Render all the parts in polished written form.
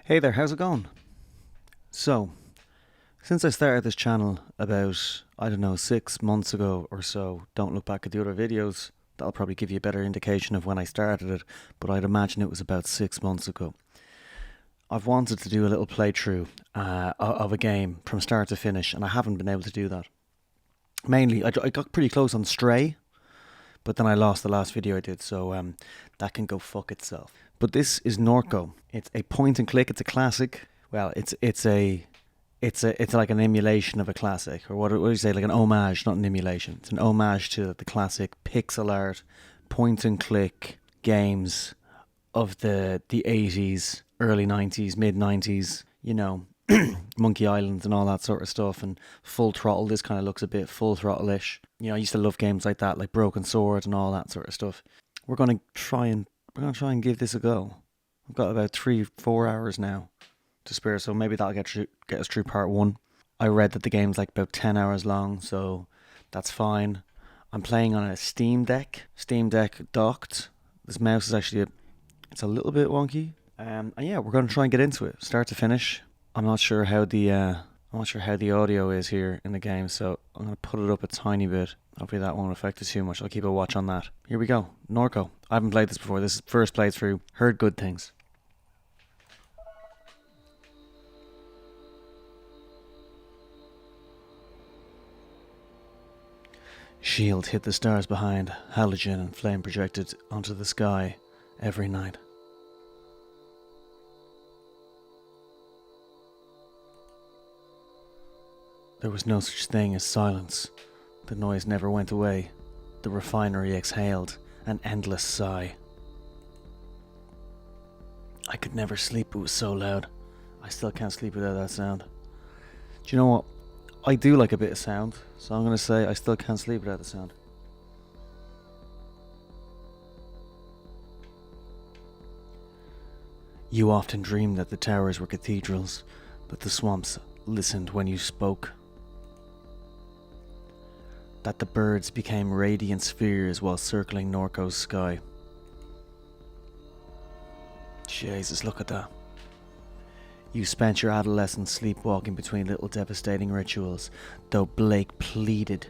Hey there, how's it going? So, since I started this channel about, I don't know, 6 months ago or so, don't look back at the other videos, that'll probably give you a better indication of when I started it, but I'd imagine it was about 6 months ago. I've wanted to do a little playthrough of a game from start to finish, and I haven't been able to do that. Mainly, I got pretty close on Stray, but then I lost the last video I did, so that can go fuck itself. But this is Norco. It's a point and click. It's a classic. Well, it's like an emulation of a classic, or what do you say? Like an homage, not an emulation. It's an homage to the classic pixel art, point and click games of the 80s, early 90s, mid 90s. You know, Monkey Island and all that sort of stuff, and Full Throttle. This kind of looks a bit Full Throttle-ish. You know, I used to love games like that, like Broken Sword and all that sort of stuff. We're gonna try and give this a go. I've got about 3-4 hours now to spare, so maybe that'll get us through part one. I read that the game's like about 10 hours long, so that's fine. I'm playing on a Steam Deck docked. This mouse is actually it's a little bit wonky. And yeah, we're gonna try and get into it, start to finish. I'm not sure how the audio is here in the game, so I'm gonna put it up a tiny bit. Hopefully that won't affect it too much. I'll keep a watch on that. Here we go. Norco. I haven't played this before. This is first playthrough. Heard good things. Shield hit the stars behind, halogen and flame projected onto the sky every night. There was no such thing as silence. The noise never went away. The refinery exhaled an endless sigh. I could never sleep, it was so loud. I still can't sleep without that sound. Do you know what? I do like a bit of sound, so I'm going to say I still can't sleep without the sound. You often dreamed that the towers were cathedrals, but the swamps listened when you spoke. That the birds became radiant spheres while circling Norco's sky. Jesus, look at that. You spent your adolescence sleepwalking between little devastating rituals. Though Blake pleaded,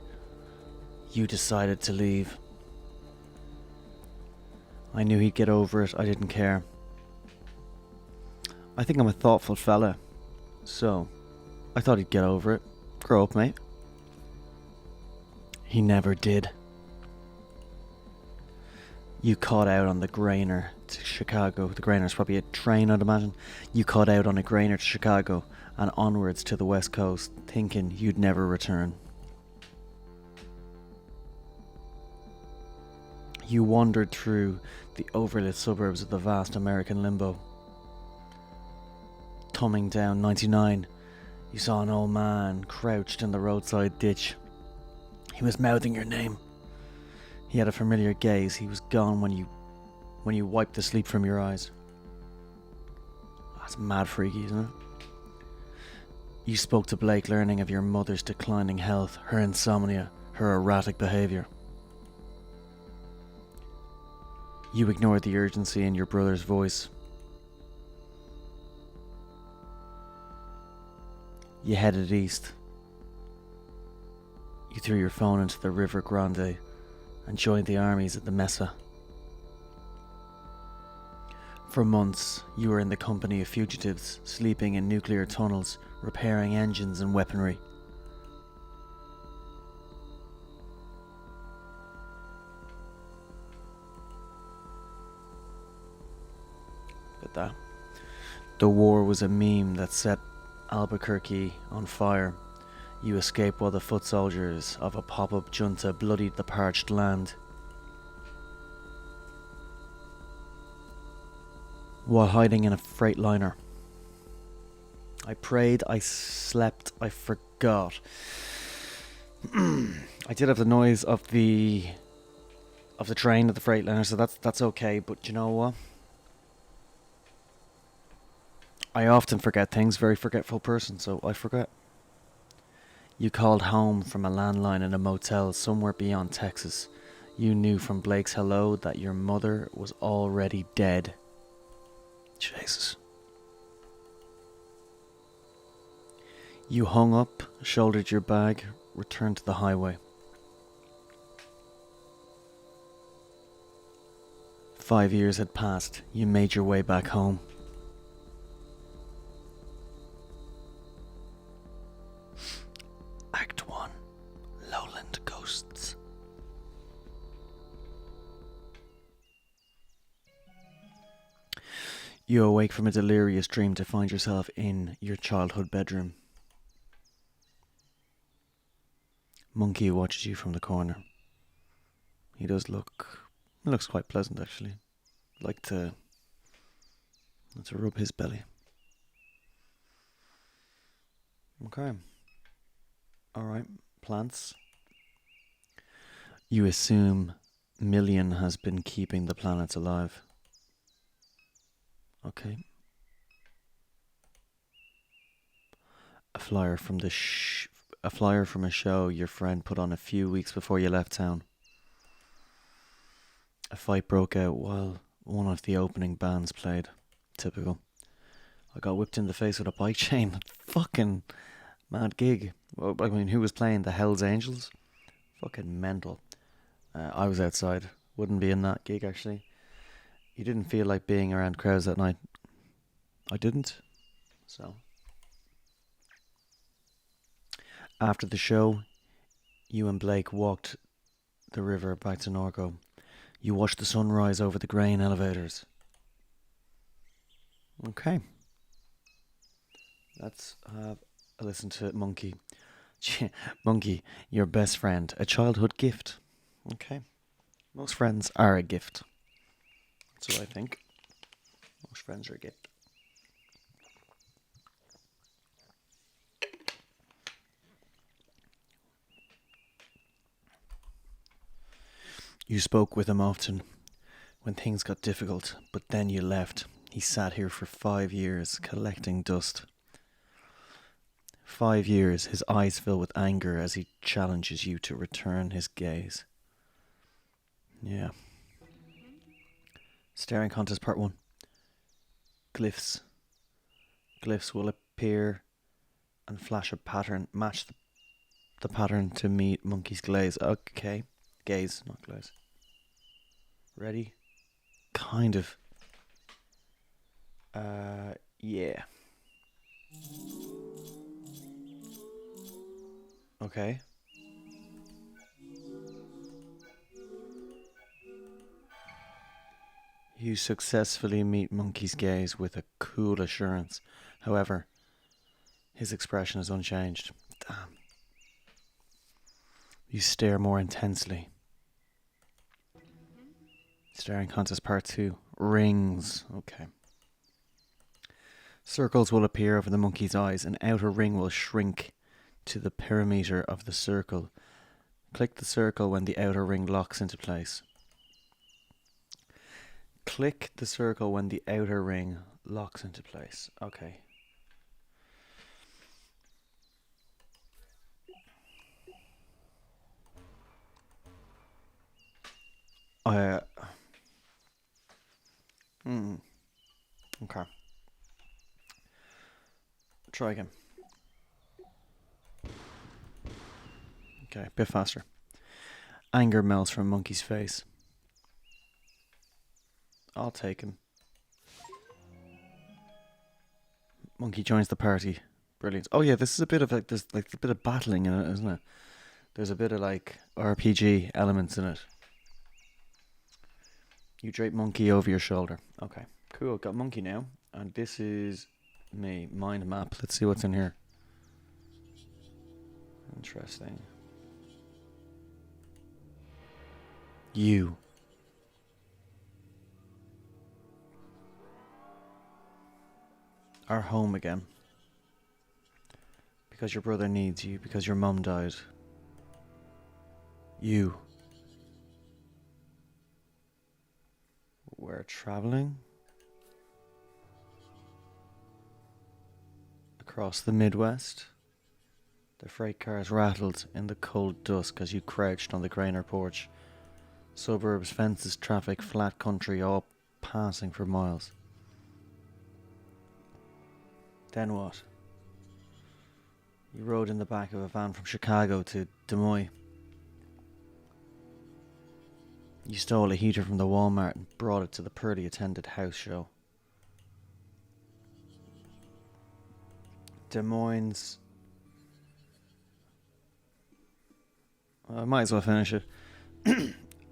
you decided to leave. I knew he'd get over it, I didn't care. I think I'm a thoughtful fella, so I thought he'd get over it. Grow up, mate. He never did. You caught out on the Grainer to Chicago. The Grainer's probably a train, I'd imagine. You caught out on a Grainer to Chicago and onwards to the West Coast, thinking you'd never return. You wandered through the overlit suburbs of the vast American limbo. Tumbling down 99, you saw an old man crouched in the roadside ditch. He was mouthing your name. He had a familiar gaze. He was gone when you wiped the sleep from your eyes. That's mad freaky, isn't it? You spoke to Blake, learning of your mother's declining health, her insomnia, her erratic behaviour. You ignored the urgency in your brother's voice. You headed east. You threw your phone into the River Grande and joined the armies at the Mesa. For months, you were in the company of fugitives, sleeping in nuclear tunnels, repairing engines and weaponry. But that. The war was a meme that set Albuquerque on fire. You escaped while the foot soldiers of a pop-up junta bloodied the parched land. While hiding in a freightliner. I prayed, I slept, I forgot. I did have the noise of the train of the freightliner, so that's okay, but you know what? I often forget things, very forgetful person, so I forget. You called home from a landline in a motel somewhere beyond Texas. You knew from Blake's hello that your mother was already dead. Jesus. You hung up, shouldered your bag, returned to the highway. 5 years had passed. You made your way back home. Act 1. Lowland Ghosts. You awake from a delirious dream to find yourself in your childhood bedroom. Monkey watches you from the corner. He looks quite pleasant actually. Like to rub his belly. Okay. Alright, plants. You assume Million has been keeping the planets alive. Okay. A flyer from a show your friend put on a few weeks before you left town. A fight broke out while one of the opening bands played. Typical. I got whipped in the face with a bike chain. Fucking mad gig. Well, I mean, who was playing? The Hells Angels? Fucking mental. I was outside. Wouldn't be in that gig actually. You didn't feel like being around crowds that night. I didn't. So. After the show, you and Blake walked the river back to Norco. You watched the sun rise over the grain elevators. Okay. Let's have a listen to Monkey. Monkey, your best friend. A childhood gift. Okay. Most friends are a gift. That's what I think. Most friends are a gift. You spoke with him often when things got difficult, but then you left. He sat here for 5 years, collecting dust. 5 years, his eyes fill with anger as he challenges you to return his gaze. Yeah. Staring Contest Part 1. Glyphs. Glyphs will appear and flash a pattern. Match the pattern to meet Monkey's glaze. Okay. Gaze, not glaze. Ready? Kind of. Yeah. Okay. You successfully meet Monkey's gaze with a cool assurance. However, his expression is unchanged. Damn. You stare more intensely. Staring Contest Part 2. Rings. Okay. Circles will appear over the monkey's eyes. An outer ring will shrink to the perimeter of the circle. Click the circle when the outer ring locks into place. Click the circle when the outer ring locks into place. Okay. Okay. Try again. Okay, a bit faster. Anger melts from Monkey's face. I'll take him. Monkey joins the party. Brilliant. Oh yeah, this is a bit of there's a bit of battling in it, isn't it? There's a bit of RPG elements in it. You drape Monkey over your shoulder. Okay, cool. Got Monkey now, and this is me. Mind map. Let's see what's in here. Interesting. You. Are home again. Because your brother needs you. Because your mum died. You. We're traveling across the Midwest. The freight cars rattled in the cold dusk as you crouched on the grainer porch. Suburbs, fences, traffic, flat country, all passing for miles. Then what? You rode in the back of a van from Chicago to Des Moines. You stole a heater from the Walmart and brought it to the poorly attended house show. Des Moines. I might as well finish it.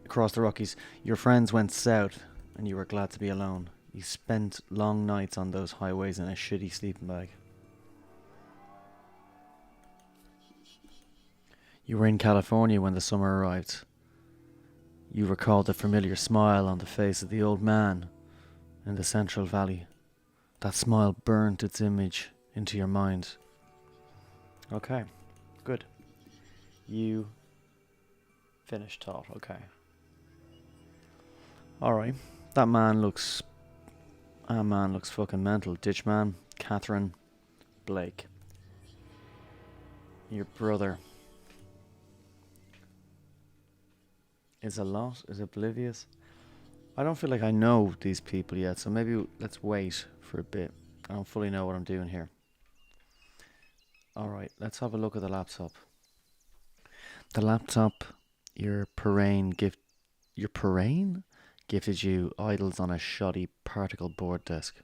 Across the Rockies, your friends went south and you were glad to be alone. You spent long nights on those highways in a shitty sleeping bag. You were in California when the summer arrived. You recalled the familiar smile on the face of the old man in the Central Valley. That smile burnt its image into your mind. Okay, good. You finished thought, okay. Alright, that man looks fucking mental. Ditchman, Catherine, Blake. Your brother is oblivious. I don't feel like I know these people yet, so maybe let's wait for a bit. I don't fully know what I'm doing here. Alright, let's have a look at the laptop. The laptop your parrain gifted you idles on a shoddy particle board desk.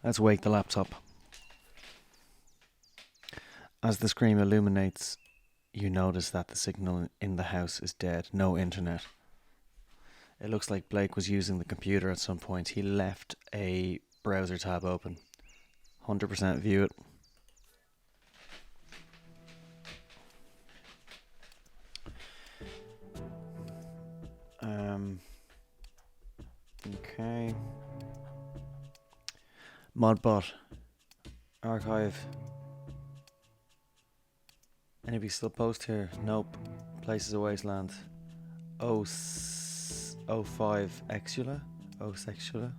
Let's wake the laptop. As the screen illuminates, you notice that the signal in the house is dead. No internet. It looks like Blake was using the computer at some point. He left a browser tab open. 100% view it. Okay. Modbot. Archive. Anybody still post here? Nope. Place is a wasteland. 05 Exula? Sexula?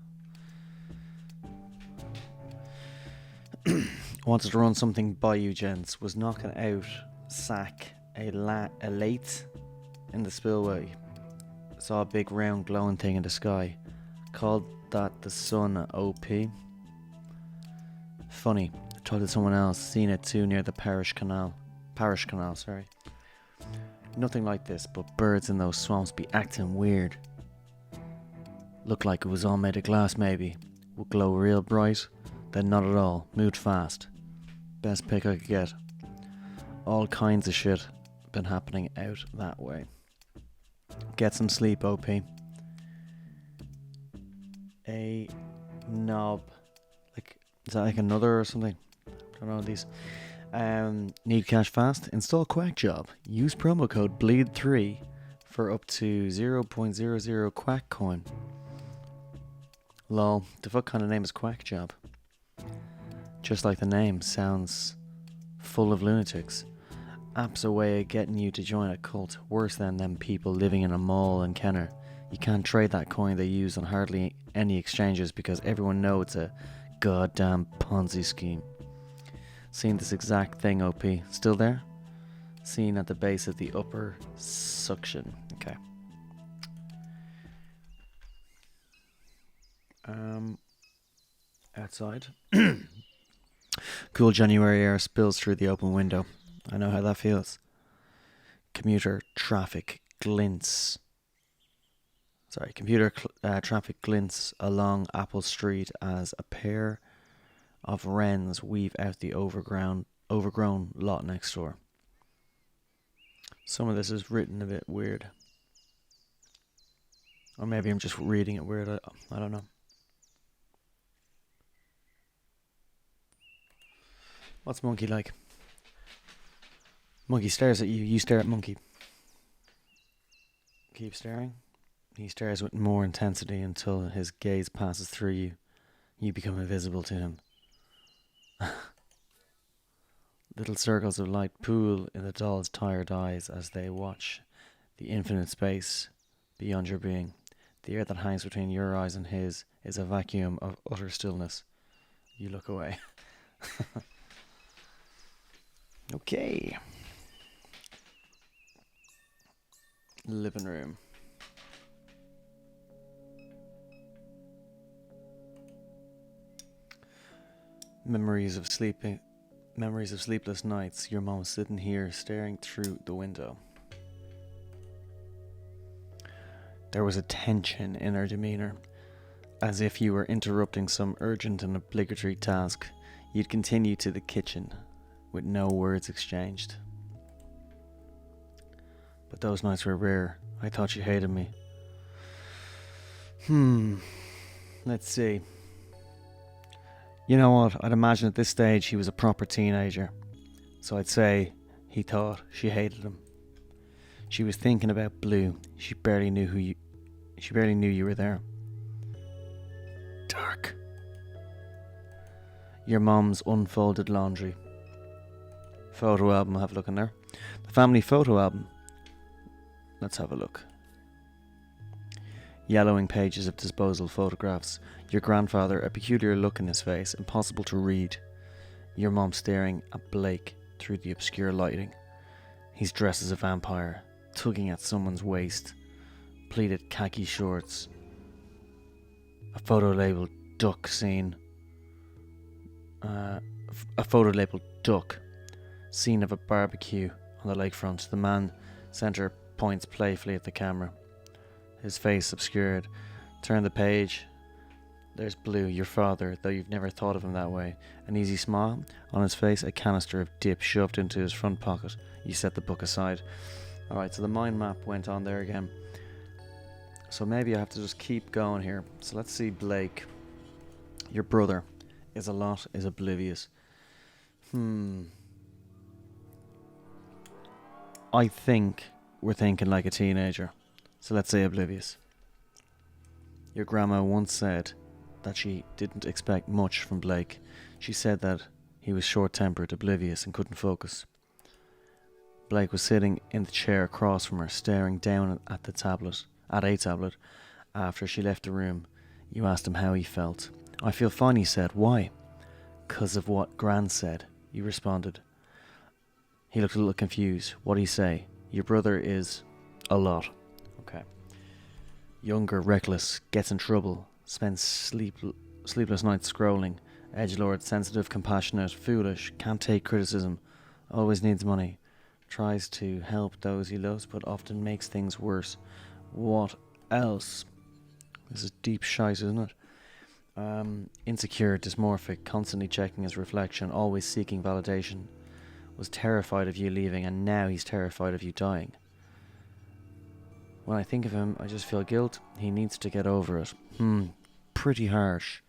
Wanted to run something by you, gents. Was knocking out sack a late in the spillway. Saw a big round glowing thing in the sky. Called that the sun OP. Funny. Talked to someone else. Seen it too near the parish canal, sorry. Nothing like this, but birds in those swamps be acting weird. Looked like it was all made of glass maybe. Would glow real bright. Then not at all. Moved fast. Best pick I could get. All kinds of shit been happening out that way. Get some sleep, OP. A knob. Is that like another or something? I don't know these. Need cash fast? Install Quack Job. Use promo code BLEED3 for up to 0.00 Quack coin. Lol, the fuck kind of name is Quack Job? Just like the name, sounds full of lunatics. App's a way of getting you to join a cult, worse than them people living in a mall in Kenner. You can't trade that coin they use on hardly any exchanges because everyone knows it's a goddamn Ponzi scheme. Seen this exact thing, OP. Still there? Seen at the base of the upper suction. Okay. Outside. Cool January air spills through the open window. I know how that feels. Computer traffic glints along Apple Street as a pair of wrens weave out the overgrown lot next door. Some of this is written a bit weird. Or maybe I'm just reading it weird. I don't know. What's Monkey like? Monkey stares at you. You stare at Monkey. Keep staring. He stares with more intensity until his gaze passes through you. You become invisible to him. Little circles of light pool in the doll's tired eyes as they watch the infinite space beyond your being. The air that hangs between your eyes and his is a vacuum of utter stillness. You look away. Okay. Living room. Memories of sleeping, memories of sleepless nights. Your mom sitting here staring through the window. There was a tension in her demeanour, as if you were interrupting some urgent and obligatory task. You'd continue to the kitchen, with no words exchanged. But those nights were rare. I thought you hated me. Let's see. You know what? I'd imagine at this stage he was a proper teenager. So I'd say he thought she hated him. She was thinking about Blue. She barely knew you were there. Dark. Your mum's unfolded laundry. Photo album, have a look in there. The family photo album. Let's have a look. Yellowing pages of disposal photographs. Your grandfather, a peculiar look in his face, impossible to read. Your mum staring at Blake through the obscure lighting. He's dressed as a vampire, tugging at someone's waist. Pleated khaki shorts. A photo labelled duck scene. A photo labelled duck. Scene of a barbecue on the lakefront. The man centre points playfully at the camera. His face obscured. Turn the page. There's Blue, your father, though you've never thought of him that way. An easy smile on his face, a canister of dip shoved into his front pocket. You set the book aside. Alright, so the mind map went on there again. So maybe I have to just keep going here. So let's see Blake. Your brother is oblivious. I think we're thinking like a teenager. So let's say oblivious. Your grandma once said that she didn't expect much from Blake. She said that he was short-tempered, oblivious, and couldn't focus. Blake was sitting in the chair across from her, staring down at a tablet. After she left the room, you asked him how he felt. I feel fine, he said. Why? 'Cause of what Gran said, you responded. He looked a little confused. What did he say? Your brother is a lot. Okay. Younger, reckless, gets in trouble, spends sleepless nights scrolling, edgelord, sensitive, compassionate, foolish, can't take criticism, always needs money, tries to help those he loves but often makes things worse. What else? This is deep shite, isn't it? Insecure, dysmorphic, constantly checking his reflection, always seeking validation, was terrified of you leaving, and now he's terrified of you dying. When I think of him, I just feel guilt. He needs to get over it. Pretty harsh.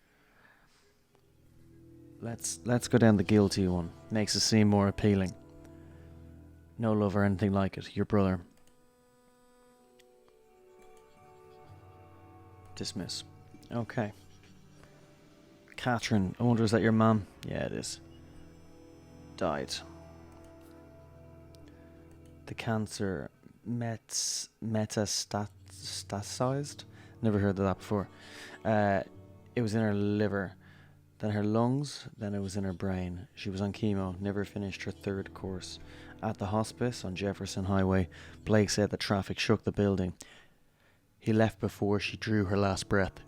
Let's go down the guilty one. Makes it seem more appealing. No love or anything like it. Your brother. Dismiss. Okay. Catherine. I wonder, is that your mum? Yeah, it is. Died. The cancer metastasized. Never heard of that before. It was in her liver, then her lungs, then it was in her brain. She was on chemo, never finished her third course. At the hospice on Jefferson Highway, Blake said the traffic shook the building. He left before she drew her last breath.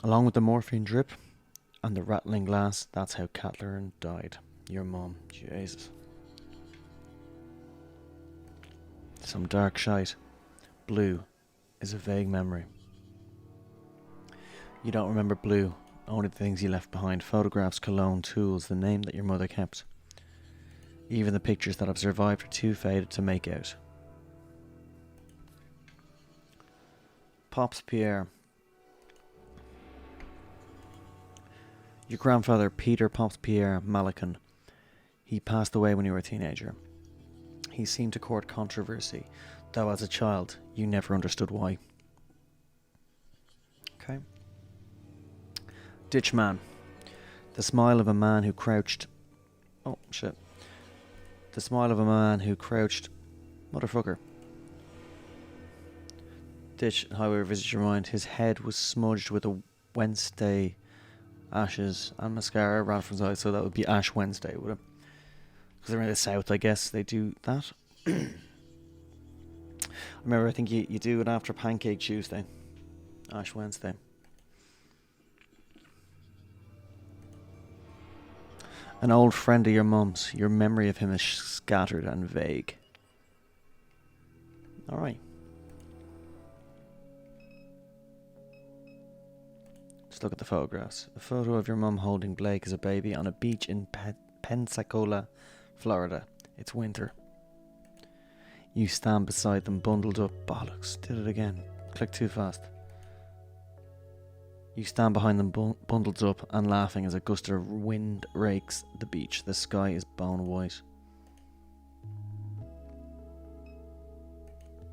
Along with the morphine drip and the rattling glass, that's how Catherine died. Your mum. Jesus. Some dark shite. Blue is a vague memory. You don't remember Blue, only the things you left behind. Photographs, cologne, tools, the name that your mother kept. Even the pictures that have survived are too faded to make out. Pops Pierre. Your grandfather, Peter Pops Pierre Malacan. He passed away when you were a teenager. He seemed to court controversy, though as a child, you never understood why. Okay. Ditchman. The smile of a man who crouched... Oh, shit. The smile of a man who crouched... Motherfucker. Ditch, however, visits your mind. His head was smudged with a Wednesday ashes and mascara ran from his eyes, so that would be Ash Wednesday, would it? Because they're in the south, I guess they do that. I remember, I think you do it after Pancake Tuesday. Ash Wednesday. An old friend of your mum's. Your memory of him is scattered and vague. Alright. Just look at the photographs. A photo of your mum holding Blake as a baby on a beach in Pensacola, Florida. It's winter. You stand beside them bundled up. Bollocks, did it again. Click too fast. You stand behind them bundled up and laughing as a gust of wind rakes the beach. The sky is bone white.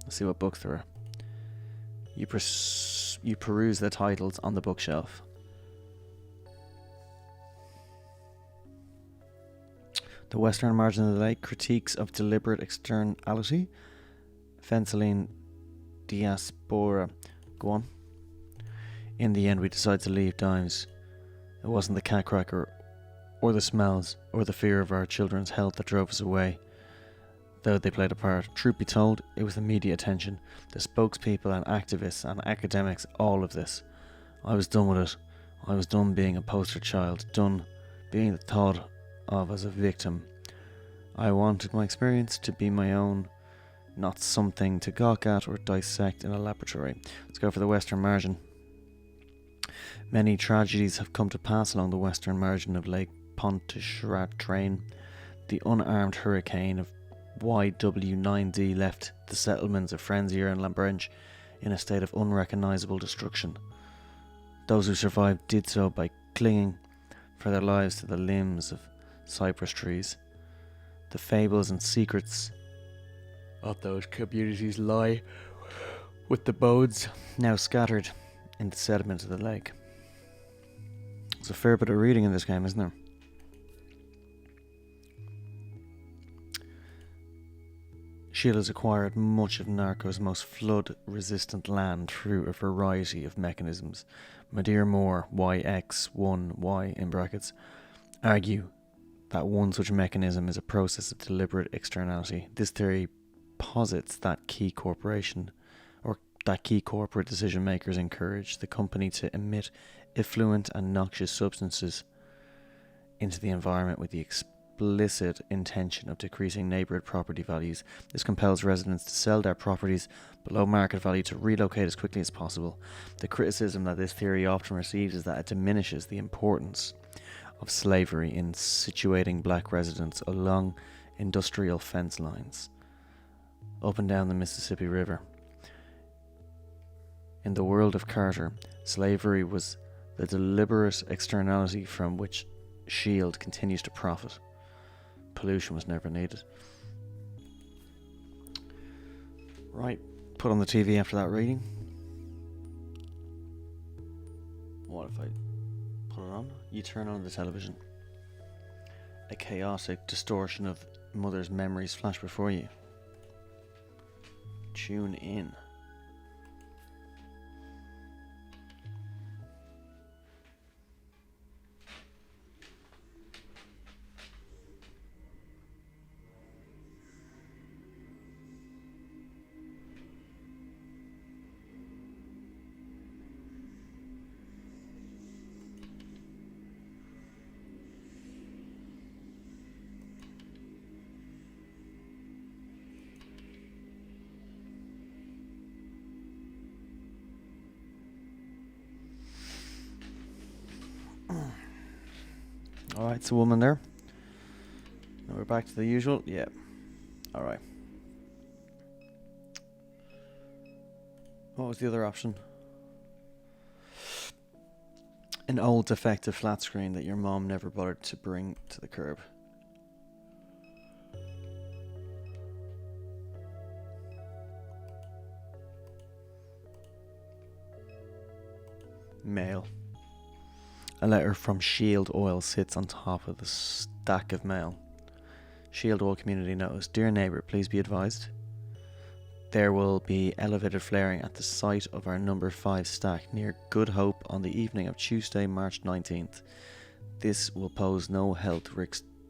Let's see what books there are. You peruse the titles on the bookshelf. The Western Margin of the Lake, Critiques of Deliberate Externality. Fenceline Diaspora. Go on. In the end, we decided to leave Dimes. It wasn't the cat cracker, or the smells, or the fear of our children's health that drove us away, though they played a part. Truth be told, it was the media attention, the spokespeople and activists and academics, all of this. I was done with it. I was done being a poster child, done being thought of as a victim. I wanted my experience to be my own, not something to gawk at or dissect in a laboratory. Let's go for the Western Margin. Many tragedies have come to pass along the western margin of Lake Pontchartrain. The unarmed hurricane of YW9D left the settlements of Frenzier and Lambrench in a state of unrecognisable destruction. Those who survived did so by clinging for their lives to the limbs of cypress trees. The fables and secrets of those communities lie with the bones now scattered in the sediment of the lake. There's a fair bit of reading in this game, isn't there? Shield has acquired much of Norco's most flood-resistant land through a variety of mechanisms. Madeir Moore, YX1Y in brackets, argue that one such mechanism is a process of deliberate externality. This theory posits that key corporate decision makers encourage the company to emit effluent and noxious substances into the environment with the explicit intention of decreasing neighbourhood property values. This compels residents to sell their properties below market value to relocate as quickly as possible. The criticism that this theory often receives is that it diminishes the importance of slavery in situating black residents along industrial fence lines up and down the Mississippi River. In the world of Carter, slavery was the deliberate externality from which Shield continues to profit. Pollution was never needed. Right, put on the TV after that reading. What if I put it on? You turn on the television. A chaotic distortion of mother's memories flash before you. Tune in. Alright, it's a woman there. Now we're back to the usual. Yeah. Alright. What was the other option? An old defective flat screen that your mom never bothered to bring to the curb. Mail. A letter from Shield Oil sits on top of the stack of mail. Shield Oil Community Notice. Dear neighbour, please be advised. There will be elevated flaring at the site of our number 5 stack near Good Hope on the evening of Tuesday, March 19th. This will pose no health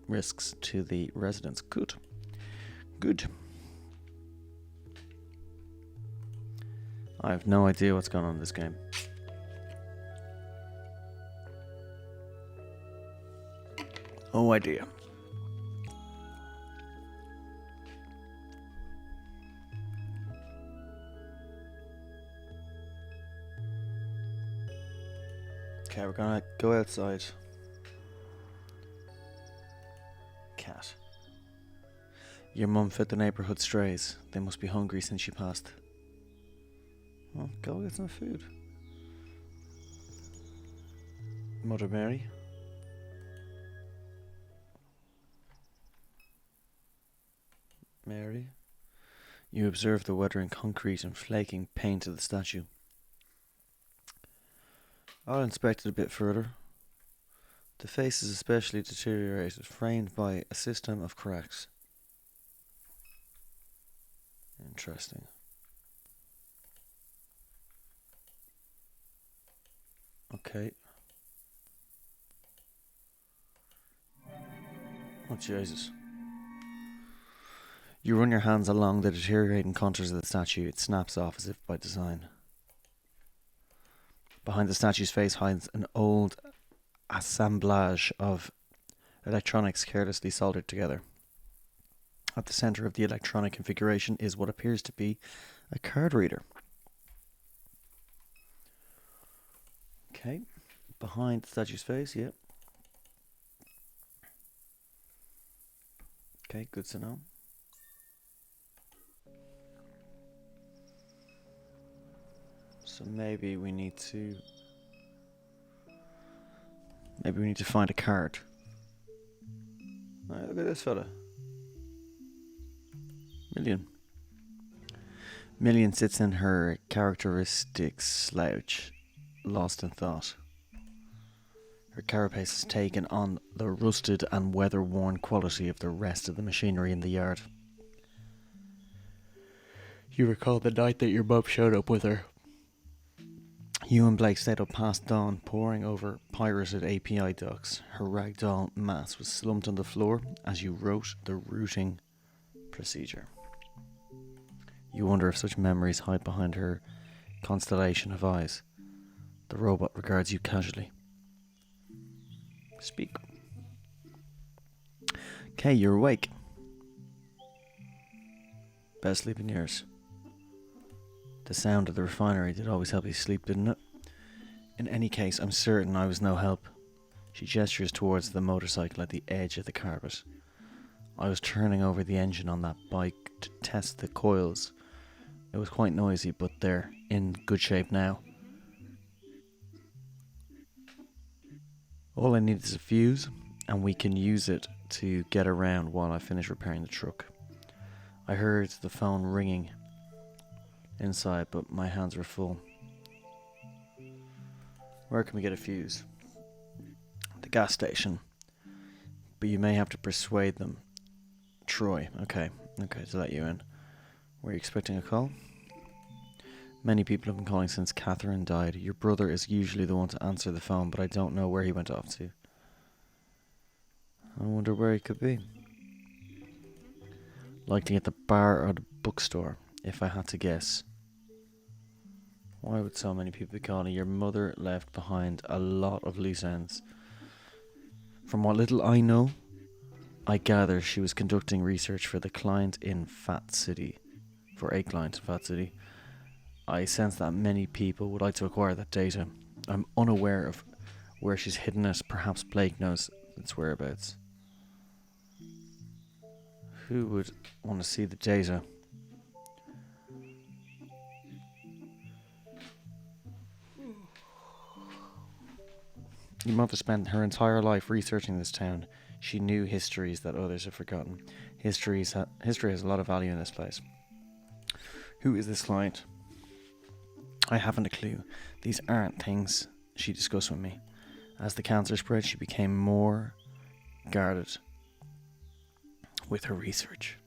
risks to the residents. Good. Good. I have no idea what's going on in this game. Oh idea. Okay, we're gonna go outside. Cat. Your mum fed the neighbourhood strays. They must be hungry since she passed. Well, go get some food. Mother Mary. Mary. You observe the weathering concrete and flaking paint of the statue. I'll inspect it a bit further. The face is especially deteriorated, framed by a system of cracks. Interesting. Okay. Oh, Jesus. You run your hands along the deteriorating contours of the statue. It snaps off as if by design. Behind the statue's face hides an old assemblage of electronics carelessly soldered together. At the center of the electronic configuration is what appears to be a card reader. Okay, behind the statue's face, yep. Okay, good to know. So maybe we need to find a card. Right, look at this fella. Million sits in her characteristic slouch, lost in thought. Her carapace is taken on the rusted and weather-worn quality of the rest of the machinery in the yard. You recall the night that your mum showed up with her. You and Blake stayed up past dawn, poring over pirated API docs. Her ragdoll mass was slumped on the floor as you wrote the routing procedure. You wonder if such memories hide behind her constellation of eyes. The robot regards you casually. Speak. Okay, you're awake. Best sleep in years. The sound of the refinery did always help you sleep, didn't it? In any case, I'm certain I was no help. She gestures towards the motorcycle at the edge of the carpet. I was turning over the engine on that bike to test the coils. It was quite noisy, but they're in good shape now. All I need is a fuse, and we can use it to get around while I finish repairing the truck. I heard the phone ringing inside, but my hands were full. Where can we get a fuse? The gas station. But you may have to persuade them. Troy, okay, to let you in. Were you expecting a call? Many people have been calling since Catherine died. Your brother is usually the one to answer the phone, but I don't know where he went off to. I wonder where he could be. Likely at the bar or the bookstore, if I had to guess. Why would so many people be calling? Your mother left behind a lot of loose ends. From what little I know, I gather she was conducting research for a client in Fat City. I sense that many people would like to acquire that data. I'm unaware of where she's hidden it. Perhaps Blake knows its whereabouts. Who would want to see the data? Your mother spent her entire life researching this town. She knew histories that others have forgotten. History has a lot of value in this place. Who is this client? I haven't a clue. These aren't things she discussed with me. As the cancer spread, she became more guarded with her research.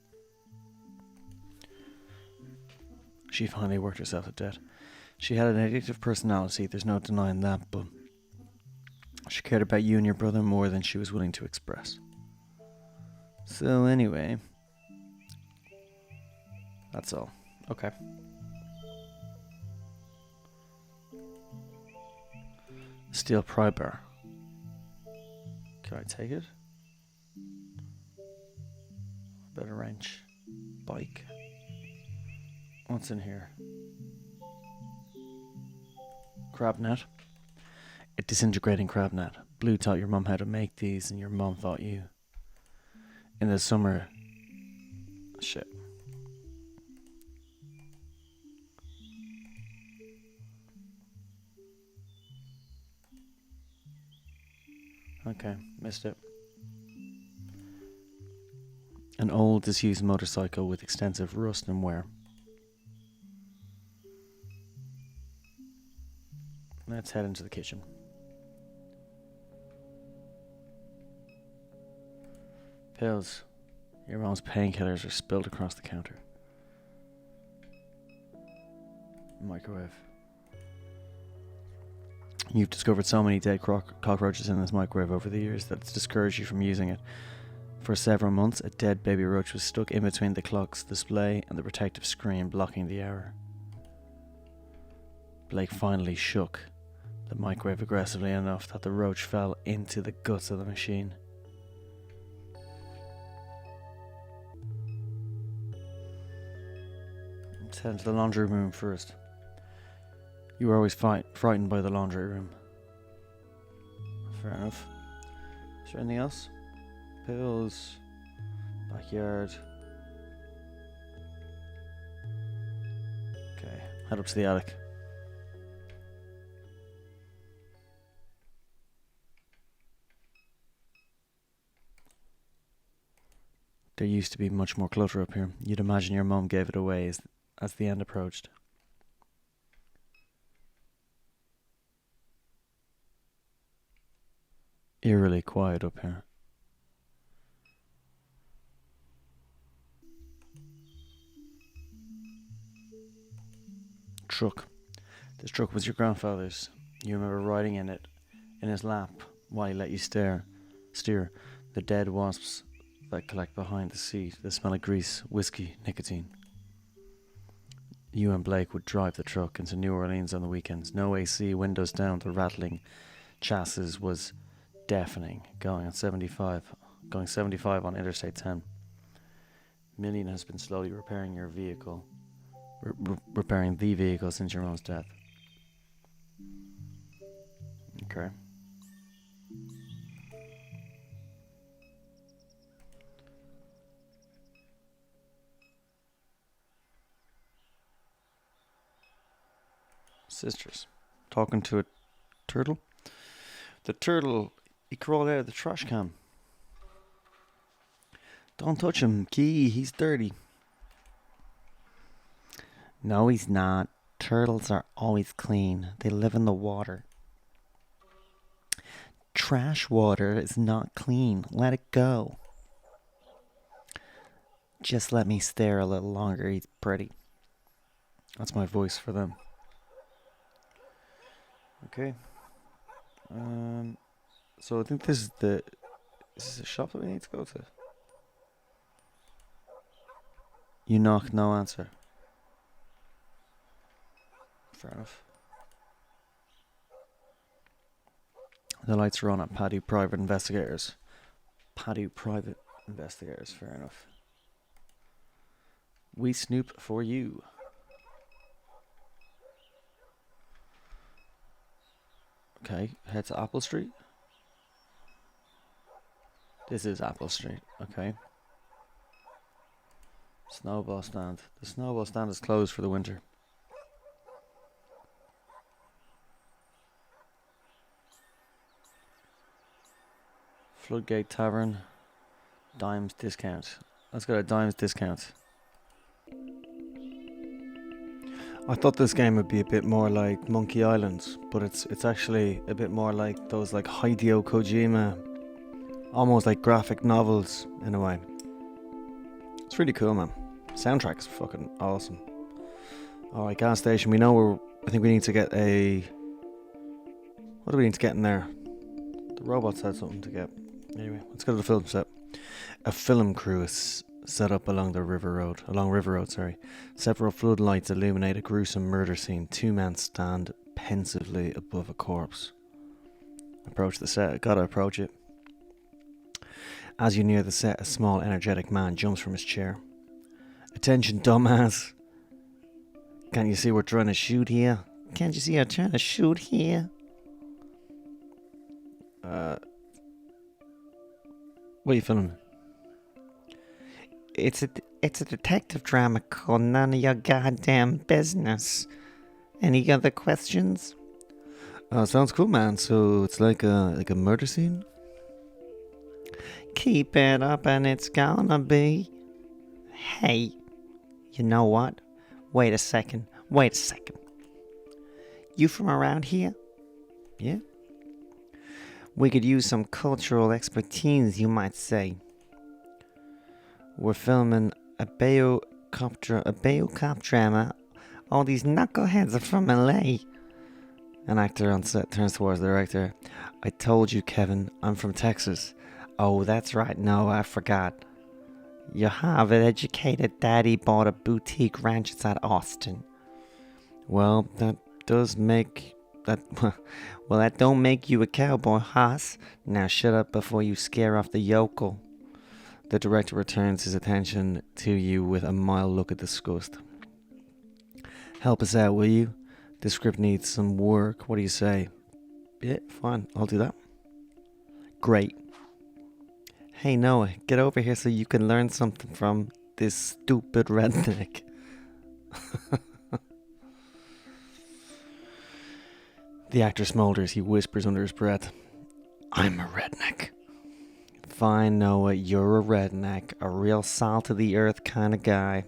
She finally worked herself to death. She had an addictive personality, there's no denying that, but she cared about you and your brother more than she was willing to express. So anyway, that's all. Okay. Steel pry bar. Can I take it? without a wrench. Bike. What's in here? Crab net. A disintegrating crab net. Blue taught your mum how to make these, and your mum taught you. In the summer. Shit. Okay, missed it. An old, disused motorcycle with extensive rust and wear. Let's head into the kitchen. Pills. Your mom's painkillers are spilled across the counter. Microwave. You've discovered so many dead cockroaches in this microwave over the years that it's discouraged you from using it. For several months, a dead baby roach was stuck in between the clock's display and the protective screen, blocking the hour. Blake finally shook the microwave aggressively enough that the roach fell into the guts of the machine. Let's head into the laundry room first. You were always frightened by the laundry room. Fair enough. Is there anything else? Pills. Backyard. Okay, head up to the attic. There used to be much more clutter up here. You'd imagine your mum gave it away as the end approached. Eerily quiet up here. Truck. This truck was your grandfather's. You remember riding in it, in his lap, while he let you steer. The dead wasps that collect behind the seat. The smell of grease, whiskey, nicotine. You and Blake would drive the truck into New Orleans on the weekends. No AC, windows down. The rattling chassis was deafening. Going 75 on Interstate 10. Million has been slowly repairing your vehicle. Repairing the vehicle since your mom's death. Okay. Sisters. Talking to a turtle. The turtle, he crawled out of the trash can. Don't touch him, Key, he's dirty. No, he's not. Turtles are always clean. They live in the water. Trash water is not clean. Let it go. Just let me stare a little longer. He's pretty. That's my voice for them. Okay. So I think this is a shop that we need to go to. You knock, no answer. Fair enough. The lights are on at Paddy Private Investigators. Paddy Private Investigators, fair enough. We snoop for you. Okay, head to Apple Street. This is Apple Street, okay. Snowball stand. The snowball stand is closed for the winter. Floodgate Tavern. Dimes discount. Let's go to Dimes discount. I thought this game would be a bit more like Monkey Island, but it's actually a bit more like those like Hideo Kojima, almost like graphic novels in a way. It's really cool, man. Soundtrack is fucking awesome. Alright, gas station. I think we need to get a... What do we need to get in there? The robot said something to get. Anyway, let's go to the film set. A film crew is set up along River Road. Several floodlights illuminate a gruesome murder scene. Two men stand pensively above a corpse. Approach the set. Gotta approach it. As you near the set, a small, energetic man jumps from his chair. Attention, dumbass. Can't you see we're trying to shoot here? Can't you see I'm trying to shoot here? What are you filming? It's a detective drama called None of Your Goddamn Business. Any other questions? Sounds cool, man. So it's like a murder scene? Keep it up and it's gonna be. Hey, you know what? Wait a second. You from around here? Yeah. We could use some cultural expertise, you might say. We're filming a Biocop drama. All these knuckleheads are from LA. An actor on set turns towards the director. I told you, Kevin, I'm from Texas. Oh, that's right. No, I forgot. Your Harvard-educated daddy bought a boutique ranch outside Austin. Well, that don't make you a cowboy, Haas. Now shut up before you scare off the yokel. The director returns his attention to you with a mild look of disgust. Help us out, will you? This script needs some work. What do you say? Yeah, fine. I'll do that. Great. Hey, Noah, get over here so you can learn something from this stupid redneck. The actor smolders. He whispers under his breath. I'm a redneck. Fine, Noah, you're a redneck. A real salt-of-the-earth kind of guy.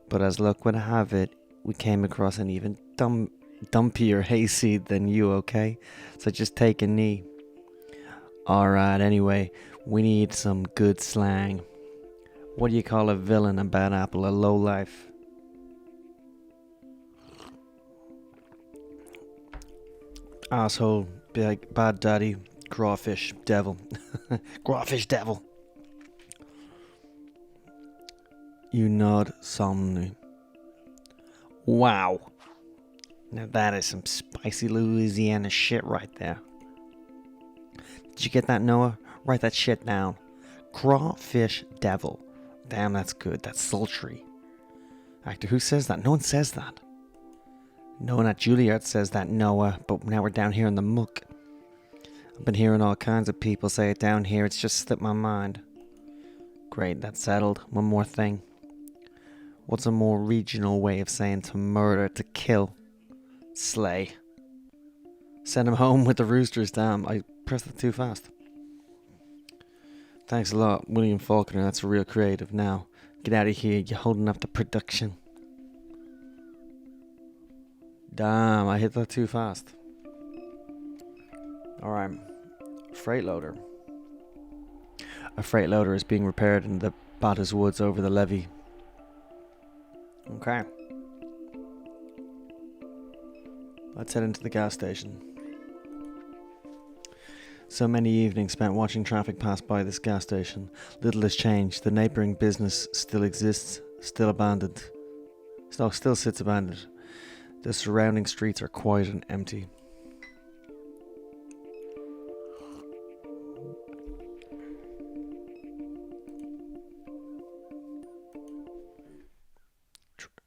But as luck would have it, we came across an even dumpier hayseed than you, okay? So just take a knee. Alright, anyway, we need some good slang. What do you call a villain, a bad apple, a lowlife? Asshole, bad daddy, crawfish, devil. Crawfish devil. You nod solemnly. Wow. Now that is some spicy Louisiana shit right there. Did you get that, Noah? Write that shit down. Crawfish devil. Damn, that's good. That's sultry. Actor, who says that? No one says that. No one at Juilliard says that, Noah, but now we're down here in the muck. I've been hearing all kinds of people say it down here. It's just slipped my mind. Great, that's settled. One more thing. What's a more regional way of saying to murder, to kill? Slay. Send him home with the roosters. Damn, I pressed it too fast. Thanks a lot, William Faulkner. That's real creative. Now, get out of here. You're holding up the production. Damn, I hit that too fast. Alright. Freight loader. A freight loader is being repaired in the Battis Woods over the levee. Okay. Let's head into the gas station. So many evenings spent watching traffic pass by this gas station. Little has changed. The neighbouring business still exists, still abandoned. Still sits abandoned. The surrounding streets are quiet and empty.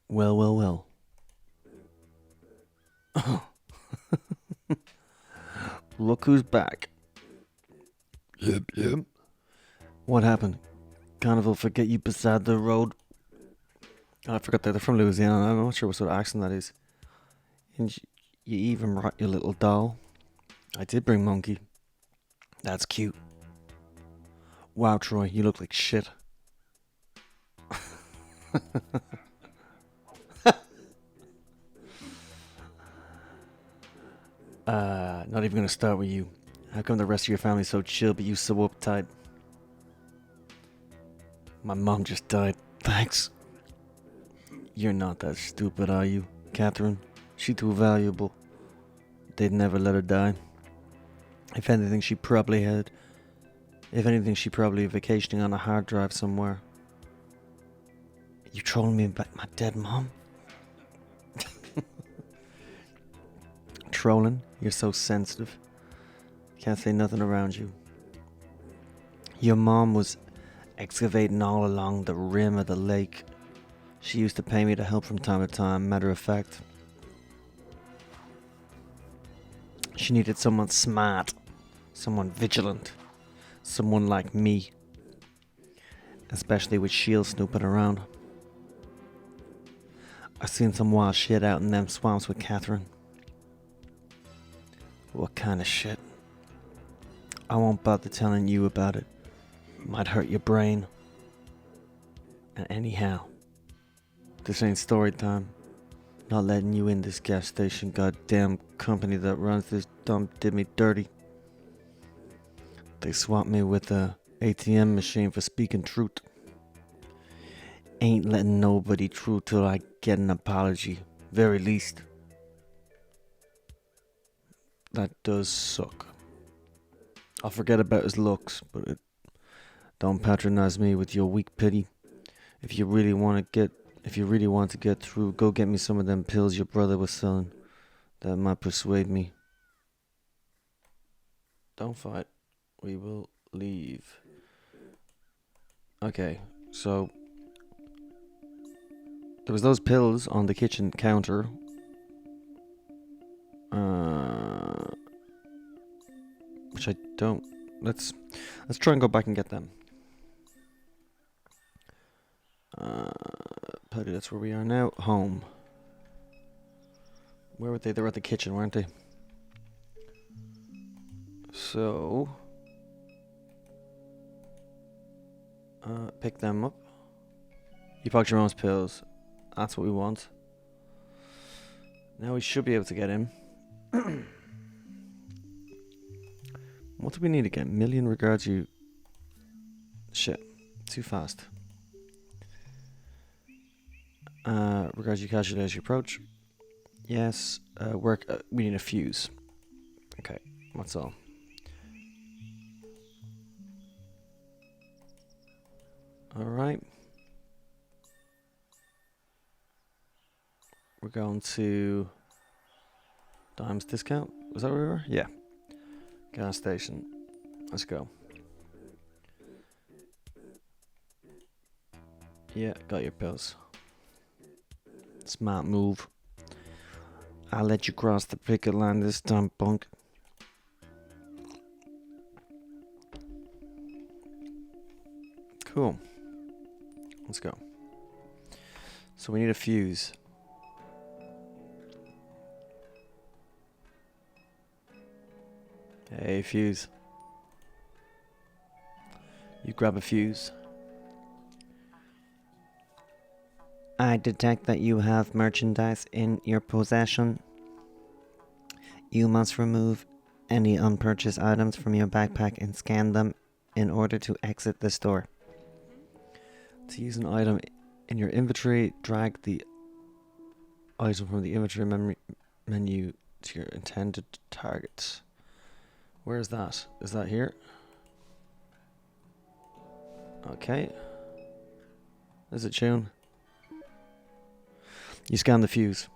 Well. Look who's back. Yep. What happened? Carnival forget you beside the road? Oh, I forgot that they're from Louisiana. I'm not sure what sort of accent that is. And you even brought your little doll. I did bring Monkey. That's cute. Wow, Troy, you look like shit. Not even gonna start with you. How come the rest of your family's so chill but you so uptight? My mom just died. Thanks. You're not that stupid, are you, Catherine? She too valuable. They'd never let her die. If anything, she probably vacationing on a hard drive somewhere. You trolling me about my dead mom? Trolling? You're so sensitive. Can't say nothing around you. Your mom was excavating all along the rim of the lake. She used to pay me to help from time to time, matter of fact. She needed someone smart, someone vigilant, someone like me. Especially with Shield snooping around. I've seen some wild shit out in them swamps with Catherine. What kind of shit? I won't bother telling you about it. Might hurt your brain. And anyhow, this ain't story time. Not letting you in this gas station goddamn company that runs this dump did me dirty. They swamped me with a ATM machine for speaking truth. Ain't letting nobody through till I get an apology, very least. That does suck. I'll forget about his looks, but don't patronize me with your weak pity. If you really want to get through, go get me some of them pills your brother was selling. That might persuade me. Don't fight. We will leave. Okay, so there was those pills on the kitchen counter. Which I don't. Let's try and go back and get them. Paddy, that's where we are now. Home. Where were they? They were at the kitchen, weren't they? So pick them up. You popped your own pills. That's what we want. Now we should be able to get him. What do we need again? Million regards you. Shit. Too fast. Regards you casually as you approach. Yes. Work. We need a fuse. Okay. That's all. Alright. We're going to Dimes Discount. Was that where we were? Yeah. Gas station. Let's go. Yeah, got your pills. Smart move. I'll let you cross the picket line this time, punk. Cool. Let's go. So we need a fuse. Hey, fuse. You grab a fuse. I detect that you have merchandise in your possession. You must remove any unpurchased items from your backpack and scan them in order to exit the store. To use an item in your inventory, drag the item from the inventory menu to your intended target. Where is that? Is that here? Okay. There's a tune. You scan the fuse.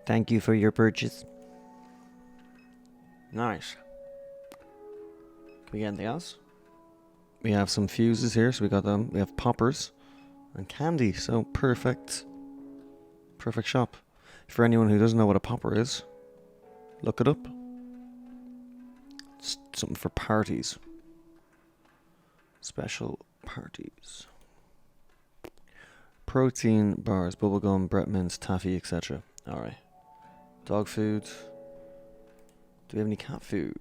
Thank you for your purchase. Nice. Can we get anything else? We have some fuses here, so we got them. We have poppers and candy, so perfect. Perfect shop. For anyone who doesn't know what a popper is, look it up. It's something for parties. Special parties. Protein bars, bubblegum, Brett mints, taffy, etc. Alright. Dog food. Do we have any cat food?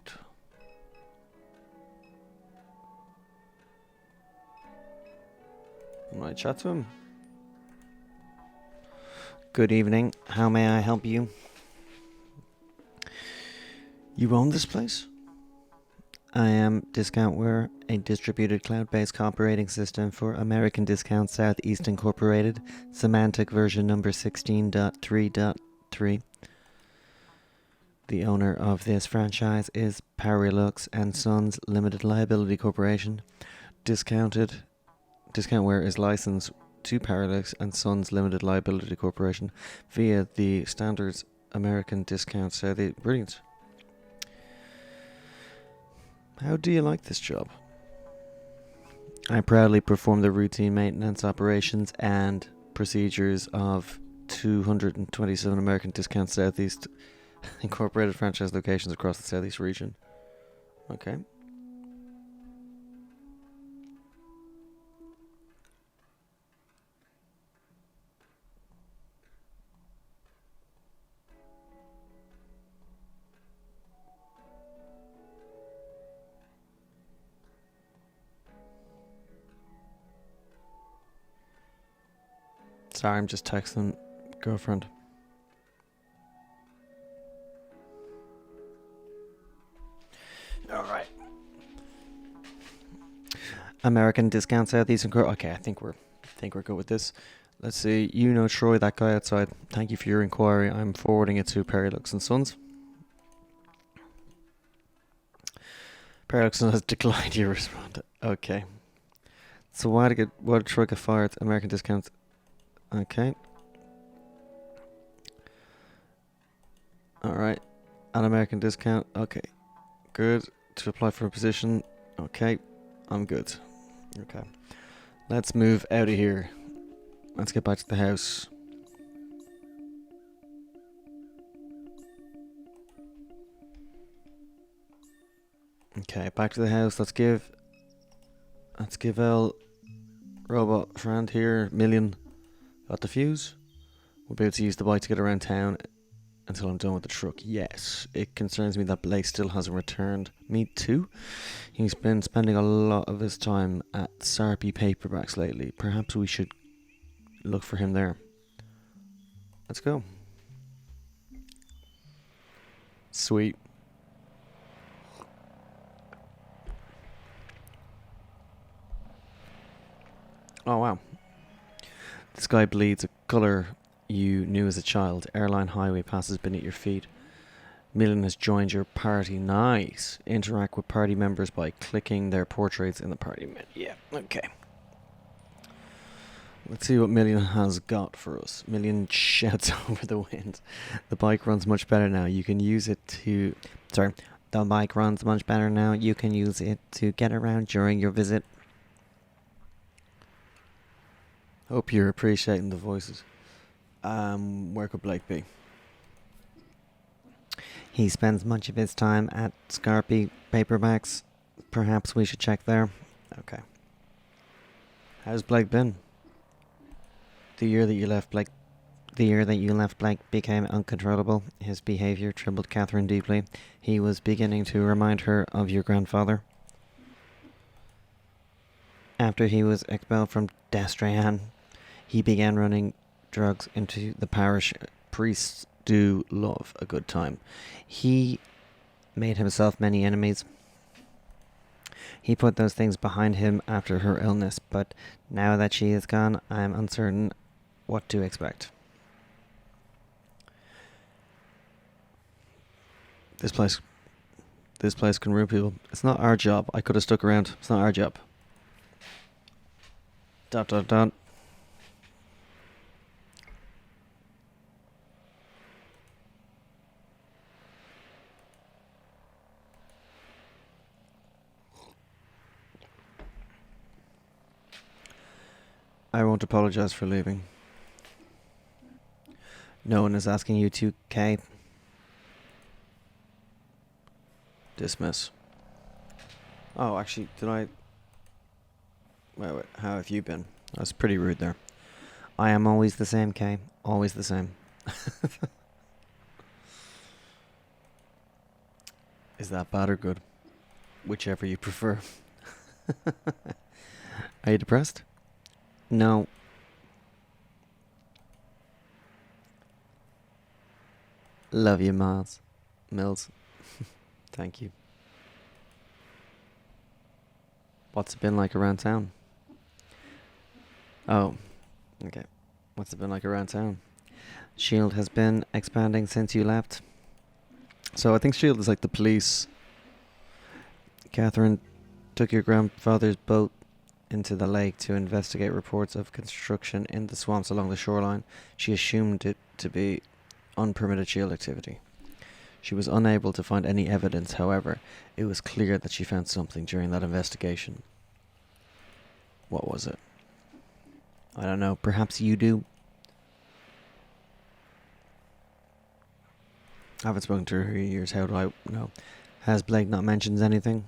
Might chat to him. Good evening. How may I help you? You own this place? I am Discountware, a distributed cloud-based operating system for American Discount Southeast Incorporated, semantic version number 16.3.3. The owner of this franchise is Parilux and Sons Limited Liability Corporation. Discountware is licensed to Parilux and Sons Limited Liability Corporation via the standards American Discount Southeast. Brilliant. How do you like this job? I proudly perform the routine maintenance operations and procedures of 227 American Discount Southeast Incorporated franchise locations across the Southeast region. Okay. Sorry, I'm just texting girlfriend. All right. American Discount Southeast Incorporated. Okay, I think we're good with this. Let's see. You know Troy, that guy outside. Thank you for your inquiry. I'm forwarding it to Perry Lux and Sons. Perry Lux has declined your response. Okay. So why did Troy get fired? American Discount. Okay. Alright. An American Discount. Okay. Good. To apply for a position. Okay. I'm good. Okay. Let's move out of here. Let's get back to the house. Okay, back to the house. Let's give El robot friend here million. Got the fuse. We'll be able to use the bike to get around town until I'm done with the truck. Yes, it concerns me that Blake still hasn't returned. Me too. He's been spending a lot of his time at Sarpy paperbacks lately. Perhaps we should look for him there. Let's go. Sweet. Oh wow. The sky bleeds a colour you knew as a child. Airline highway passes beneath your feet. Million has joined your party. Nice. Interact with party members by clicking their portraits in the party menu. Yeah, okay. Let's see what Million has got for us. Million shouts over the wind. The bike runs much better now. You can use it to... Sorry. The bike runs much better now. You can use it to get around during your visit. Hope you're appreciating the voices. Where could Blake be? He spends much of his time at Scarpy Paperbacks. Perhaps we should check there. Okay. How's Blake been? The year that you left Blake became uncontrollable. His behaviour troubled Catherine deeply. He was beginning to remind her of your grandfather. After he was expelled from Destrahan, he began running drugs into the parish. Priests do love a good time. He made himself many enemies. He put those things behind him after her illness, but now that she is gone, I am uncertain what to expect. This place can ruin people. It's not our job. I could have stuck around. It's not our job. ... I won't apologize for leaving. No one is asking you to, K. Dismiss. Oh, actually, did I... Wait, how have you been? That's pretty rude there. I am always the same, K. Always the same. Is that bad or good? Whichever you prefer. Are you depressed? No. Love you, Mills. Thank you. What's it been like around town? Oh, okay. What's it been like around town? Shield has been expanding since you left. So I think Shield is like the police. Catherine took your grandfather's boat into the lake to investigate reports of construction in the swamps along the shoreline. She assumed it to be unpermitted Shield activity. She was unable to find any evidence, however. It was clear that she found something during that investigation. What was it? I don't know. Perhaps you do? I haven't spoken to her in years. How do I know? Has Blake not mentioned anything?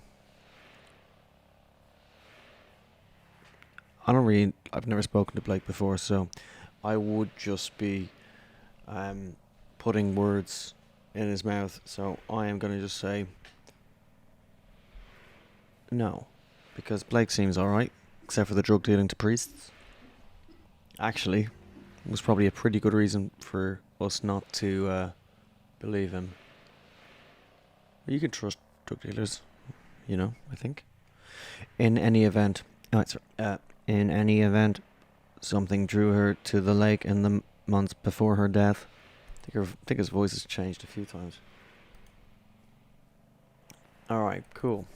I've never spoken to Blake before, so I would just be putting words in his mouth. So I am going to just say no, because Blake seems alright, except for the drug dealing to priests. Actually, it was probably a pretty good reason for us not to believe him. You can trust drug dealers, I think. In any event, something drew her to the lake in the months before her death. I think his voice has changed a few times. Alright, cool.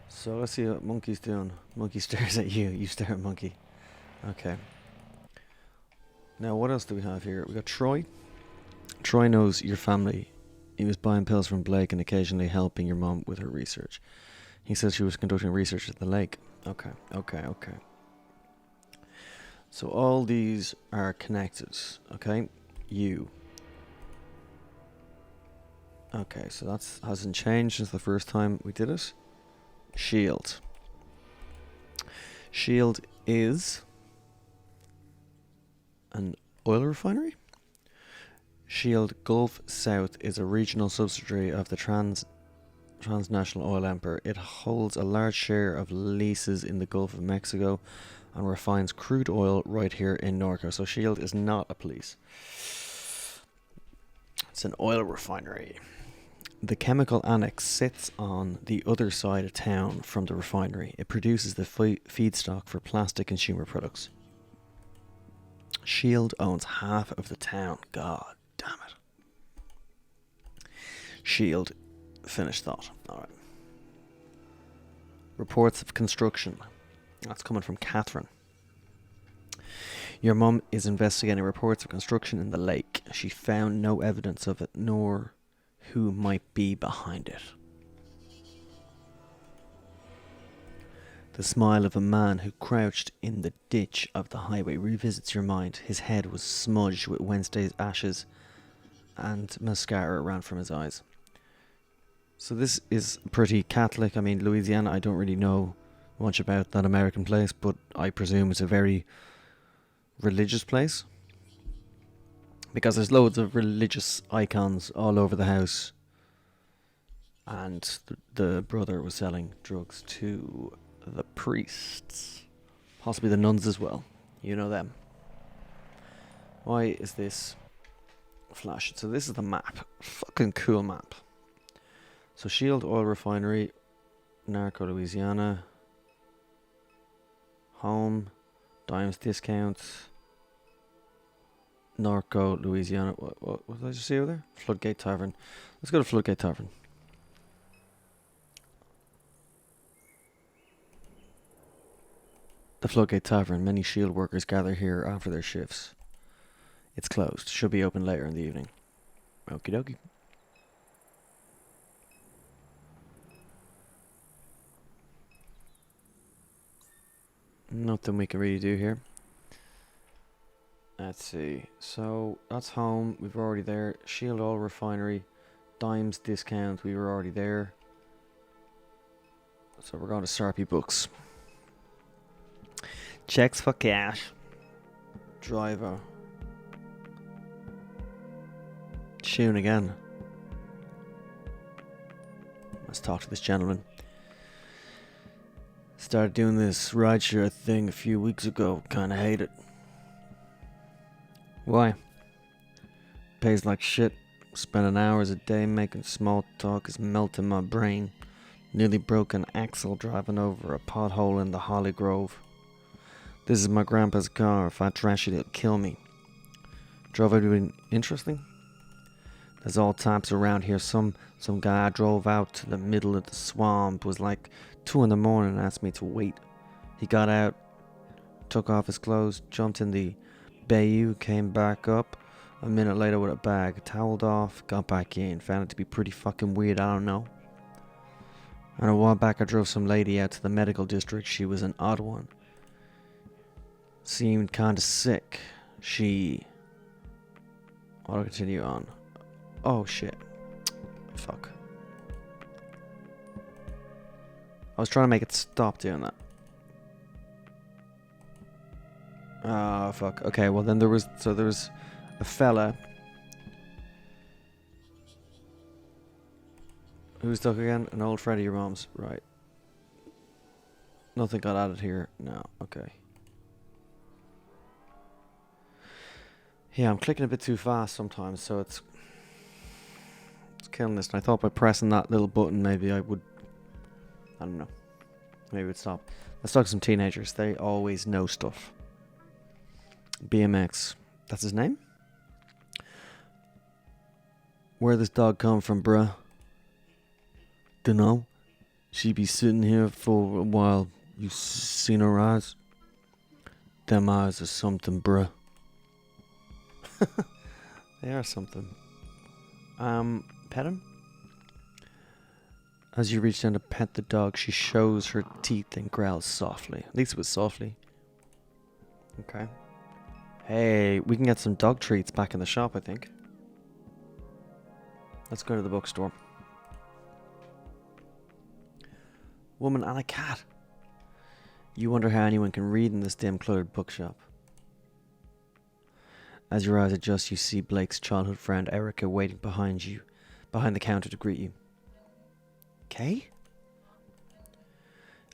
So let's see what Monkey's doing. Monkey stares at you. You stare at Monkey. Okay. Now, what else do we have here? We got Troy. Troy knows your family. He was buying pills from Blake and occasionally helping your mom with her research. He says she was conducting research at the lake. Okay. So all these are connected, okay? You. Okay, so that hasn't changed since the first time we did it. Shield. Shield is an oil refinery. Shield Gulf South is a regional subsidiary of the transnational oil empire. It holds a large share of leases in the Gulf of Mexico and refines crude oil right here in Norco. So Shield is not a police. It's an oil refinery. The chemical annex sits on the other side of town from the refinery. It produces the feedstock for plastic consumer products. Shield owns half of the town. God damn it. Shield. Finished thought. Alright. Reports of construction. That's coming from Catherine. Your mum is investigating reports of construction in the lake. She found no evidence of it, nor who might be behind it. The smile of a man who crouched in the ditch of the highway revisits your mind. His head was smudged with Wednesday's ashes and mascara ran from his eyes. So this is pretty Catholic. I mean, Louisiana, I don't really know much about that American place, but I presume it's a very religious place. Because there's loads of religious icons all over the house. And the brother was selling drugs to the priests. Possibly the nuns as well. You know them. Why is this flashing? So this is the map. Fucking cool map. So Shield Oil Refinery, Norco, Louisiana. Home, Dimes Discount. Norco, Louisiana. What did I just see over there? Floodgate Tavern. Let's go to Floodgate Tavern. The Floodgate Tavern. Many Shield workers gather here after their shifts. It's closed. Should be open later in the evening. Okie dokie. Nothing we can really do here. Let's see. So that's home. We've already there. Shield Oil Refinery. Dimes Discount. We were already there. So we're going to Sarpy Books. Checks for cash. Driver. Tune again. Let's talk to this gentleman. Started doing this rideshare thing a few weeks ago. Kinda hate it. Why? Pays like shit. Spending hours a day making small talk is melting my brain. Nearly broke an axle driving over a pothole in the Holly Grove. This is my grandpa's car. If I trash it, it'll kill me. Drove anything interesting? There's all types around here. Some guy drove out to the middle of the swamp. Was like 2 in the morning and asked me to wait. He got out, took off his clothes, jumped in the bayou, came back up, A minute later with a bag, toweled off, got back in, found it to be pretty fucking weird, I don't know. And a while back I drove some lady out to the medical district. She was an odd one. Seemed kinda sick. I'll continue on. Oh shit. Fuck. I was trying to make it stop doing that. Ah, fuck. Okay, well then there was a fella who's stuck again? An old friend of your mom's, right. Nothing got added here. No, okay. Yeah, I'm clicking a bit too fast sometimes, so it's killing this. And I thought by pressing that little button maybe I would, I don't know, maybe it would stop. Let's talk to some teenagers. They always know stuff. BMX. That's his name? Where this dog come from, bruh? Dunno. She be sitting here for a while. You seen her eyes? Them eyes are something, bruh. They are something. Pet him? As you reach down to pet the dog, she shows her teeth and growls softly. At least it was softly. Okay. Hey, we can get some dog treats back in the shop, I think. Let's go to the bookstore. Woman and a cat. You wonder how anyone can read in this dim, cluttered bookshop. As your eyes adjust, you see Blake's childhood friend Erica waiting behind the counter to greet you. Kay?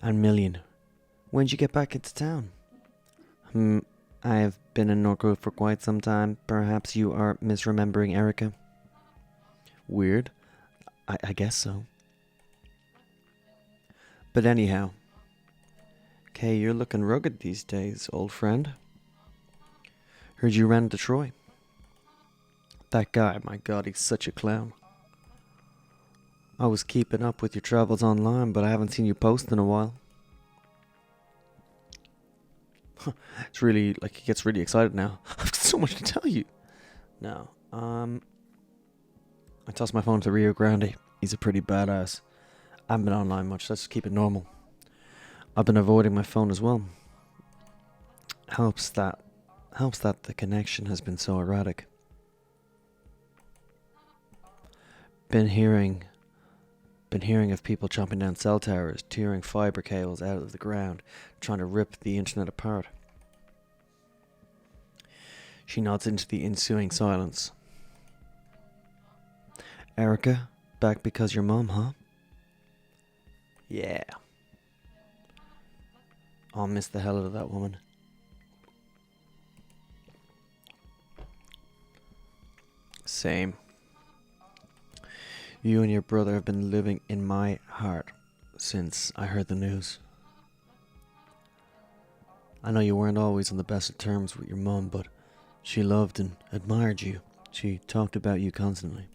And Million, when'd you get back into town? I've been in Norco for quite some time. Perhaps you are misremembering Erica. Weird. I guess so. But anyhow, Kay, you're looking rugged these days, old friend. Heard you ran into Troy. That guy, my god, he's such a clown. I was keeping up with your travels online, but I haven't seen you post in a while. It's really, like, he gets really excited now. I've got so much to tell you. No, I tossed my phone to Rio Grande. He's a pretty badass. I haven't been online much, let's keep it normal. I've been avoiding my phone as well. Helps that the connection has been so erratic. Been hearing of people chopping down cell towers, tearing fiber cables out of the ground, trying to rip the internet apart. She nods into the ensuing silence. Erica, back because your mom, huh? Yeah. I'll miss the hell out of that woman. Same. You and your brother have been living in my heart since I heard the news. I know you weren't always on the best of terms with your mom, but she loved and admired you. She talked about you constantly.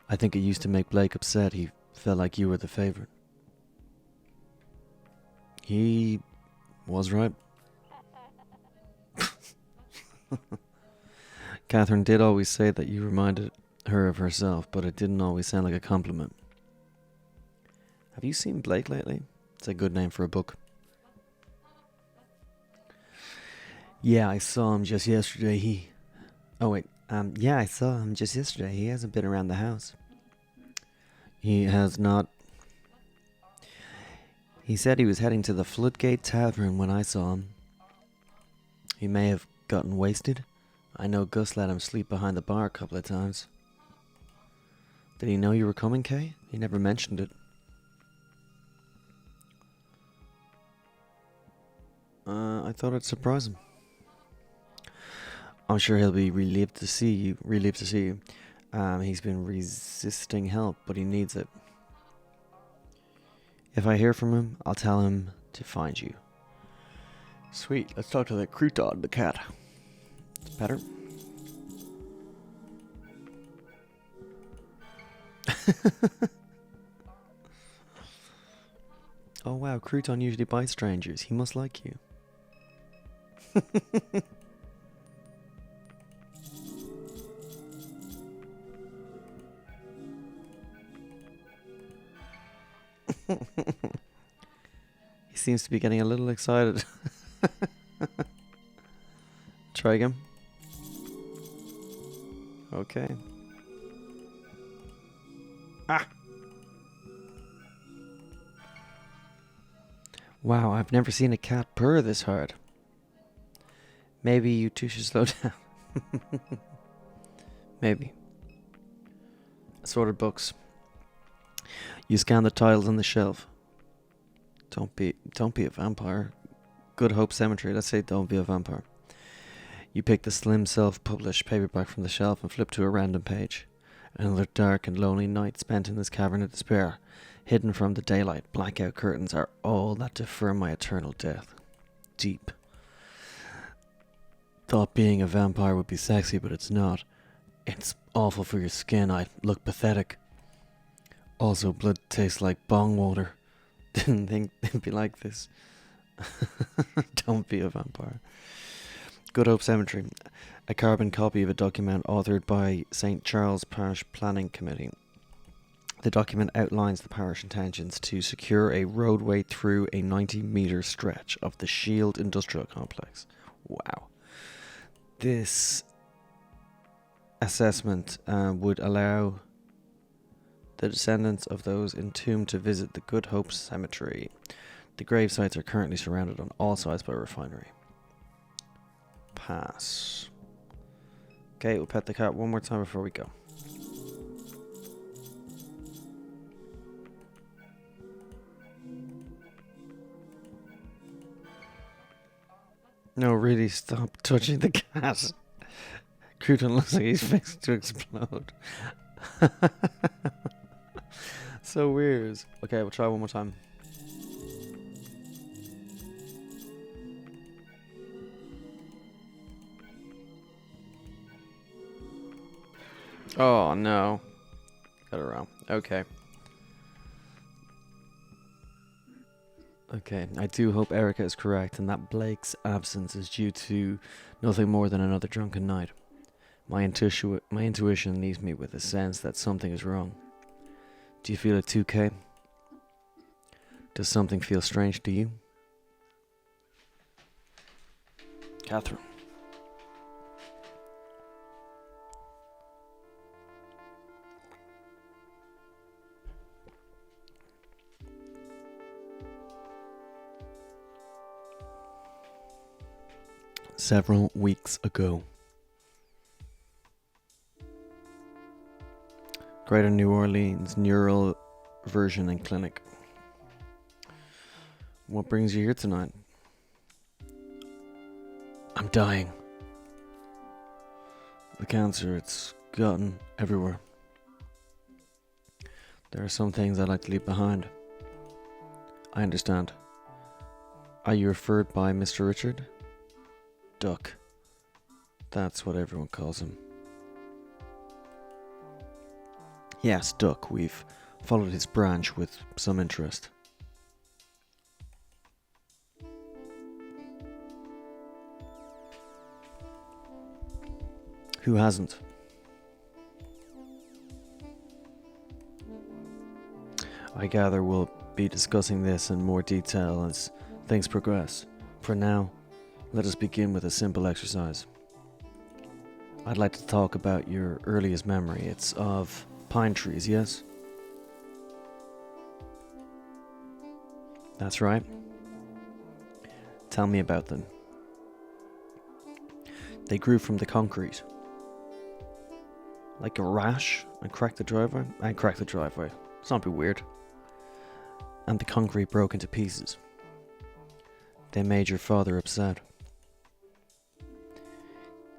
I think it used to make Blake upset. He felt like you were the favorite. He was right. Catherine did always say that you reminded her of herself, but it didn't always sound like a compliment. Have you seen Blake lately? It's a good name for a book. Yeah, I saw him just yesterday. I saw him just yesterday. He hasn't been around the house. He has not. He said he was heading to the Floodgate Tavern when I saw him. He may have gotten wasted. I know Gus let him sleep behind the bar a couple of times. Did he know you were coming, Kay? He never mentioned it. I thought I'd surprise him. I'm sure he'll be relieved to see you. He's been resisting help, but he needs it. If I hear from him, I'll tell him to find you. Sweet, let's talk to the crouton, the cat. Better? Oh wow, Crouton usually bites strangers. He must like you. He seems to be getting a little excited. Try again. Okay. Ah! Wow, I've never seen a cat purr this hard. Maybe you two should slow down. Maybe. Assorted books. You scan the titles on the shelf. Don't be a vampire. Good Hope Cemetery. Let's say don't be a vampire. You pick the slim self-published paperback from the shelf and flip to a random page. Another dark and lonely night spent in this cavern of despair. Hidden from the daylight, blackout curtains are all that defer my eternal death. Deep. Thought being a vampire would be sexy, but it's not. It's awful for your skin. I look pathetic. Also, blood tastes like bong water. Didn't think it'd be like this. Don't be a vampire. Good Hope Cemetery. A carbon copy of a document authored by St. Charles Parish Planning Committee. The document outlines the parish intentions to secure a roadway through a 90-metre stretch of the Shield Industrial Complex. Wow. This assessment would allow the descendants of those entombed to visit the Good Hope Cemetery. The grave sites are currently surrounded on all sides by a refinery. Pass. Okay, we'll pet the cat one more time before we go. No, really, stop touching the cat. Crouton looks like he's fixed to explode. So weird. Okay, we'll try one more time. Oh no. Got it wrong. Okay. Okay, I do hope Erica is correct and that Blake's absence is due to nothing more than another drunken night. My intuition leaves me with a sense that something is wrong. Do you feel it too, Kate? Does something feel strange to you? Catherine. Several weeks ago. Greater New Orleans Neural Version and Clinic. What brings you here tonight? I'm dying. The cancer, it's gotten everywhere. There are some things I'd like to leave behind. I understand. Are you referred by Mr. Richard? Duck. That's what everyone calls him. Yes, Duck. We've followed his branch with some interest. Who hasn't? I gather we'll be discussing this in more detail as things progress. For now, let us begin with a simple exercise. I'd like to talk about your earliest memory. It's of pine trees, yes? That's right. Tell me about them. They grew from the concrete. Like a rash, and cracked the driveway. Let's not be weird. And the concrete broke into pieces. They made your father upset.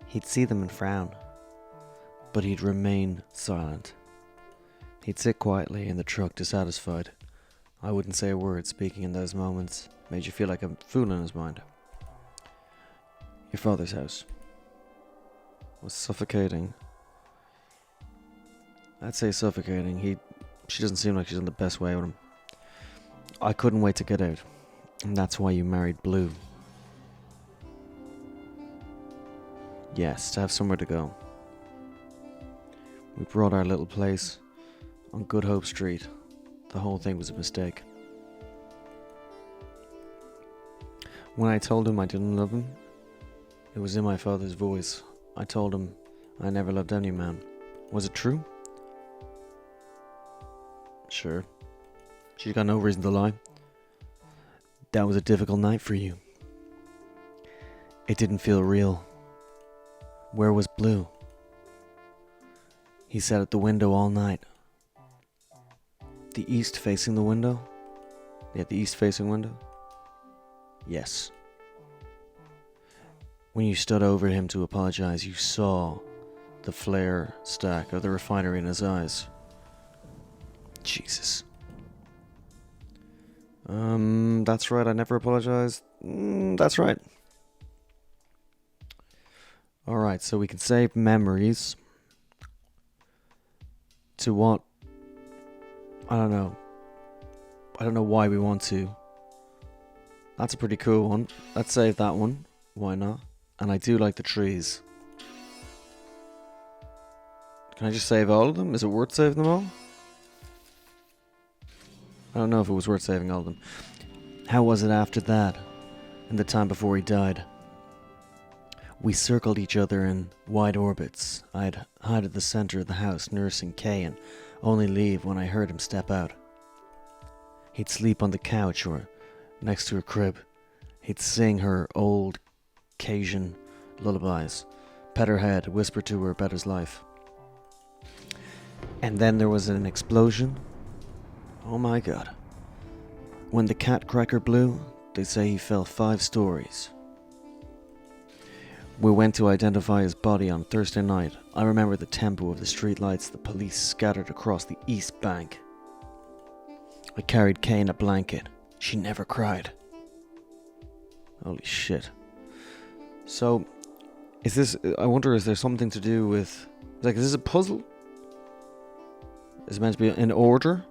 He'd see them and frown, but he'd remain silent. He'd sit quietly in the truck, dissatisfied. I wouldn't say a word. Speaking in those moments made you feel like a fool in his mind. Your father's house was suffocating. I'd say suffocating. She doesn't seem like she's in the best way with him. I couldn't wait to get out, and that's why you married Blue. Yes, to have somewhere to go. We brought our little place on Good Hope Street. The whole thing was a mistake. When I told him I didn't love him, it was in my father's voice. I told him I never loved any man. Was it true? Sure. She's got no reason to lie. That was a difficult night for you. It didn't feel real. Where was Blue? He sat at the window all night. The east facing the window? Yeah, the east facing window? Yes. When you stood over him to apologize, you saw the flare stack of the refinery in his eyes. Jesus. That's right, I never apologized. That's right. Alright, so we can save memories to what? I don't know. I don't know why we want to. That's a pretty cool one. Let's save that one. Why not? And I do like the trees. Can I just save all of them? Is it worth saving them all? I don't know if it was worth saving all of them. How was it after that? In the time before he died? We circled each other in wide orbits. I'd hide at the center of the house nursing Kay and only leave when I heard him step out. He'd sleep on the couch or next to her crib. He'd sing her old Cajun lullabies, pet her head, whisper to her about his life. And then there was an explosion. Oh my god. When the cat cracker blew, they say he fell 5 stories. We went to identify his body on Thursday night. I remember the tempo of the streetlights, the police scattered across the East Bank. I carried Kay in a blanket. She never cried. Holy shit. So, is this... I wonder, is there something to do with... Like, is this a puzzle? Is it meant to be in order?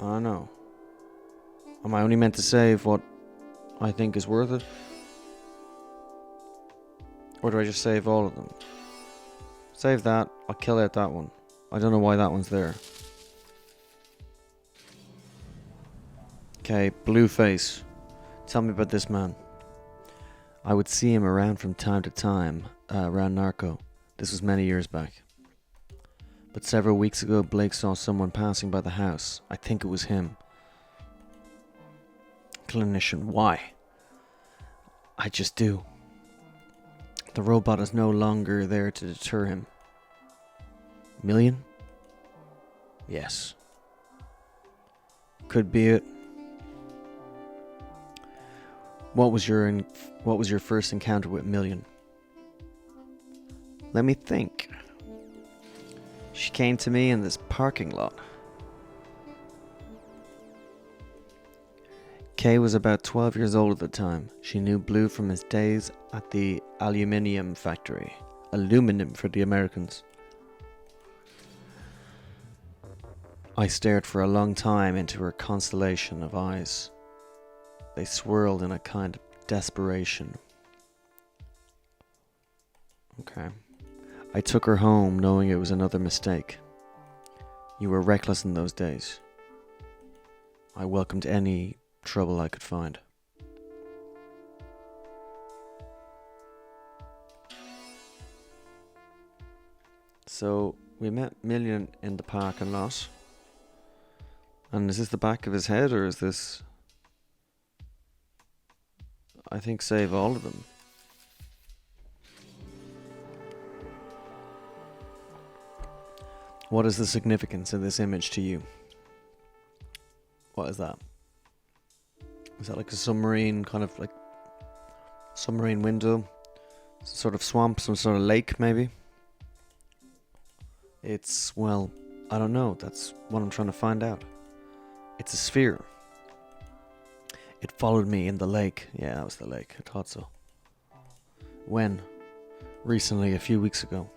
I don't know. Am I only meant to save what I think is worth it? Or do I just save all of them? Save that. I'll kill out that one. I don't know why that one's there. Okay, Blueface. Tell me about this man. I would see him around from time to time, around Norco. This was many years back. But several weeks ago, Blake saw someone passing by the house. I think it was him. Clinician, why? I just do. The robot is no longer there to deter him. Million? Yes. Could be it. What was your first encounter with Million? Let me think. She came to me in this parking lot. Kay was about 12 years old at the time. She knew Blue from his days at the aluminium factory. Aluminum for the Americans. I stared for a long time into her constellation of eyes. They swirled in a kind of desperation. Okay. I took her home knowing it was another mistake. You were reckless in those days. I welcomed any trouble I could find. So we met Million in the parking lot. And is this the back of his head or is this... I think save all of them. What is the significance of this image to you? What is that? Is that like a submarine, kind of like submarine window? Some sort of swamp, some sort of lake maybe? It's, well, I don't know. That's what I'm trying to find out. It's a sphere. It followed me in the lake. Yeah, that was the lake. I thought so. When? Recently, a few weeks ago.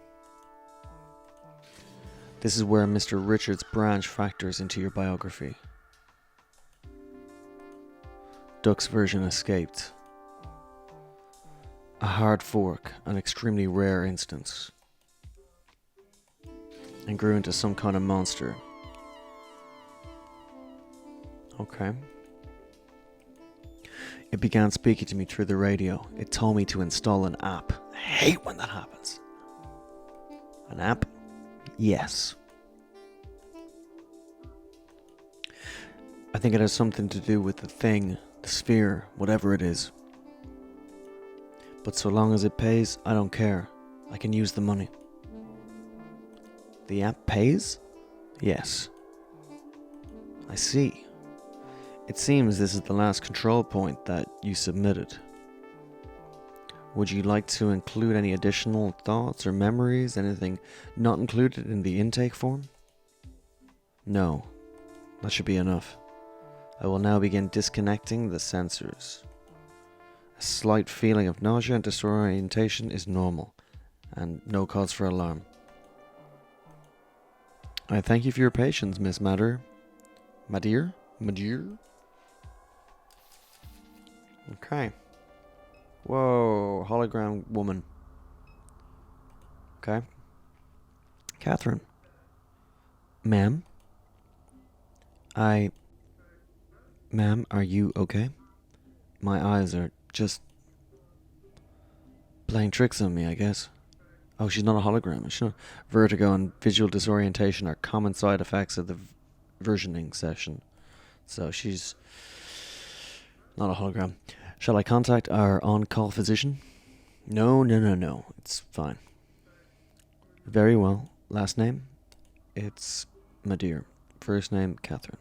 This is where Mr. Richard's branch factors into your biography. Duck's version escaped. A hard fork, an extremely rare instance. And grew into some kind of monster. Okay. It began speaking to me through the radio. It told me to install an app. I hate when that happens. An app? Yes. I think it has something to do with the thing, the sphere, whatever it is. But so long as it pays, I don't care. I can use the money. The app pays? Yes. I see. It seems this is the last control point that you submitted. Would you like to include any additional thoughts or memories? Anything not included in the intake form? No. That should be enough. I will now begin disconnecting the sensors. A slight feeling of nausea and disorientation is normal, and no cause for alarm. I thank you for your patience, Miss Madir. Madir? Okay. Whoa, hologram woman. Okay. Catherine. Ma'am? Ma'am, are you okay? My eyes are just playing tricks on me, I guess. Oh, she's not a hologram. She's not. Vertigo and visual disorientation are common side effects of the versioning session. So she's not a hologram. Shall I contact our on-call physician? No. It's fine. Very well. Last name? It's Madir. First name, Catherine.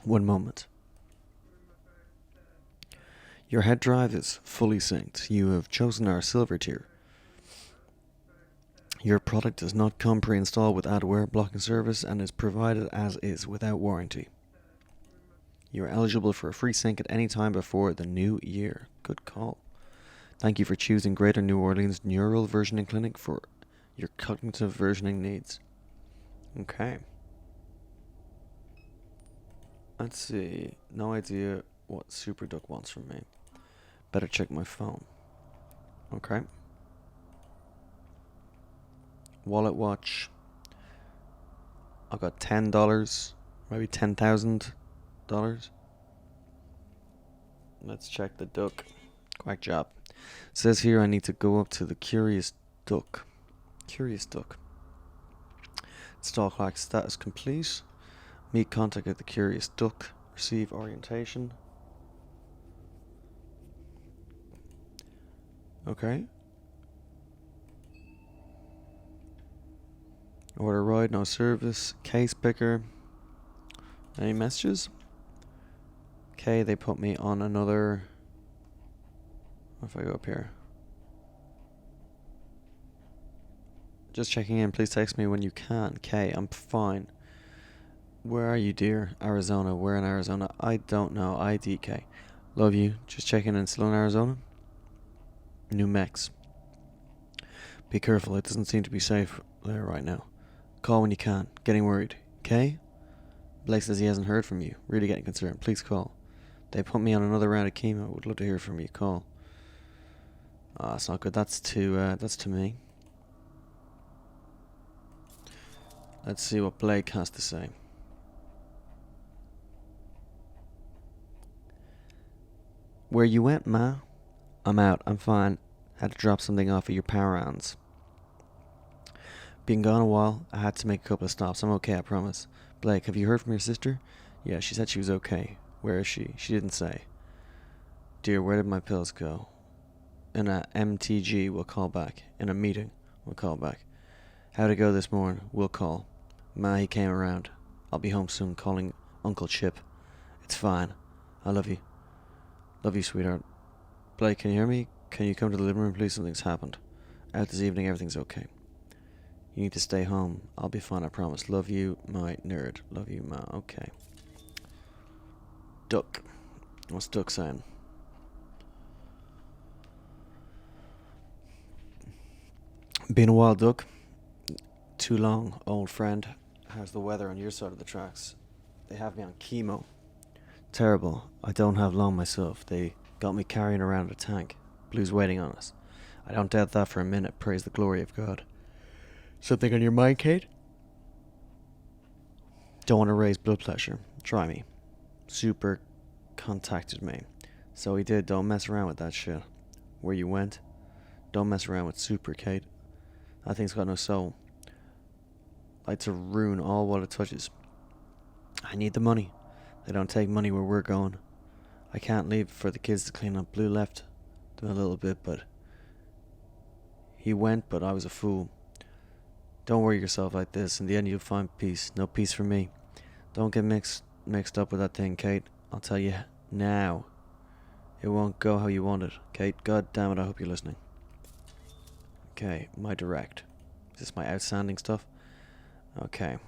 One moment. Your head drive is fully synced. You have chosen our silver tier. Your product does not come pre-installed with adware blocking service and is provided as is without warranty. You are eligible for a free sync at any time before the new year. Good call. Thank you for choosing Greater New Orleans Neural Versioning Clinic for your cognitive versioning needs. Okay. Let's see. No idea what SuperDuck wants from me. Better check my phone. Okay. Wallet watch. I've got $10, maybe $10,000. Let's check the duck. Quack job. Says here I need to go up to the Curious Duck. Curious Duck. Install Quack status complete. Meet contact at the Curious Duck. Receive orientation. Okay. Order ride, no service. Case picker. Any messages? Okay, they put me on another. What if I go up here? Just checking in. Please text me when you can. Okay, I'm fine. Where are you, dear? Arizona. Where in Arizona? I don't know. IDK. Love you. Just checking in. Still in Arizona? New Mex. Be careful. It doesn't seem to be safe there right now. Call when you can. Getting worried. Okay? Blake says he hasn't heard from you. Really getting concerned. Please call. They put me on another round of chemo. Would love to hear from you. Call. Ah, it's not good. That's to me. Let's see what Blake has to say. Where you went, Ma? I'm out. I'm fine. Had to drop something off at your parents. Been gone a while. I had to make a couple of stops. I'm okay, I promise. Blake, have you heard from your sister? Yeah, she said she was okay. Where is she? She didn't say. Dear, where did my pills go? In a MTG, we'll call back. In a meeting, we'll call back. How'd it go this morning? We'll call. Ma, he came around. I'll be home soon calling Uncle Chip. It's fine. I love you. Love you, sweetheart. Blake, can you hear me? Can you come to the living room, please? Something's happened. Out this evening, everything's okay. You need to stay home. I'll be fine, I promise. Love you, my nerd. Love you, Ma. Okay. Duck. What's Duck saying? Been a while, Duck. Too long, old friend. How's the weather on your side of the tracks? They have me on chemo. Terrible. I don't have long myself. They got me carrying around a tank. Blue's waiting on us. I don't doubt that for a minute. Praise the glory of God. Something on your mind, Kate? Don't want to raise blood pressure. Try me. Super contacted me. So he did. Don't mess around with that shit. Where you went, don't mess around with Super, Kate. That thing's got no soul. Like to ruin all what it touches. I need the money. They don't take money where we're going. I can't leave for the kids to clean up. Blue left them a little bit, but he went, but I was a fool. Don't worry yourself like this. In the end, you'll find peace. No peace for me. Don't get mixed up with that thing, Kate. I'll tell you now. It won't go how you want it. Kate, God damn it, I hope you're listening. Okay, my direct. Is this my outstanding stuff? Okay.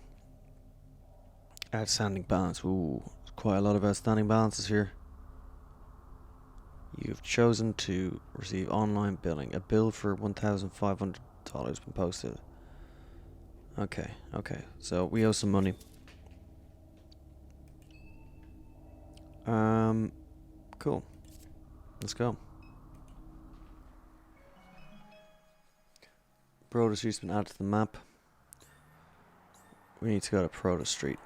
Outstanding balance. Ooh, quite a lot of outstanding balances here. You've chosen to receive online billing. A bill for $1,500 been posted. Okay. So we owe some money. Cool. Let's go. Broder Street's been added to the map. We need to go to Proto Street.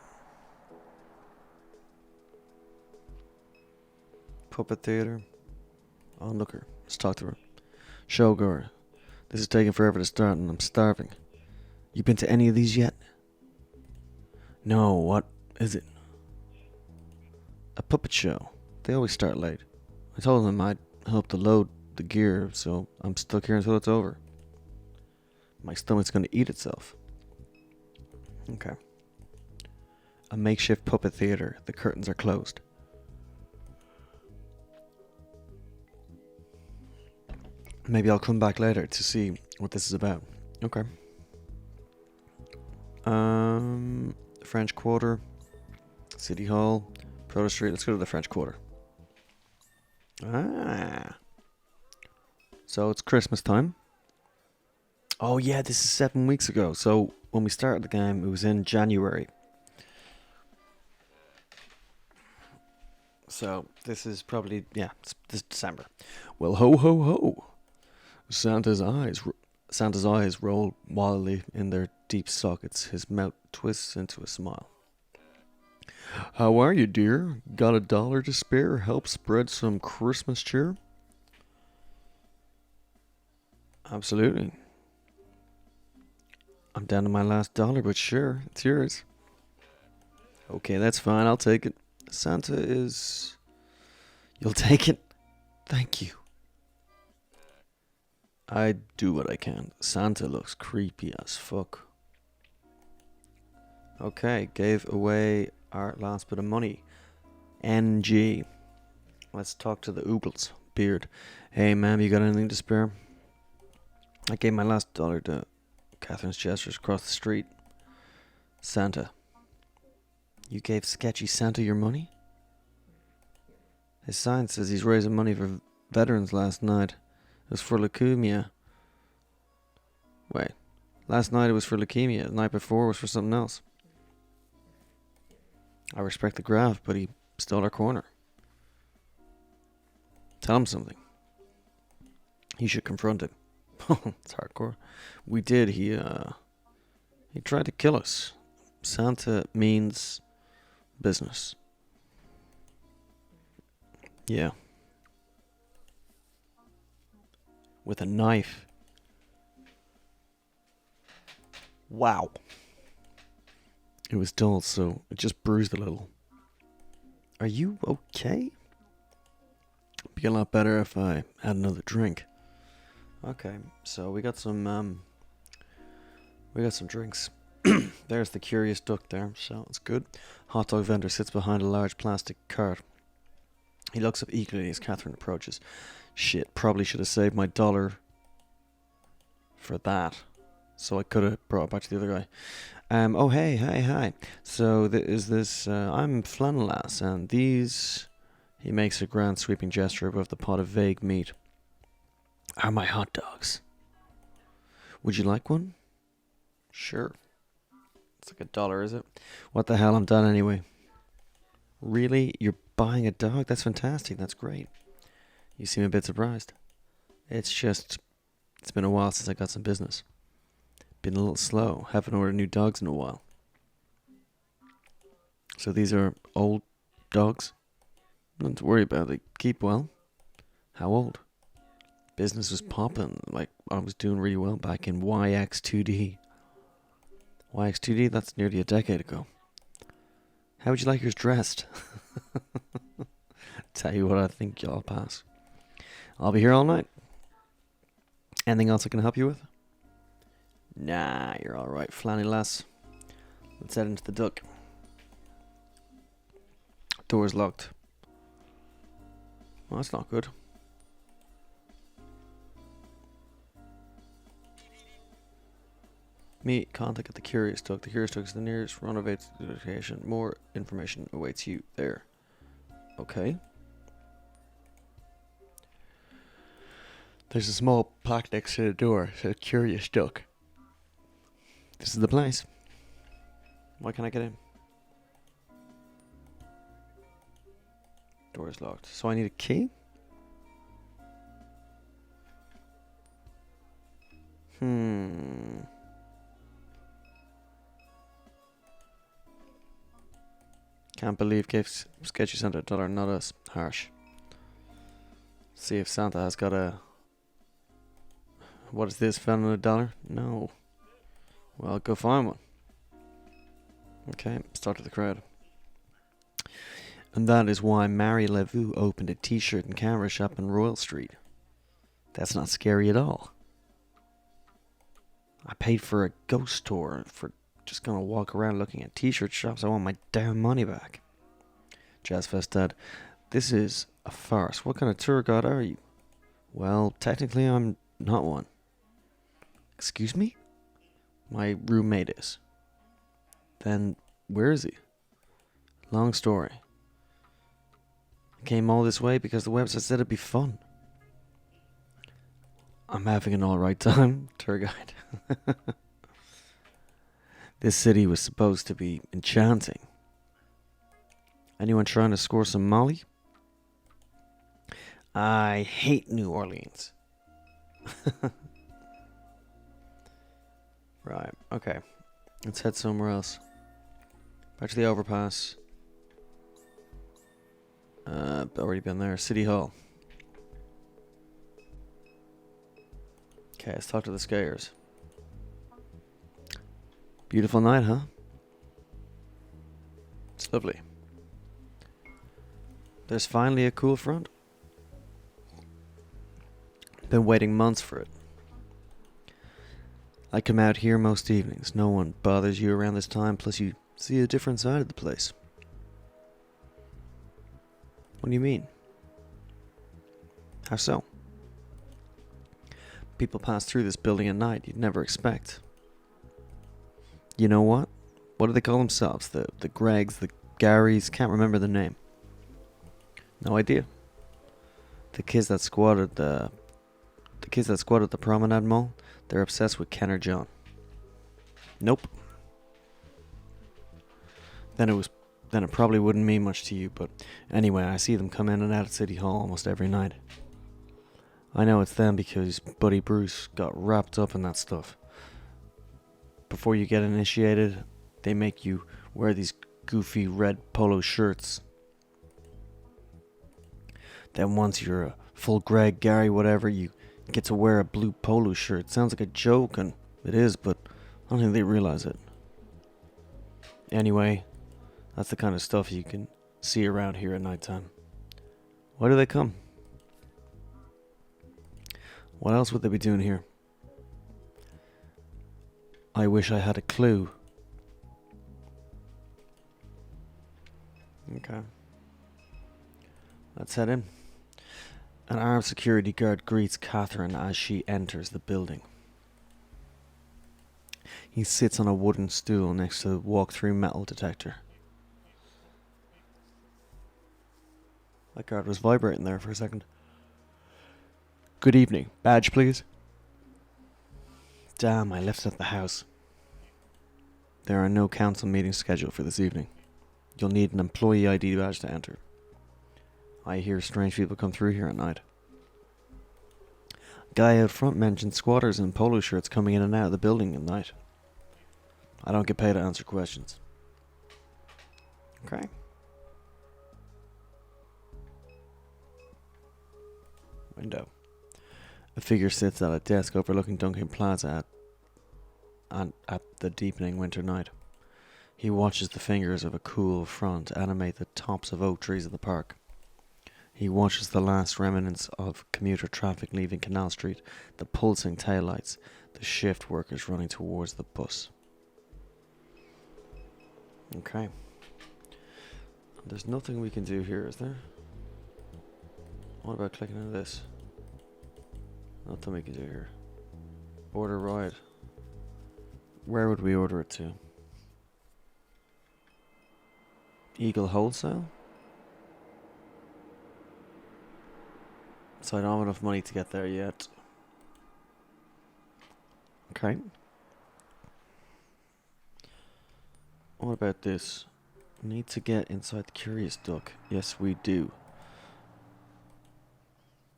Puppet Theater. Onlooker. Let's talk to her. Showgoer. This is taking forever to start and I'm starving. You been to any of these yet? No, what is it? A puppet show. They always start late. I told them I'd help to load the gear, so I'm stuck here until it's over. My stomach's gonna eat itself. Okay. A makeshift puppet theater. The curtains are closed. Maybe I'll come back later to see what this is about. Okay. French Quarter. City Hall. Proto Street. Let's go to the French Quarter. So it's Christmas time. Oh yeah, this is 7 weeks ago. So when we started the game, it was in January. So this is probably, this is December. Well, ho ho ho. Santa's eyes roll wildly in their deep sockets. His mouth twists into a smile. How are you, dear? Got $1 to spare? Help spread some Christmas cheer? Absolutely. I'm down to my last dollar, but sure, it's yours. Okay, that's fine. I'll take it. Santa is... You'll take it? Thank you. I do what I can. Santa looks creepy as fuck. Okay, gave away our last bit of money. NG. Let's talk to the oogles. Beard. Hey, ma'am, you got anything to spare? I gave my last dollar to Catherine's Gestures across the street. Santa. You gave sketchy Santa your money? His sign says he's raising money for veterans last night. It was for leukemia. Wait. Last night it was for leukemia. The night before was for something else. I respect the graft, but he stole our corner. Tell him something. You should confront him. It's hardcore. We did. He tried to kill us. Santa means business. Yeah. With a knife. Wow. It was dull, so it just bruised a little. Are you okay? It'd be a lot better if I had another drink. Okay, so we got some drinks. There's the curious duck there, so it's good. Hot dog vendor sits behind a large plastic cart. He looks up eagerly as Catherine approaches. Shit, probably should have saved my dollar for that. So I could have brought it back to the other guy. Oh, hey, hi. So I'm Flannelass, and these... He makes a grand sweeping gesture above the pot of vague meat. Are my hot dogs. Would you like one? Sure. It's like $1, is it? What the hell, I'm done anyway. Really? You're buying a dog? That's fantastic, that's great. You seem a bit surprised. It's been a while since I got some business. Been a little slow. Haven't ordered new dogs in a while. So these are old dogs? Nothing to worry about. They keep well. How old? Business was popping. Like, I was doing really well back in YX2D. YX2D, that's nearly a decade ago. How would you like yours dressed? Tell you what, I think y'all pass. I'll be here all night. Anything else I can help you with? Nah, you're alright, Flanny lass. Let's head into the duck. Door's locked. Well, that's not good. Meet contact at the Curious Duck. The Curious Duck is the nearest renovated location. More information awaits you there. Okay. There's a small plaque next to the door. It says Curious Duck. This is the place. Why can't I get in? Door is locked. So I need a key? Can't believe gifts sketchy sent $1, not us. Harsh. See if Santa has got a... What is this? Found $1? No. Well, go find one. Okay, start with the crowd. And that is why Marie Laveau opened a t-shirt and camera shop in Royal Street. That's not scary at all. I paid for a ghost tour for just gonna walk around looking at t-shirt shops. I want my damn money back. Jazzfest Dad, this is a farce. What kind of tour guide are you? Well, technically I'm not one. Excuse me? My roommate is. Then where is he? Long story. I came all this way because the website said it'd be fun. I'm having an alright time, tour guide. This city was supposed to be enchanting. Anyone trying to score some Molly? I hate New Orleans. Right, okay. Let's head somewhere else. Back to the overpass. Already been there. City Hall. Okay, let's talk to the skiers. Beautiful night, huh? It's lovely. There's finally a cool front. Been waiting months for it. I come out here most evenings. No one bothers you around this time, plus you see a different side of the place. What do you mean? How so? People pass through this building at night you'd never expect. You know what? What do they call themselves? The Gregs, the Garys, can't remember the name. No idea. The kids that squatted the Promenade Mall, they're obsessed with Ken or John. Nope. Then it probably wouldn't mean much to you, but anyway, I see them come in and out of City Hall almost every night. I know it's them because Buddy Bruce got wrapped up in that stuff. Before you get initiated, they make you wear these goofy red polo shirts. Then once you're a full Greg, Gary, whatever, you get to wear a blue polo shirt. Sounds like a joke, and it is, but I don't think they realize it. Anyway, that's the kind of stuff you can see around here at nighttime. Why do they come? What else would they be doing here? I wish I had a clue. Okay. Let's head in. An armed security guard greets Catherine as she enters the building. He sits on a wooden stool next to the walk-through metal detector. That guard was vibrating there for a second. Good evening. Badge, please. Damn, I left it at the house. There are no council meetings scheduled for this evening. You'll need an employee ID badge to enter. I hear strange people come through here at night. Guy out front mentioned squatters in polo shirts coming in and out of the building at night. I don't get paid to answer questions. Okay. window. A figure sits at a desk overlooking Duncan Plaza at the deepening winter night. He watches the fingers of a cool front animate the tops of oak trees in the park. He watches the last remnants of commuter traffic leaving Canal Street, the pulsing taillights, the shift workers running towards the bus. Okay. There's nothing we can do here, is there? What about clicking on this? Nothing we can do here. Order ride. Where would we order it to? Eagle Wholesale? So I don't have enough money to get there yet. Okay. What about this? Need to get inside the Curious Duck. Yes, we do.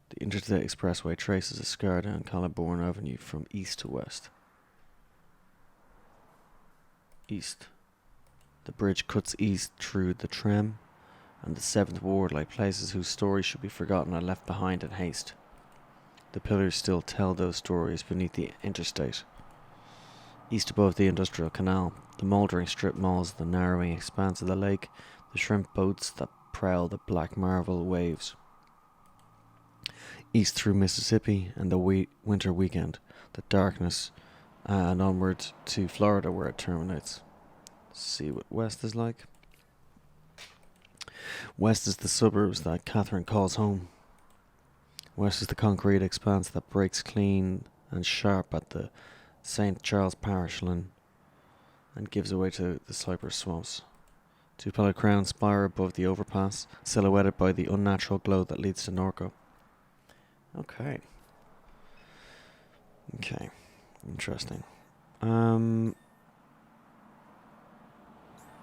The Interstate Expressway traces a scar down Colborne Avenue from east to west. East. The bridge cuts east through the Trem and the 7th Ward, like places whose stories should be forgotten or left behind in haste. The pillars still tell those stories beneath the interstate. East above the industrial canal, the mouldering strip malls, the narrowing expanse of the lake, the shrimp boats that prowl the black marble waves. East through Mississippi and the winter weekend, the darkness, and onward to Florida where it terminates. See what west is like. West is the suburbs that Catherine calls home. West is the concrete expanse that breaks clean and sharp at the St. Charles Parish line and gives away to the cypress swamps. Two-pillared crown spire above the overpass, silhouetted by the unnatural glow that leads to Norco. Okay. Okay. Interesting.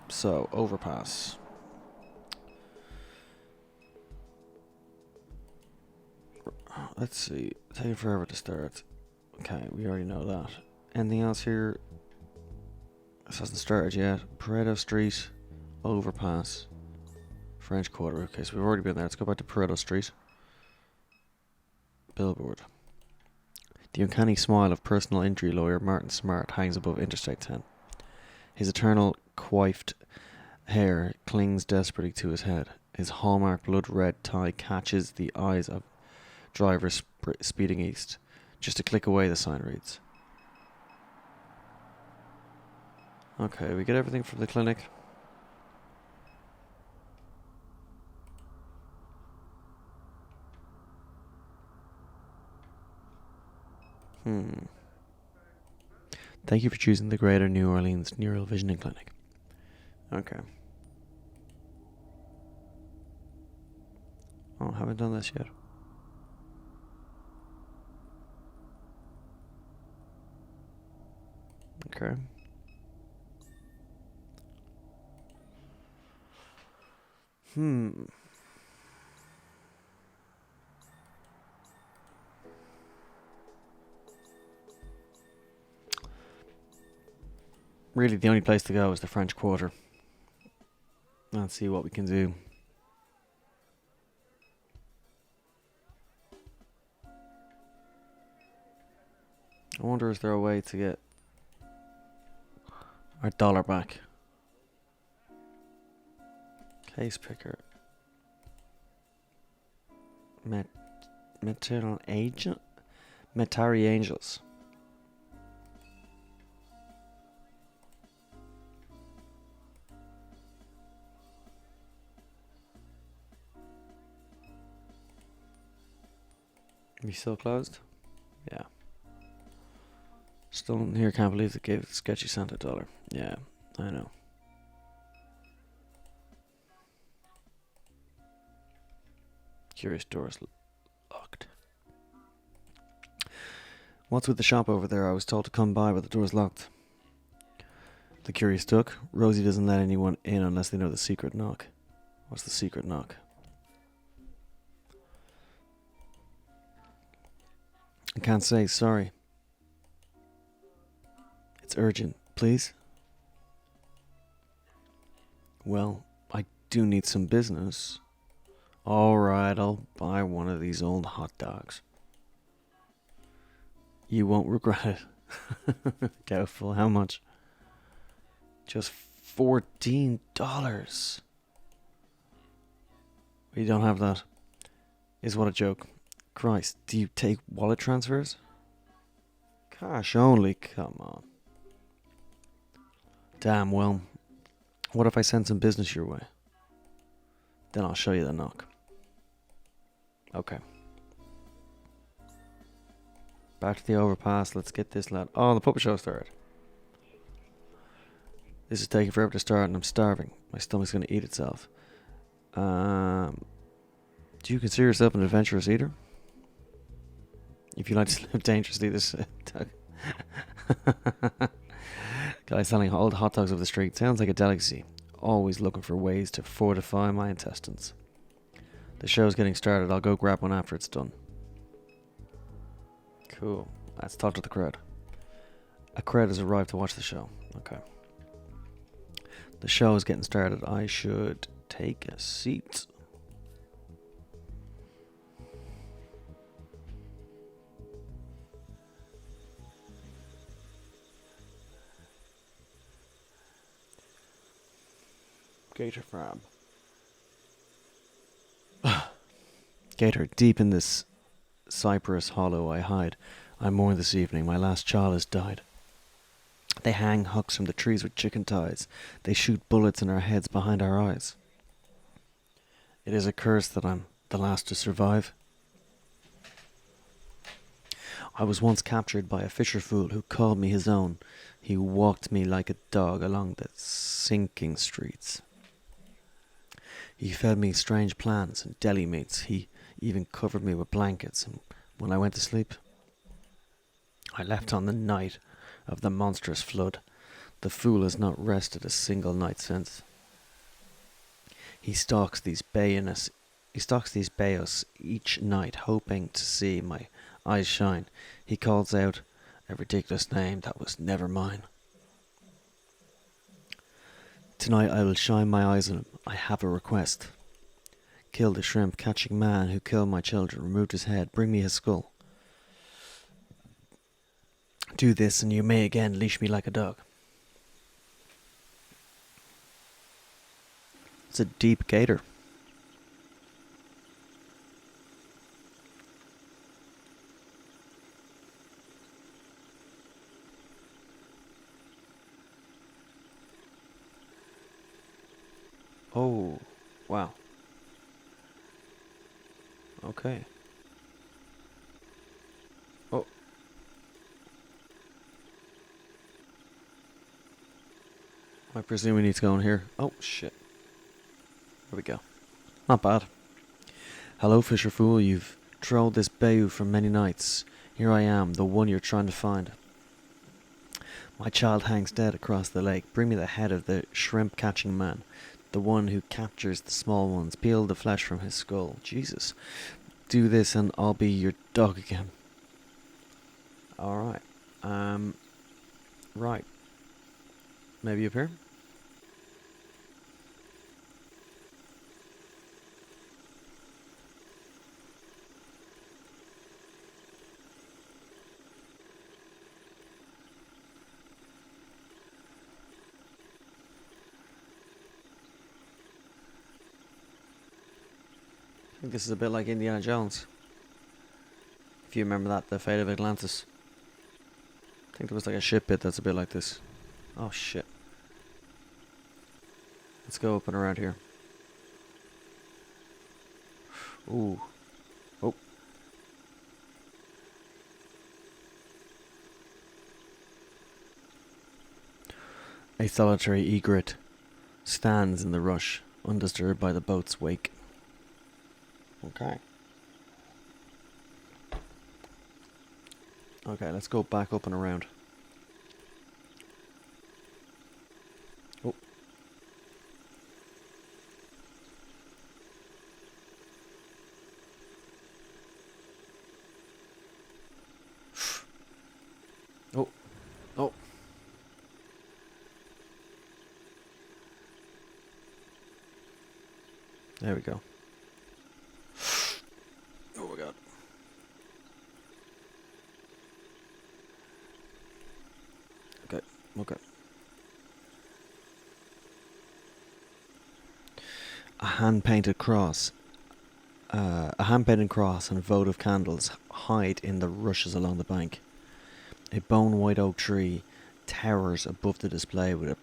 So, overpass. Let's see. Taking forever to start. Okay, we already know that. Anything else here? This hasn't started yet. Pareto Street, overpass, French Quarter. Okay, so we've already been there. Let's go back to Pareto Street. Billboard. The uncanny smile of personal injury lawyer Martin Smart hangs above Interstate 10. His eternal coiffed hair clings desperately to his head. His hallmark blood-red tie catches the eyes of drivers speeding east. Just a click away, the sign reads. Okay, we get everything from the clinic. Thank you for choosing the Greater New Orleans Neural Visioning Clinic. Okay. Oh, haven't done this yet. Okay. Really, the only place to go is the French Quarter. Let's see what we can do. I wonder, is there a way to get our dollar back? Case picker. Maternal agent? Metari Angels. Are we still closed? Yeah. Still here, can't believe they gave Sketchy Santa $1. Yeah, I know. Curious doors locked. What's with the shop over there? I was told to come by, but the door's locked. The Curious Duck. Rosie doesn't let anyone in unless they know the secret knock. What's the secret knock? I can't say, sorry. It's urgent, please. Well, I do need some business. Alright, I'll buy one of these old hot dogs. You won't regret it. Doubtful. How much? Just $14. We don't have that. Is what a joke. Christ, do you take wallet transfers? Cash only? Come on. Damn, well, what if I send some business your way? Then I'll show you the knock. Okay. Back to the overpass. Let's get this lad. Oh, the puppet show started. This is taking forever to start and I'm starving. My stomach's going to eat itself. Do you consider yourself an adventurous eater? If you like to live dangerously, this guy selling old hot dogs off the street sounds like a delicacy. Always looking for ways to fortify my intestines. The show's getting started. I'll go grab one after it's done. Cool. Let's talk to the crowd. A crowd has arrived to watch the show. Okay. The show is getting started. I should take a seat. Gator Farm. Gator, deep in this cypress hollow I hide. I mourn this evening. My last child has died. They hang hooks from the trees with chicken ties. They shoot bullets in our heads behind our eyes. It is a curse that I'm the last to survive. I was once captured by a fisher fool who called me his own. He walked me like a dog along the sinking streets. He fed me strange plants and deli meats. He even covered me with blankets, and when I went to sleep, I left on the night of the monstrous flood. The fool has not rested a single night since. He stalks these bayos each night, hoping to see my eyes shine. He calls out a ridiculous name that was never mine. Tonight I will shine my eyes on him. I have a request. Kill the shrimp catching man who killed my children, removed his head, bring me his skull. Do this and you may again leash me like a dog. It's a deep gator. Oh, wow. Okay. Oh. I presume we need to go in here. Oh, shit. There we go. Not bad. Hello, fisher fool. You've trolled this bayou for many nights. Here I am, the one you're trying to find. My child hangs dead across the lake. Bring me the head of the shrimp-catching man. The one who captures the small ones. Peel the flesh from his skull. Jesus. Do this and I'll be your dog again. Alright. Right. Maybe up here? I think this is a bit like Indiana Jones. If you remember that, the Fate of Atlantis. I think there was like a ship bit that's a bit like this. Oh shit. Let's go up and around here. Ooh. Oh. A solitary egret stands in the rush, undisturbed by the boat's wake. Okay. Okay, let's go back up and around. Oh. Oh. Oh. There we go. a hand-painted cross. A hand-painted cross and votive candles hide in the rushes along the bank. A bone-white oak tree towers above the display with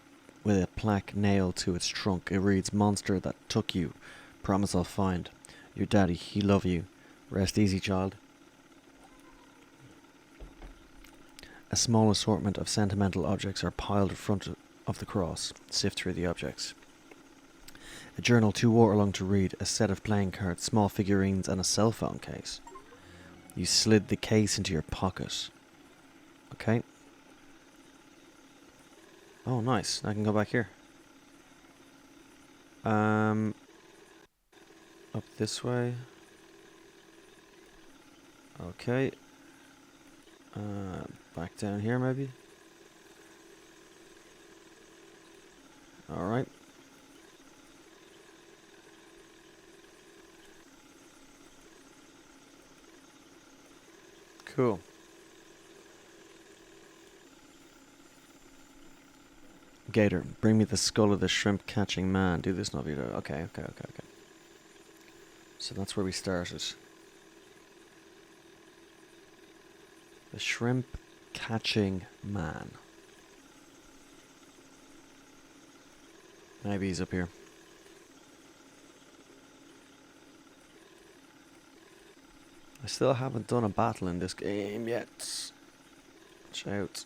a plaque nailed to its trunk. It reads, "Monster that took you. Promise I'll find. Your daddy, he love you. Rest easy, child." A small assortment of sentimental objects are piled in front of the cross. Sift through the objects. A journal too waterlogged to read, a set of playing cards, small figurines, and a cell phone case. You slid the case into your pocket. Okay. Oh, nice. I can go back here. Up this way. Okay. Back down here, maybe. Alright. Cool. Gator, bring me the skull of the shrimp catching man. Do this, Novito. Okay. So that's where we started. The shrimp catching man. Maybe he's up here. I still haven't done a battle in this game yet. Watch out.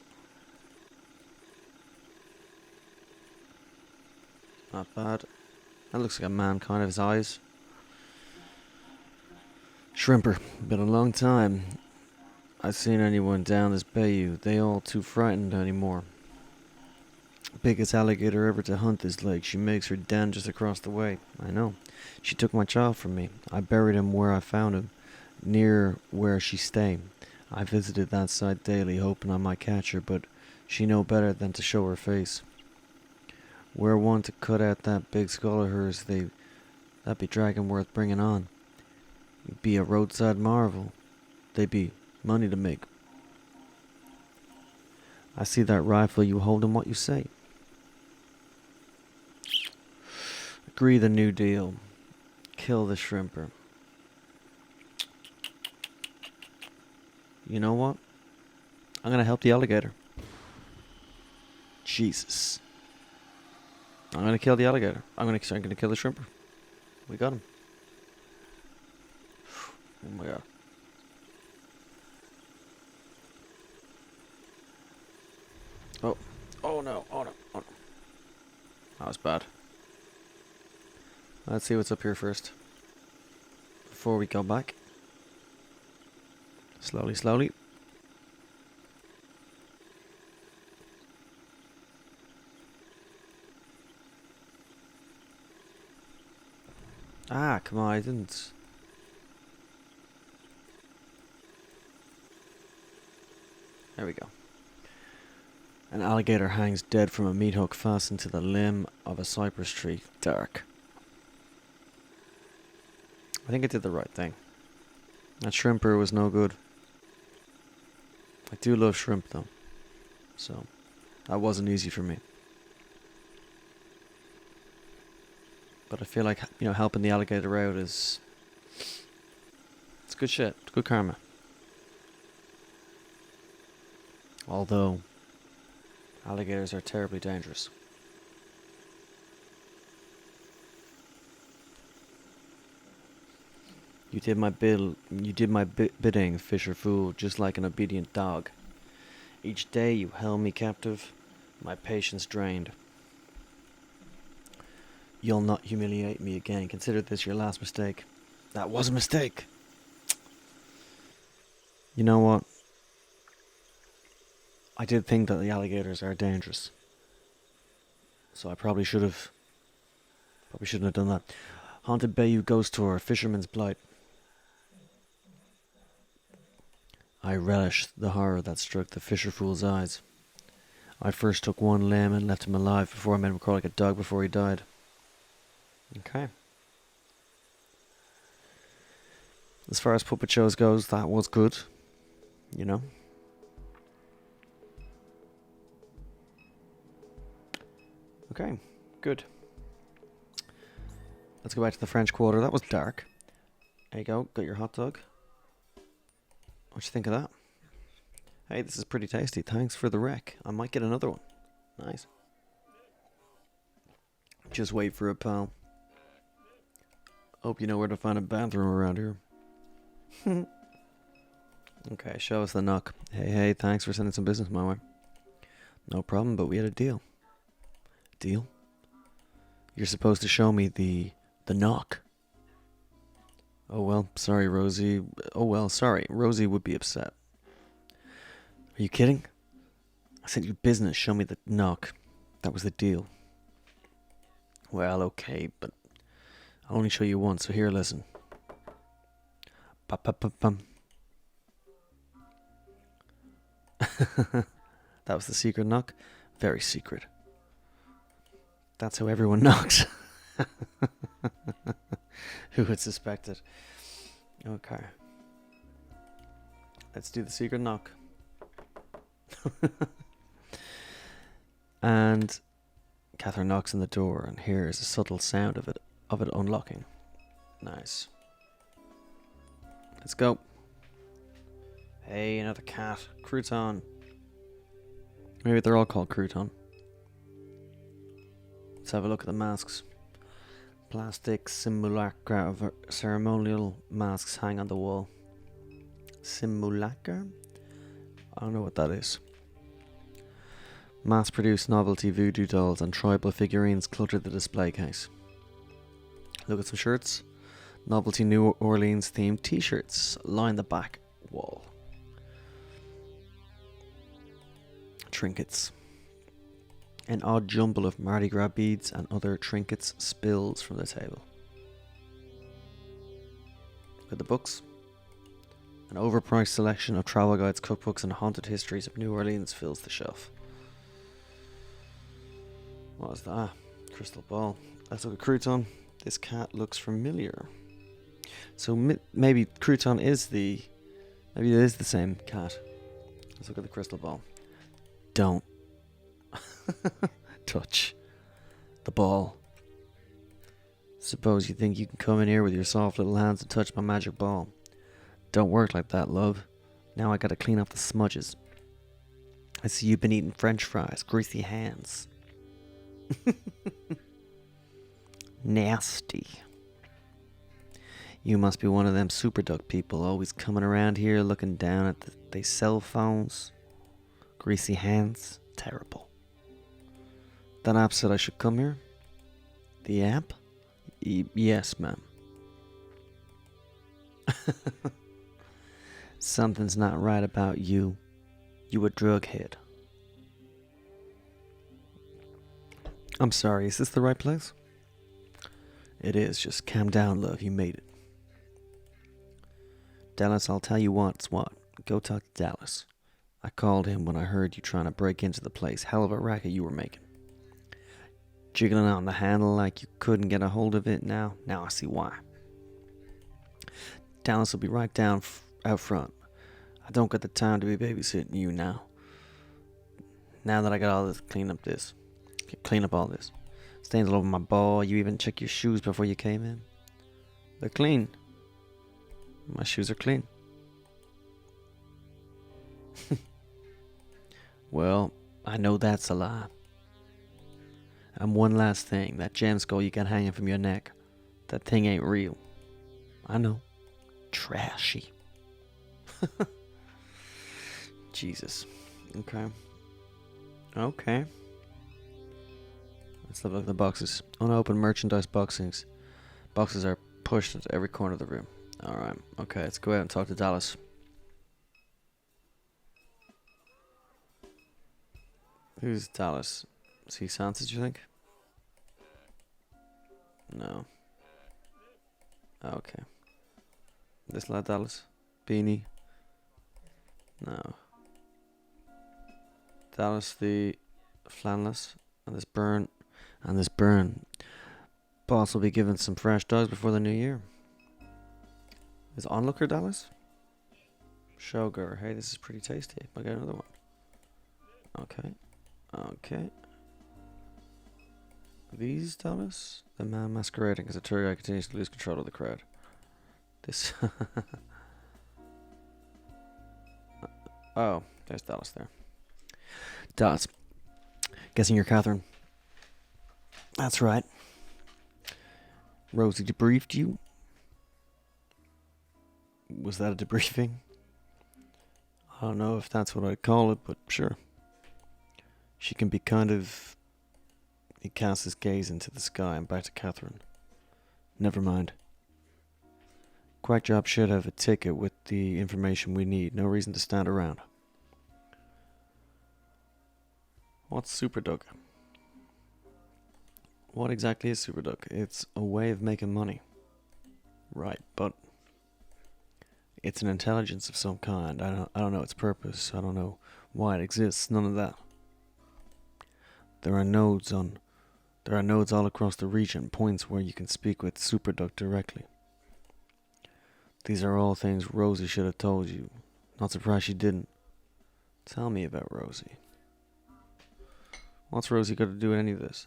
Not bad. That looks like a man, kind of, his eyes. Shrimper. Been a long time. I've seen anyone down this bayou. They all too frightened anymore. Biggest alligator ever to hunt this lake. She makes her den just across the way. I know. She took my child from me. I buried him where I found him, near where she stayed. I visited that site daily, hoping I might catch her, but she know better than to show her face. Were one to cut out that big skull of hers, that'd be dragon worth bringing on. It'd be a roadside marvel. They'd be money to make. I see that rifle you hold, and what you say. Agree the new deal. Kill the shrimper. You know what? I'm gonna help the alligator. Jesus. I'm gonna kill the alligator. I'm gonna kill the shrimper. We got him. Oh my god. Oh no. That was bad. Let's see what's up here first. Before we go back. Slowly. Ah, come on, I didn't. There we go. An alligator hangs dead from a meat hook fastened to the limb of a cypress tree. Dark. I think I did the right thing. That shrimper was no good. I do love shrimp though. So, that wasn't easy for me. But I feel like, helping the alligator out it's good shit. It's good karma. Although, alligators are terribly dangerous. You did my bidding, fisher fool, just like an obedient dog. Each day you held me captive, my patience drained. You'll not humiliate me again. Consider this your last mistake. That was a mistake. You know what? I did think that the alligators are dangerous. So I probably shouldn't have done that. Haunted Bayou Ghost Tour, Fisherman's Blight. I relished the horror that struck the fisher fool's eyes. I first took one limb and left him alive before I made him crawl like a dog before he died. Okay. As far as puppet shows goes, that was good. Okay, good. Let's go back to the French Quarter. That was dark. There you go. Got your hot dog. What you think of that? Hey, this is pretty tasty. Thanks for the rec. I might get another one. Nice. Just wait for it, pal. Hope you know where to find a bathroom around here. Okay, show us the knock. Hey, thanks for sending some business my way. No problem, but we had a deal. Deal? You're supposed to show me the knock. Oh well, sorry, Rosie. Oh well, sorry. Rosie would be upset. Are you kidding? I sent you business. Show me the knock. That was the deal. Well, okay, but I'll only show you once, so here, listen. Ba-ba-ba-bum. That was the secret knock? Very secret. That's how everyone knocks. Who would suspect it? Okay. Let's do the secret knock. And Catherine knocks on the door and hears a subtle sound of it unlocking. Nice. Let's go. Hey, another cat. Crouton. Maybe they're all called Crouton. Let's have a look at the masks. Plastic simulacra of ceremonial masks hang on the wall. Simulacra? I don't know what that is. Mass-produced novelty voodoo dolls and tribal figurines clutter the display case. Look at some shirts. Novelty New Orleans themed t-shirts line the back wall. Trinkets. An odd jumble of Mardi Gras beads and other trinkets spills from the table. Look at the books. An overpriced selection of travel guides, cookbooks and haunted histories of New Orleans fills the shelf. What is that? Crystal ball. Let's look at Crouton. This cat looks familiar. So maybe Crouton is maybe it is the same cat. Let's look at the crystal ball. Don't touch the ball. Suppose you think you can come in here with your soft little hands and touch my magic ball. Don't work like that, love. Now I gotta clean up the smudges. I see you've been eating French fries. Greasy hands. Nasty. You must be one of them super duck people always coming around here looking down at they cell phones. Greasy hands. Terrible. That app said I should come here? The app? Yes, ma'am. Something's not right about you. You a drug head. I'm sorry, is this the right place? It is, just calm down, love, you made it. Dallas, I'll tell you what's what. Go talk to Dallas. I called him when I heard you trying to break into the place. Hell of a racket you were making. Jiggling on the handle like you couldn't get a hold of it now. Now I see why. Dallas will be right down out front. I don't got the time to be babysitting you now. Now that I got all this, clean up all this. Stains all over my ball. You even check your shoes before you came in. They're clean. My shoes are clean. Well, I know that's a lie. And one last thing, that gem skull you got hanging from your neck, that thing ain't real. I know. Trashy. Jesus. Okay. Okay. Let's have a look at the boxes. Unopened merchandise boxes. Boxes are pushed into every corner of the room. Alright. Okay, let's go out and talk to Dallas. Who's Dallas? Is he Sansa, do you think? No. Okay. This lad Dallas? Beanie? No. Dallas the Flanless. And this Burn. And this Burn. Boss will be given some fresh dogs before the new year. Is Onlooker Dallas? Sugar. Hey, this is pretty tasty. I'll get another one. Okay. Okay. These Dallas? The man masquerading as a tour guide continues to lose control of the crowd. This. Oh, there's Dallas there. Dallas. Guessing you're Catherine. That's right. Rosie debriefed you? Was that a debriefing? I don't know if that's what I'd call it, but sure. She can be kind of... He casts his gaze into the sky and back to Catherine. Never mind. Quackjob should have a ticket with the information we need. No reason to stand around. What's SuperDuck? What exactly is SuperDuck? It's a way of making money. Right, but it's an intelligence of some kind. I don't know its purpose. I don't know why it exists. None of that. There are nodes all across the region, points where you can speak with SuperDuck directly. These are all things Rosie should have told you. Not surprised she didn't. Tell me about Rosie. What's Rosie got to do with any of this?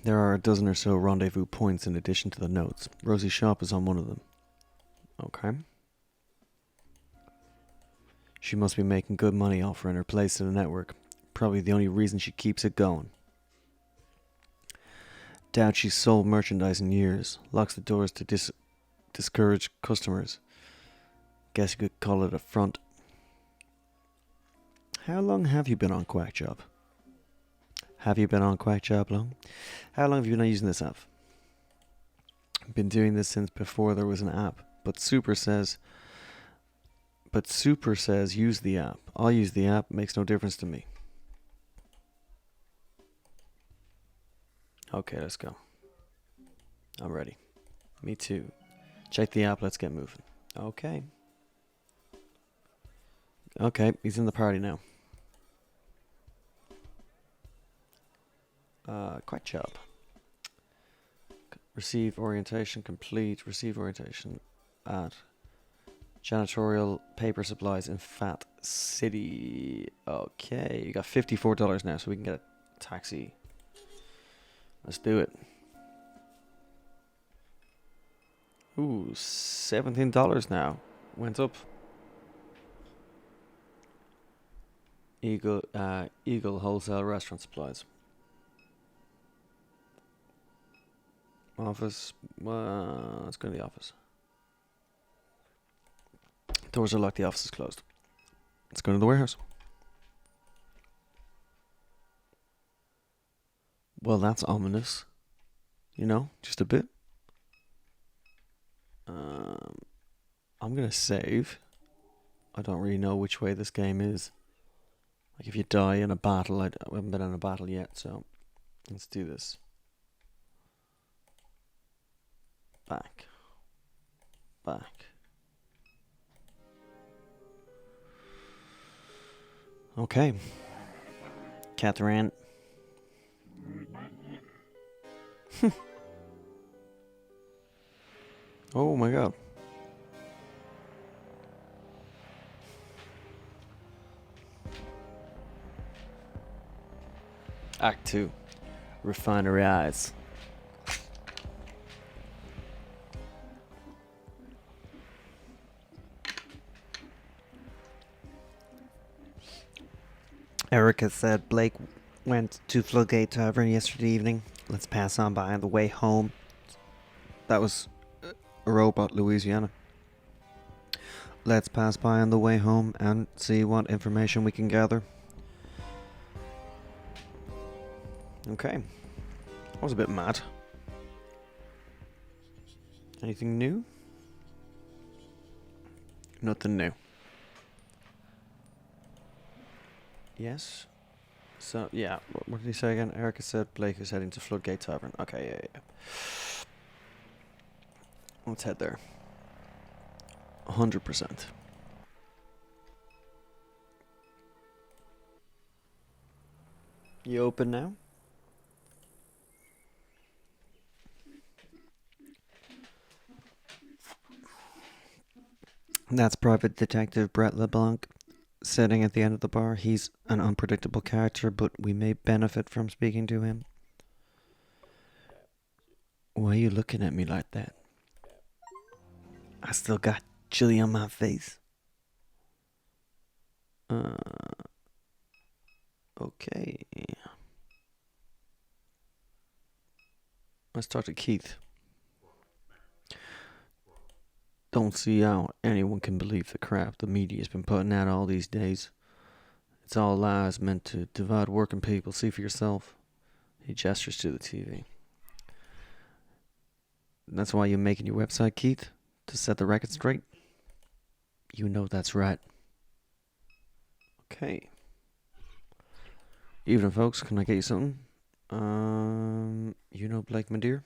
There are a dozen or so rendezvous points in addition to the nodes. Rosie's shop is on one of them. Okay. She must be making good money offering her place in the network. Probably the only reason she keeps it going. Doubt she's sold merchandise in years. Locks the doors to discourage customers. Guess you could call it a front. How long have you been on Quackjob? Have you been on Quackjob long? How long have you been using this app? Been doing this since before there was an app. But Super says use the app. I'll use the app. Makes no difference to me. Okay, let's go. I'm ready. Me too. Check the app. Let's get moving. Okay. Okay, he's in the party now. Quackjob. Receive orientation complete. Receive orientation at janitorial paper supplies in Fat City. Okay, you got $54 now, so we can get a taxi. Let's do it. Ooh, $17 now. Went up. Eagle Wholesale Restaurant Supplies. Office. Let's go to the office. Doors are locked. The office is closed. Let's go to the warehouse. Well, that's ominous. You know, just a bit. I'm gonna save. I don't really know which way this game is. Like if you die in a battle, I haven't been in a battle yet, so let's do this. Back. Okay. Catherine. Oh my god. Act 2. Refinery Eyes. Erica said Blake went to Floodgate Tavern yesterday evening. Let's pass on by on the way home. That was a robot, Louisiana. Let's pass by on the way home and see what information we can gather. Okay. I was a bit mad. Anything new? Nothing new. Yes. So, yeah. What did he say again? Erica said Blake is heading to Floodgate Tavern. Okay, yeah. Let's head there. 100%. You open now? That's Private Detective Brett LeBlanc. sitting at the end of the bar. He's an unpredictable character, but we may benefit from speaking to him. Why are you looking at me like that? I still got chili on my face. Okay. Let's talk to Keith. Don't see how anyone can believe the crap the media's been putting out all these days. It's all lies meant to divide working people. See for yourself. He gestures to the TV. That's why you're making your website, Keith? To set the record straight? You know that's right. Okay. Evening, folks. Can I get you something? You know Blake, my dear?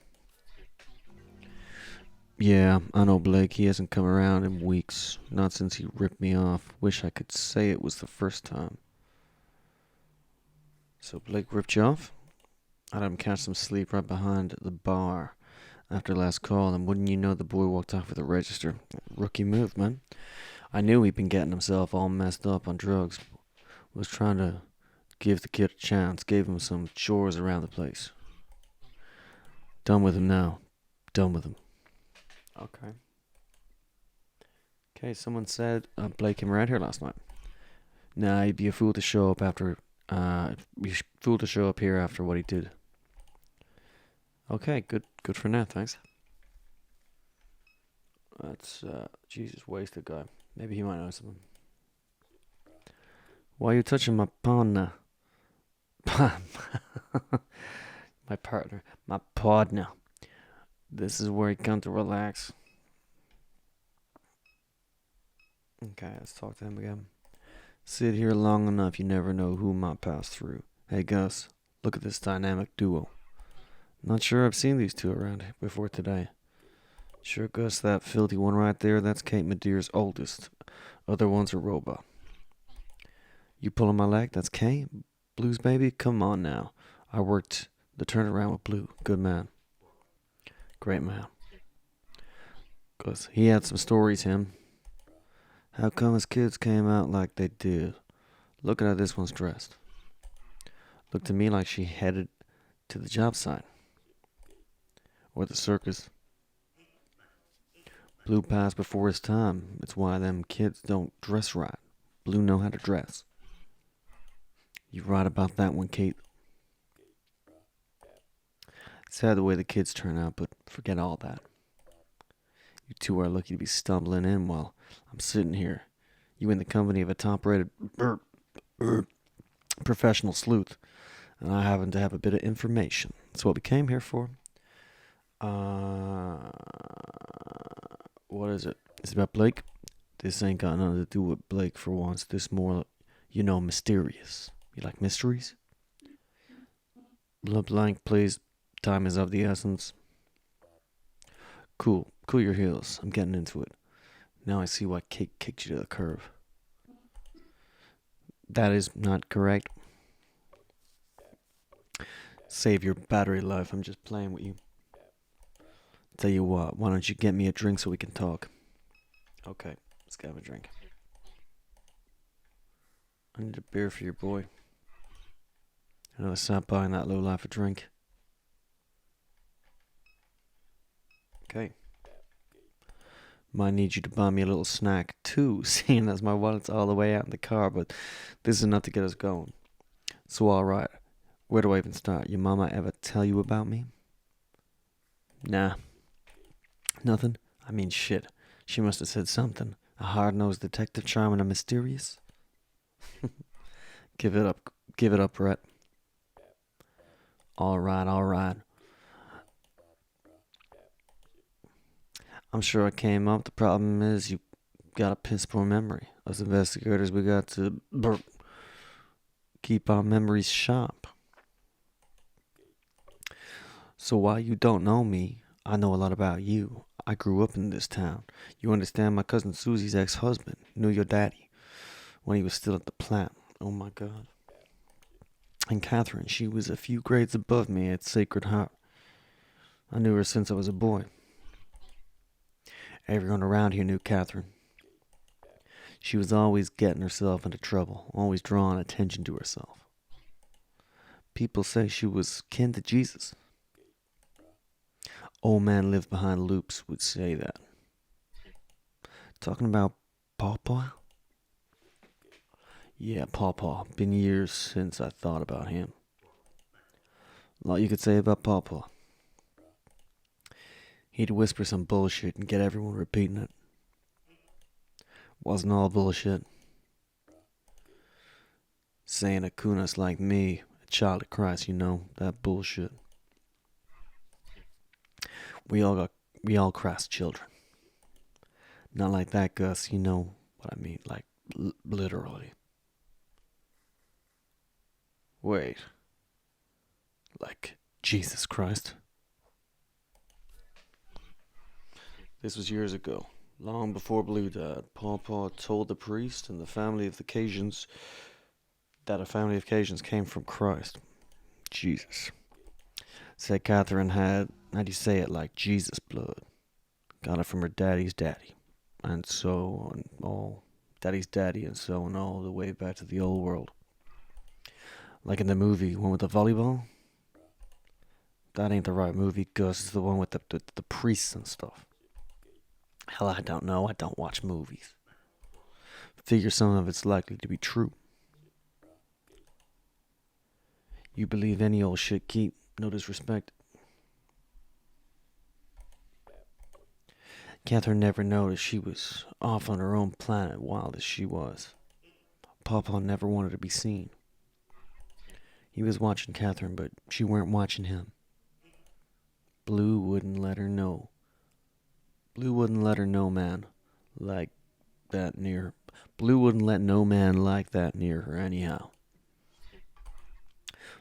Yeah, I know Blake. He hasn't come around in weeks. Not since he ripped me off. Wish I could say it was the first time. So Blake ripped you off? I let him catch some sleep right behind the bar after last call, and wouldn't you know, the boy walked off with a register. Rookie move, man. I knew he'd been getting himself all messed up on drugs. Was trying to give the kid a chance. Gave him some chores around the place. Done with him now. Done with him. Okay. Okay, someone said Blake came around here last night. Nah, he'd be a fool to show up after. Fool to show up here after what he did. Okay, good for now, thanks. That's Jesus, wasted guy. Maybe he might know something. Why are you touching my partner? My partner, my partner. This is where he come to relax. Okay, let's talk to him again. Sit here long enough, you never know who might pass through. Hey Gus, look at this dynamic duo. Not sure I've seen these two around before today. Sure, Gus, that filthy one right there, that's Kate Madeir's oldest. Other one's a robot. You pulling my leg? That's Kay? Blues baby? Come on now. I worked the turnaround with Blue. Good man. Great man. 'Cause he had some stories, him. How come his kids came out like they did? Look at how this one's dressed. Looked to me like she headed to the job site. Or the circus. Blue passed before his time. It's why them kids don't dress right. Blue know how to dress. You're right about that one, Kate. Sad the way the kids turn out, but forget all that. You two are lucky to be stumbling in while I'm sitting here. You in the company of a top-rated professional sleuth, and I happen to have a bit of information. That's what we came here for. What is it? Is it about Blake? This ain't got nothing to do with Blake for once. This more, mysterious. You like mysteries? Blank, please. Time is of the essence. Cool your heels. I'm getting into it. Now I see why Kate kicked you to the curb. That is not correct. Save your battery life. I'm just playing with you. Tell you what, why don't you get me a drink so we can talk? Okay, let's have a drink. I need a beer for your boy. I know I stopped buying that lowlife a drink. Okay. Might need you to buy me a little snack too, seeing as my wallet's all the way out in the car, but this is enough to get us going. So alright, where do I even start? Your mama ever tell you about me? Nah. Nothing? I mean shit. She must have said something. A hard-nosed detective charming and mysterious? Give it up, Brett. Alright. I'm sure I came up. The problem is you got a piss poor memory. Us investigators, we got to keep our memories sharp. So while you don't know me, I know a lot about you. I grew up in this town. You understand, my cousin Susie's ex-husband knew your daddy when he was still at the plant. Oh my God. And Catherine, she was a few grades above me at Sacred Heart. I knew her since I was a boy. Everyone around here knew Catherine. She was always getting herself into trouble, always drawing attention to herself. People say she was kin to Jesus. Old man lived behind loops would say that. Talking about Pawpaw? Yeah, Pawpaw. Been years since I thought about him. A lot you could say about Pawpaw. He'd whisper some bullshit and get everyone repeating it. Wasn't all bullshit. Saying a kunas like me, a child of Christ, you know, that bullshit. We all Christ children. Not like that, Gus, you know what I mean, like literally. Wait. Like Jesus Christ? This was years ago. Long before Blue died, Pawpaw told the priest and the family of the Cajuns that a family of Cajuns came from Christ. Jesus. Said Catherine had, how do you say it, like Jesus blood. Got it from her daddy's daddy. And so on, all daddy's daddy, and so on, all the way back to the old world. Like in the movie, one with the volleyball. That ain't the right movie, Gus. It's the one with the priests and stuff. Hell, I don't know. I don't watch movies. Figure some of it's likely to be true. You believe any old shit, keep. No disrespect. Catherine never noticed she was off on her own planet, wild as she was. Pawpaw never wanted to be seen. He was watching Catherine, but she weren't watching him. Blue wouldn't let her know. Blue wouldn't let her know, man, like that near. Blue wouldn't let no man like that near her anyhow.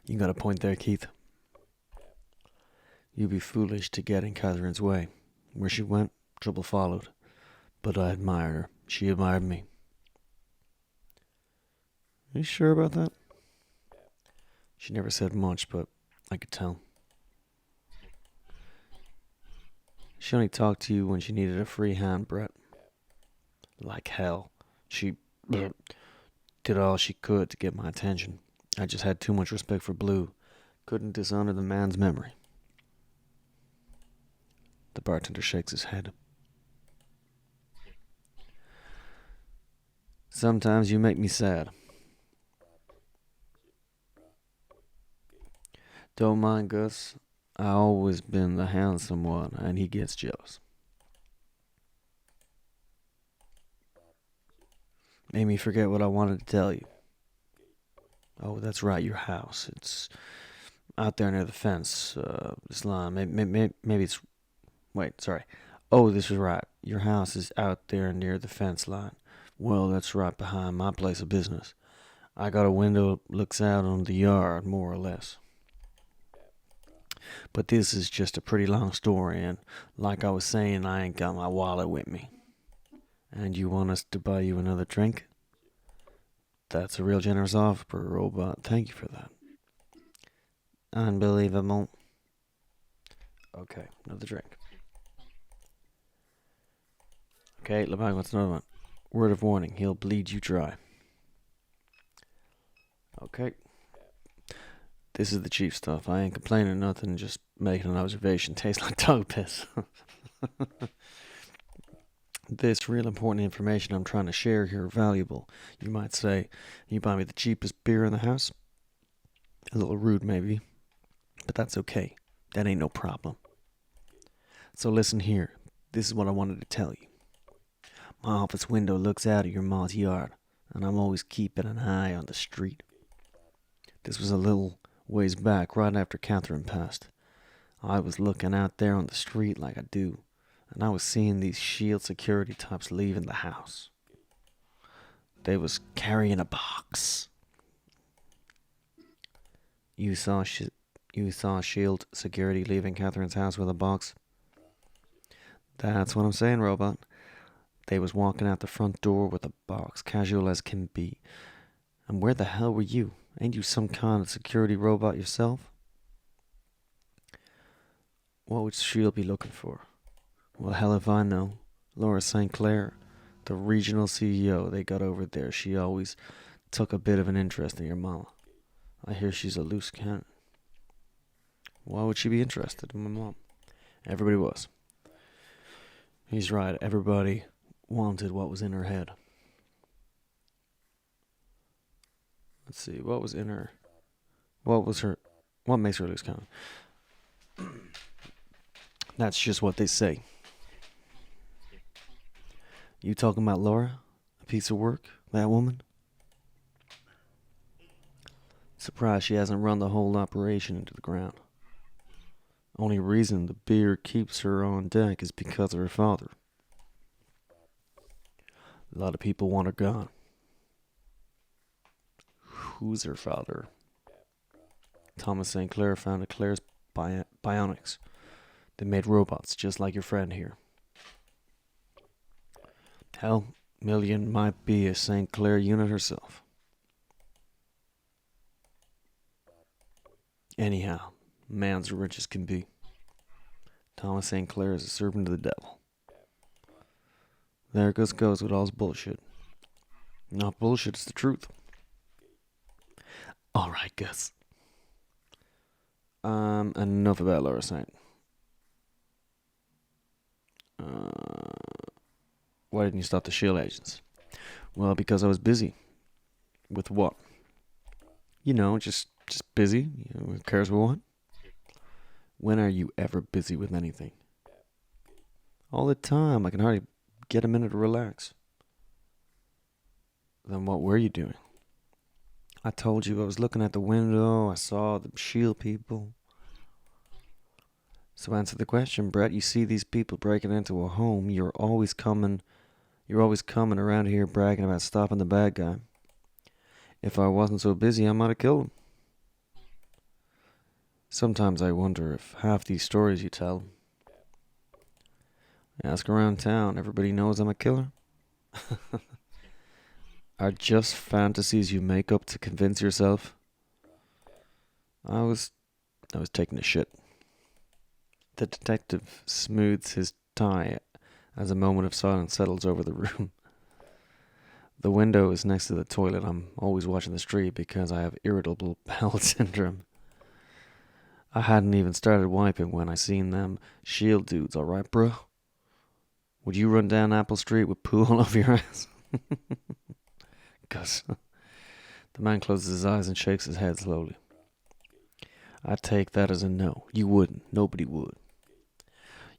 You got a point there, Keith. You'd be foolish to get in Catherine's way. Where she went, trouble followed. But I admired her. She admired me. Are you sure about that? She never said much, but I could tell. She only talked to you when she needed a free hand, Brett. Like hell. She did all she could to get my attention. I just had too much respect for Blue. Couldn't dishonor the man's memory. The bartender shakes his head. Sometimes you make me sad. Don't mind Gus. I always been the handsome one, and he gets jealous. Made me forget what I wanted to tell you. Oh, that's right, your house. It's out there near the fence. This line. Maybe it's... Wait, sorry. Oh, this is right. Your house is out there near the fence line. Well, that's right behind my place of business. I got a window that looks out on the yard, more or less. But this is just a pretty long story, and like I was saying, I ain't got my wallet with me. And you want us to buy you another drink? That's a real generous offer, Robot. Thank you for that. Unbelievable. Okay, another drink. Okay, LeBlanc wants another one. Word of warning, he'll bleed you dry. Okay. This is the cheap stuff. I ain't complaining or nothing, just making an observation. Tastes like dog piss. This real important information I'm trying to share here valuable. You might say, you buy me the cheapest beer in the house? A little rude maybe, but that's okay. That ain't no problem. So listen here. This is what I wanted to tell you. My office window looks out at your ma's yard, and I'm always keeping an eye on the street. This was a little ways back, right after Catherine passed. I was looking out there on the street like I do, and I was seeing these shield security types leaving the house. They was carrying a box. You saw shield security leaving Catherine's house with a box? That's what I'm saying, Robot. They was walking out the front door with a box, casual as can be. And where the hell were you? Ain't you some kind of security robot yourself? What would S.H.I.E.L.D. be looking for? Well, hell if I know. Laura St. Clair. The regional CEO they got over there, she always took a bit of an interest in your mama. I hear she's a loose cannon. Why would she be interested in my mom? Everybody was. He's right, everybody wanted what was in her head. Let's see, what was in her... What makes her loose cannon? That's just what they say. You talking about Laura? A piece of work? That woman? Surprised she hasn't run the whole operation into the ground. Only reason the beer keeps her on deck is because of her father. A lot of people want her gone. Who's her father? Thomas St. Clair founded Claire's Bionics. They made robots just like your friend here. Hell, Million might be a St. Clair unit herself. Anyhow, man's rich as can be. Thomas St. Clair is a servant of the devil. There Gus goes with all his bullshit. Not bullshit, it's the truth. Alright, Gus. Enough about Laura Saint. Why didn't you stop the shield agents? Well, because I was busy. With what? You know, just busy. Who cares what? When are you ever busy with anything? All the time. I can hardly get a minute to relax. Then what were you doing? I told you I was looking at the window. I saw the shield people. So answer the question, Brett. You see these people breaking into a home. You're always coming around here bragging about stopping the bad guy. If I wasn't so busy, I might have killed him. Sometimes I wonder if half these stories you tell. Ask around town, everybody knows I'm a killer. Are just fantasies you make up to convince yourself. I was taking a shit. The detective smooths his tie as a moment of silence settles over the room. The window is next to the toilet. I'm always watching the street because I have irritable bowel syndrome. I hadn't even started wiping when I seen them shield dudes, alright, bro? Would you run down Apple Street with poo all over your ass? Gus. The man closes his eyes and shakes his head slowly. I take that as a no. You wouldn't. Nobody would.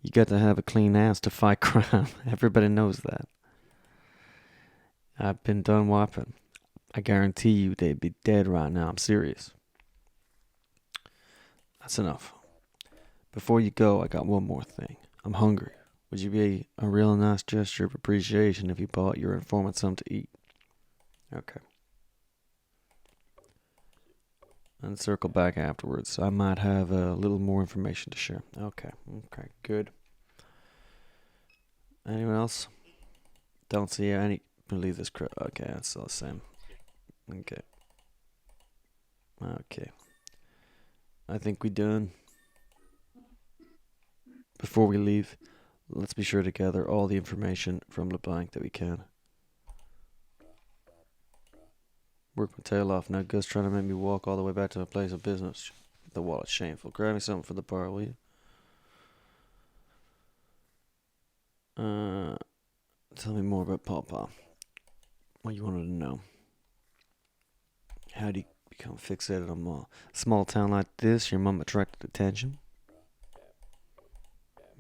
You got to have a clean ass to fight crime. Everybody knows that. I've been done wiping. I guarantee you they'd be dead right now. I'm serious. That's enough. Before you go, I got one more thing. I'm hungry. Would you be a real nice gesture of appreciation if you bought your informant something to eat? Okay. And circle back afterwards. I might have a little more information to share. Okay, good. Anyone else? Don't see any. Believe this crap. Okay, that's all the same. Okay. I think we done. Before we leave, let's be sure to gather all the information from LeBlanc that we can. Work my tail off now. Gus trying to make me walk all the way back to my place of business. The wallet's shameful. Grab me something for the bar, will you? Tell me more about Pawpaw. What you wanted to know. How do you become fixated on a small town like this? Your mom attracted attention?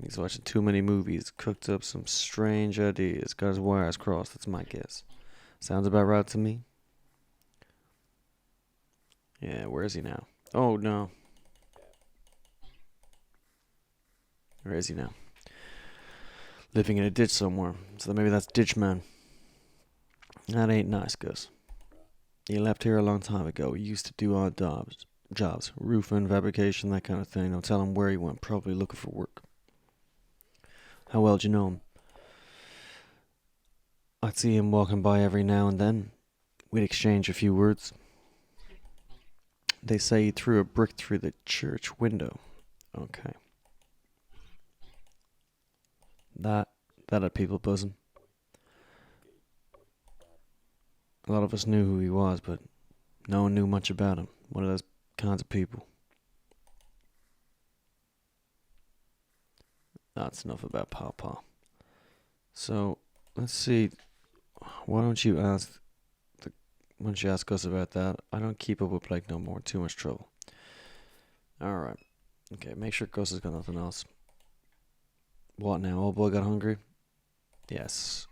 He's watching too many movies, cooked up some strange ideas, got his wires crossed, that's my guess. Sounds about right to me. Yeah, where is he now? Oh, no. Where is he now? Living in a ditch somewhere. So maybe that's Ditchman. That ain't nice, Gus. He left here a long time ago. He used to do odd jobs, roofing, fabrication, that kind of thing. Don't tell him where he went. Probably looking for work. How well do you know him? I'd see him walking by every now and then. We'd exchange a few words. They say he threw a brick through the church window. Okay. That had people buzzing. A lot of us knew who he was, but no one knew much about him. One of those kinds of people. That's enough about Pawpaw. So, let's see. Why don't you ask why don't you ask us about that? I don't keep up with Blake no more. Too much trouble. Alright. Okay, make sure Gus has got nothing else. What now? Old boy got hungry? Yes.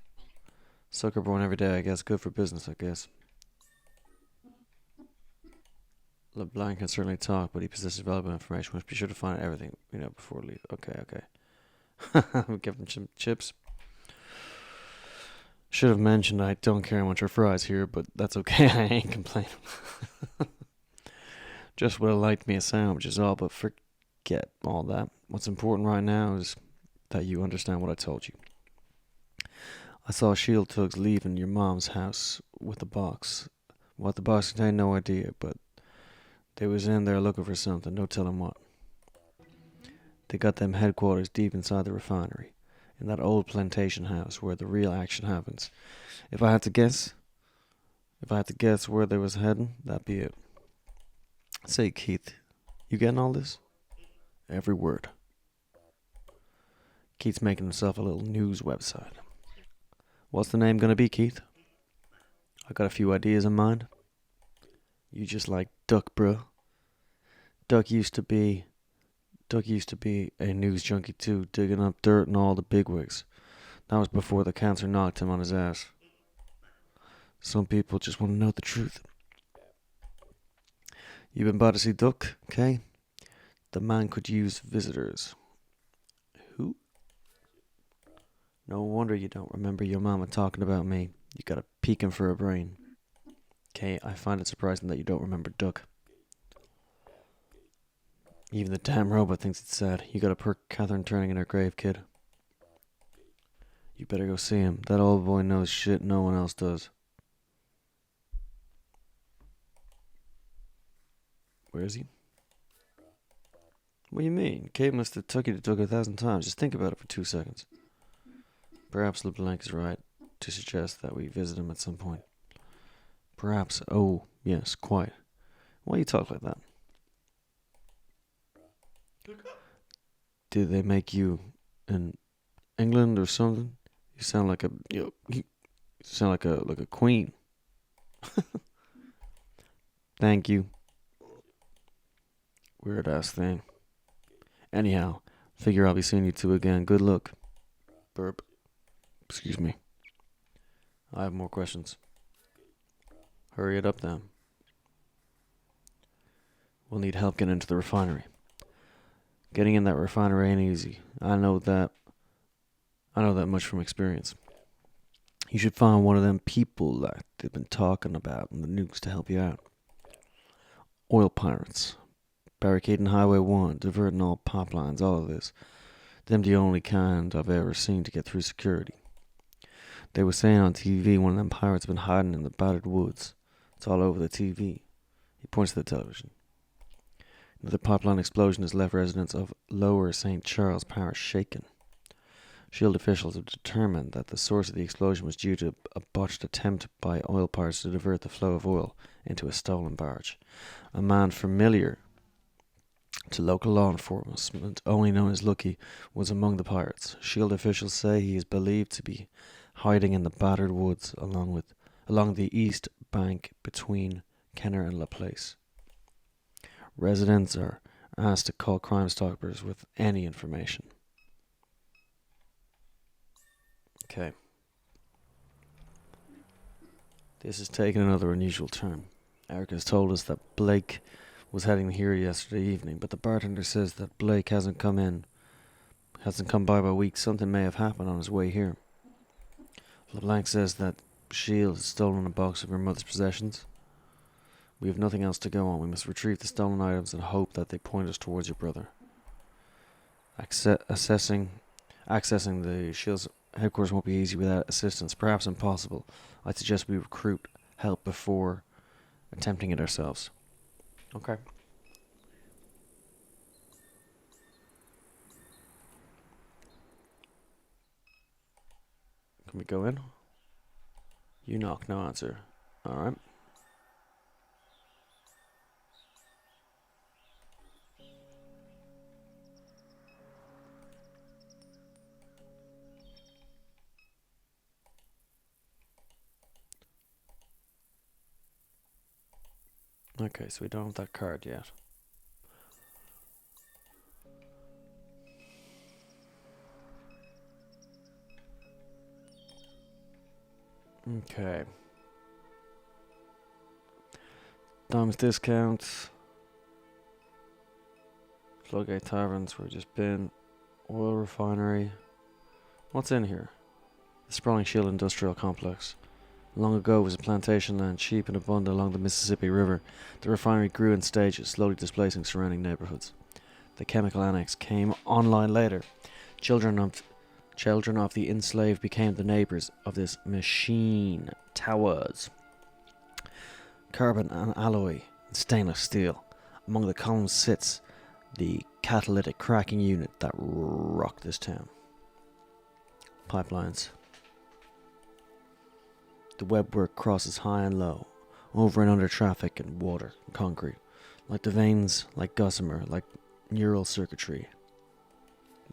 Sucker born every day, I guess. Good for business, I guess. LeBlanc can certainly talk, but he possesses valuable information. Must be sure to find out everything, before we leave. Okay. We give him some chips. Should have mentioned I don't carry much for fries here, but that's okay. I ain't complaining. Just would have liked me a sandwich is all, but forget all that. What's important right now is that you understand what I told you. I saw shield tugs leaving your mom's house with a box. What the box contained, no idea, but they was in there looking for something, no telling what. They got them headquarters deep inside the refinery, in that old plantation house where the real action happens. If I had to guess where they was heading, that'd be it. Say, Keith, you getting all this? Every word. Keith's making himself a little news website. What's the name gonna be, Keith? I got a few ideas in mind. You just like Duck, bro. Duck used to be a news junkie too, digging up dirt and all the bigwigs. That was before the cancer knocked him on his ass. Some people just want to know the truth. You been by to see Duck, okay? The man could use visitors. Who? No wonder you don't remember your mama talking about me. You got a peeking for a brain. Okay, I find it surprising that you don't remember Duck. Even the damn robot thinks it's sad. You got a perk Catherine turning in her grave, kid. You better go see him. That old boy knows shit no one else does. Where is he? What do you mean? Kate must have took you to Duck 1,000 times. Just think about it for 2 seconds. Perhaps LeBlanc is right to suggest that we visit him at some point. Perhaps. Oh, yes, quite. Why you talk like that? Did they make you in England or something? You sound like a queen. Thank you. Weird ass thing. Anyhow, figure I'll be seeing you two again. Good luck. Burp. Excuse me. I have more questions. Hurry it up then. We'll need help getting into the refinery. Getting in that refinery ain't easy. I know that much from experience. You should find one of them people that they've been talking about in the news to help you out. Oil pirates. Barricading Highway 1, diverting all pipelines, all of this. Them the only kind I've ever seen to get through security. They were saying on TV one of them pirates been hiding in the battered woods. It's all over the TV. He points to the television. Another pipeline explosion has left residents of Lower St. Charles Parish shaken. Shield officials have determined that the source of the explosion was due to a botched attempt by oil pirates to divert the flow of oil into a stolen barge. A man familiar to local law enforcement, only known as Lucky, was among the pirates. Shield officials say he is believed to be hiding in the battered woods along the east bank between Kenner and LaPlace. Residents are asked to call Crime Stoppers with any information. Okay. This is taking another unusual turn. Eric has told us that Blake was heading here yesterday evening, but the bartender says that Blake hasn't come by weeks. Something may have happened on his way here. LeBlanc says that Shield has stolen a box of your mother's possessions. We have nothing else to go on. We must retrieve the stolen items and hope that they point us towards your brother. Accessing the Shield's headquarters won't be easy without assistance, perhaps impossible. I suggest we recruit help before attempting it ourselves. Okay. Can we go in? You knock, no answer. Alright. Okay, so we don't have that card yet. Okay. Diamonds discounts. Floodgate Taverns, we've just been. Oil refinery. What's in here? The sprawling Shield Industrial Complex. Long ago was a plantation land, cheap and abundant along the Mississippi River. The refinery grew in stages, slowly displacing surrounding neighborhoods. The chemical annex came online later. Children of the enslaved became the neighbors of this machine. Towers. Carbon and alloy and stainless steel. Among the columns sits the catalytic cracking unit that rocked this town. Pipelines. The webwork crosses high and low, over and under traffic and water and concrete, like the veins, like gossamer, like neural circuitry.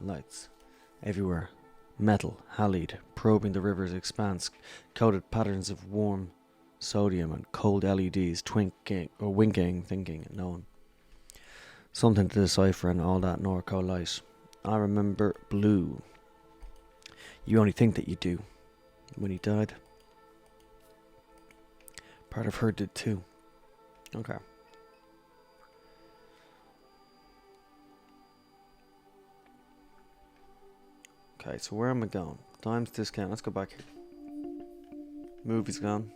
Lights everywhere, metal, halide, probing the river's expanse, coded patterns of warm sodium and cold LEDs, twinking or winking, thinking, and knowing. Something to decipher in all that Norco light. I remember blue. You only think that you do. When he died, part of her did too. Okay. Okay, so where am I going? Times discount. Let's go back here. Movie's gone.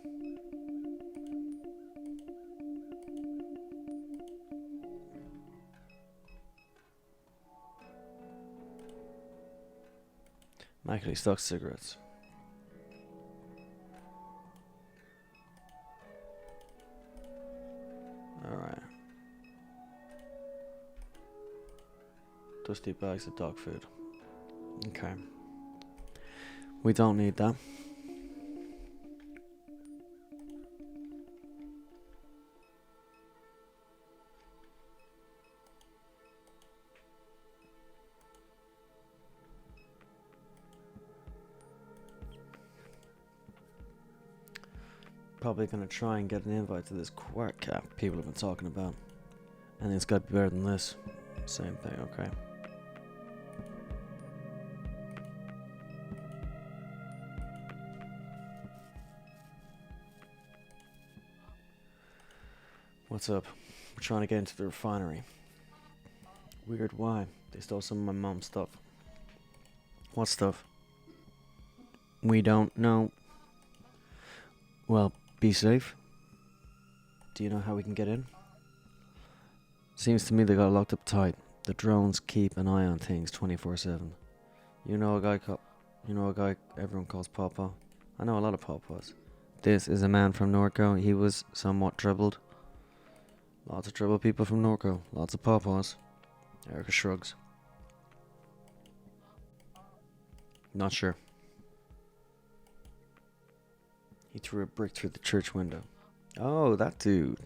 Immaculately stocked cigarettes. Alright. Dusty bags of dog food. Okay. We don't need that. Probably gonna try and get an invite to this Quark Cap people have been talking about. And it's gotta be better than this. Same thing, okay. What's up? We're trying to get into the refinery. Weird, why? They stole some of my mom's stuff. What stuff? We don't know. Well, be safe. Do you know how we can get in? Seems to me they got locked up tight. The drones keep an eye on things 24/7. You know a guy everyone calls Pawpaw? I know a lot of Pawpaws. This is a man from Norco. He was somewhat troubled. Lots of troubled people from Norco. Lots of Pawpaws. Erica shrugs. Not sure. He threw a brick through the church window. Oh, that dude.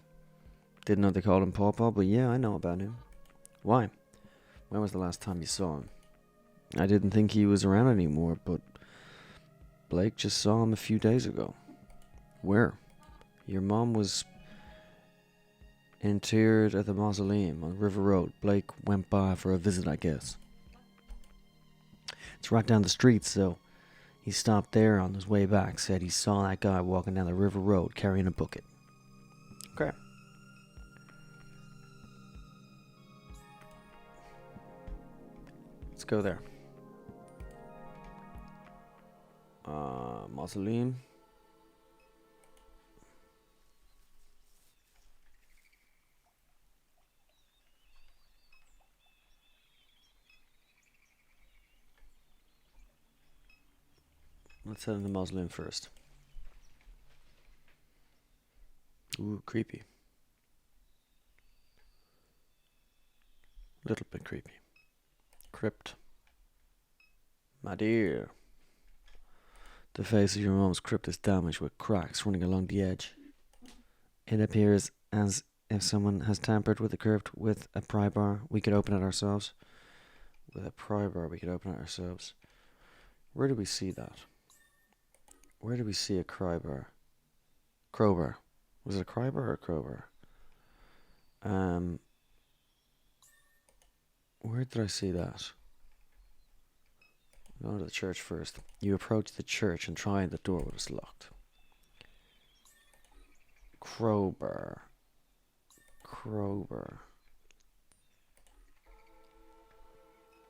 Didn't know they called him Pawpaw, but yeah, I know about him. Why? When was the last time you saw him? I didn't think he was around anymore, but Blake just saw him a few days ago. Where? Your mom was interred at the mausoleum on River Road. Blake went by for a visit, I guess. It's right down the street, so he stopped there on his way back, said he saw that guy walking down the River Road carrying a bucket. Okay. Let's go there. Mausoleum. Let's head in the mausoleum first. Ooh, creepy. Little bit creepy. Crypt. My dear. The face of your mom's crypt is damaged with cracks running along the edge. It appears as if someone has tampered with the crypt with a pry bar. We could open it ourselves. With a pry bar, we could open it ourselves. Where do we see that? Where do we see a crowbar? Crowbar. Was it a crowbar or a crowbar? Where did I see that? Go to the church first. You approach the church and try and the door was locked. Crowbar. Crowbar.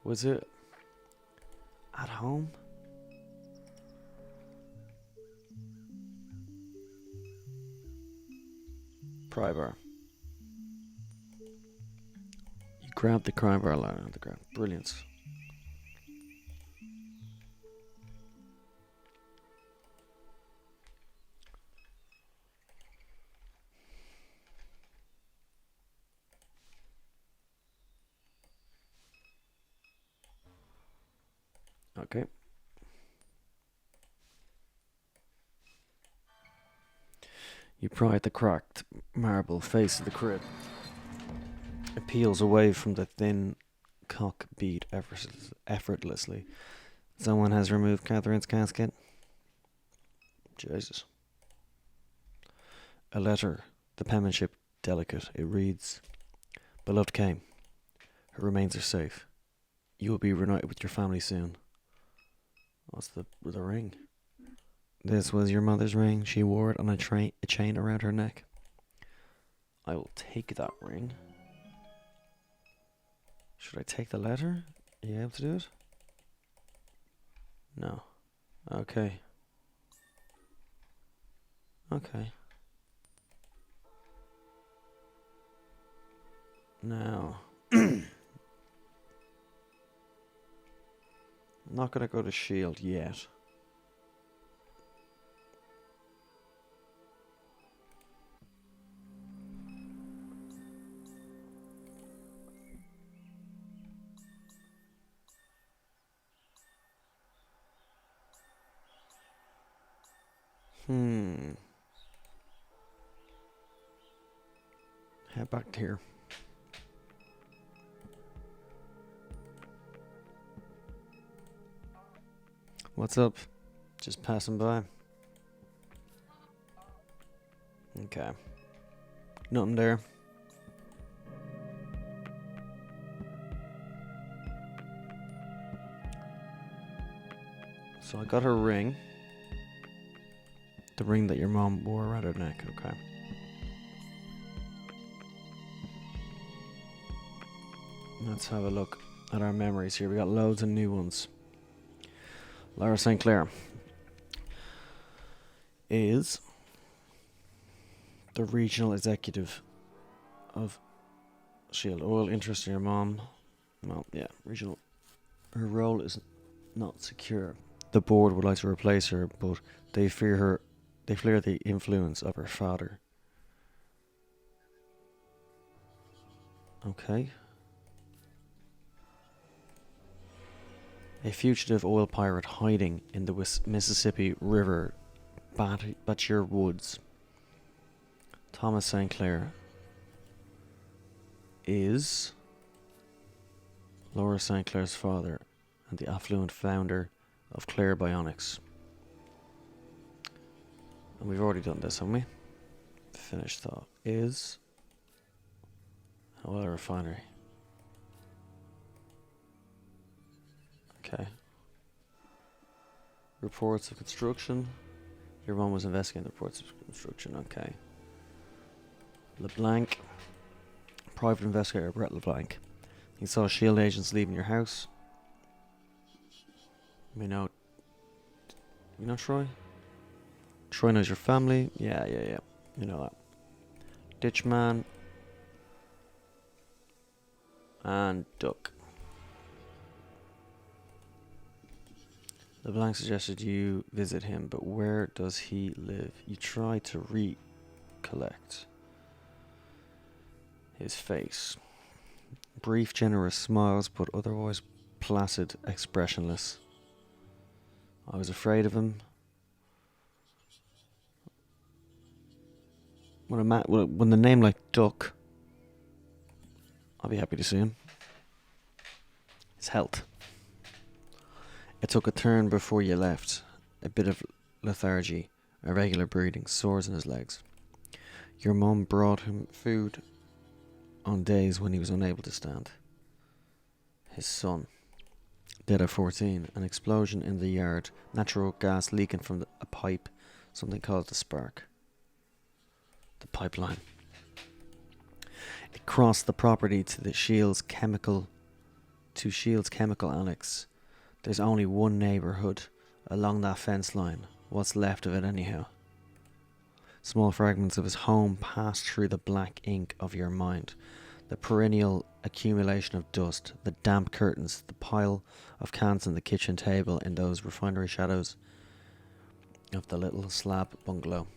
Was it at home? Pry bar. You grab the crowbar line on the ground. Brilliant. Okay. You pry at the cracked marble face of the crib. It peels away from the thin cock beat effortlessly. Someone has removed Catherine's casket. Jesus. A letter, the penmanship delicate. It reads, "Beloved Kay, her remains are safe. You will be reunited with your family soon." What's the ring? This was your mother's ring. She wore it on a chain around her neck. I will take that ring. Should I take the letter? Are you able to do it? No. Okay. Okay. Now. I'm not going to go to Shield yet. Head back here. What's up? Just passing by. Okay. Nothing there. So I got her ring. The ring that your mom wore around her neck, okay. Let's have a look at our memories here. We got loads of new ones. Laura St. Clair is the regional executive of Shield. Oil interest in your mom. Well, yeah, regional. Her role is not secure. The board would like to replace her, but they fear the influence of her father. Okay. A fugitive oil pirate hiding in the Mississippi River Bachir Woods. Thomas St. Clair is Laura St. Clair's father and the affluent founder of Clair Bionics. And we've already done this, haven't we? The finished thought is an oil refinery. Okay. Reports of construction. Your mom was investigating the reports of construction. Okay. LeBlanc. Private investigator Brett LeBlanc. He saw SHIELD agents leaving your house. You know Troy? Troy knows your family. Yeah. You know that. Ditchman. And Duck. LeBlanc suggested you visit him, but where does he live? You try to recollect his face. Brief, generous smiles, but otherwise placid, expressionless. I was afraid of him. when the name like Duck, I'll be happy to see him. His health. It took a turn before you left. A bit of lethargy, irregular breathing, sores in his legs. Your mum brought him food on days when he was unable to stand. His son, dead at 14, an explosion in the yard, natural gas leaking from a pipe, something called the spark. The pipeline. It crossed the property to Shields Chemical Annex. There's only one neighbourhood along that fence line. What's left of it anyhow? Small fragments of his home pass through the black ink of your mind. The perennial accumulation of dust, the damp curtains, the pile of cans on the kitchen table in those refinery shadows of the little slab bungalow.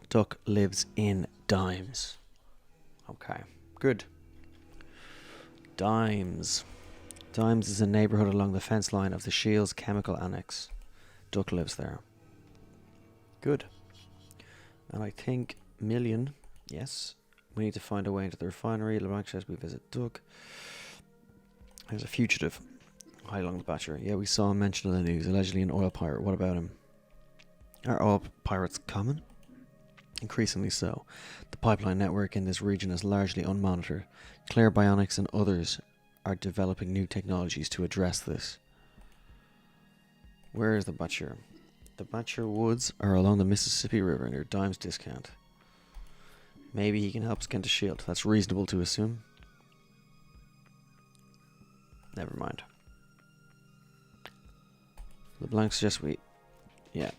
Duck lives in Dimes. Okay, good. Dimes. Dimes is a neighbourhood along the fence line of the Shields Chemical Annex. Duck lives there. Good. And I think Million, yes. We need to find a way into the refinery. Access, we visit Duck. There's a fugitive. High along the Bachelor. Yeah, we saw him mentioned in the news. Allegedly an oil pirate. What about him? Are oil pirates common? Increasingly so. The pipeline network in this region is largely unmonitored. Claire Bionics and others are developing new technologies to address this. Where is the Bachelor? The Bachelor Woods are along the Mississippi River near Dimes Discount. Maybe he can help us get to Shield. That's reasonable to assume. Never mind. The blank suggests we... Yeah,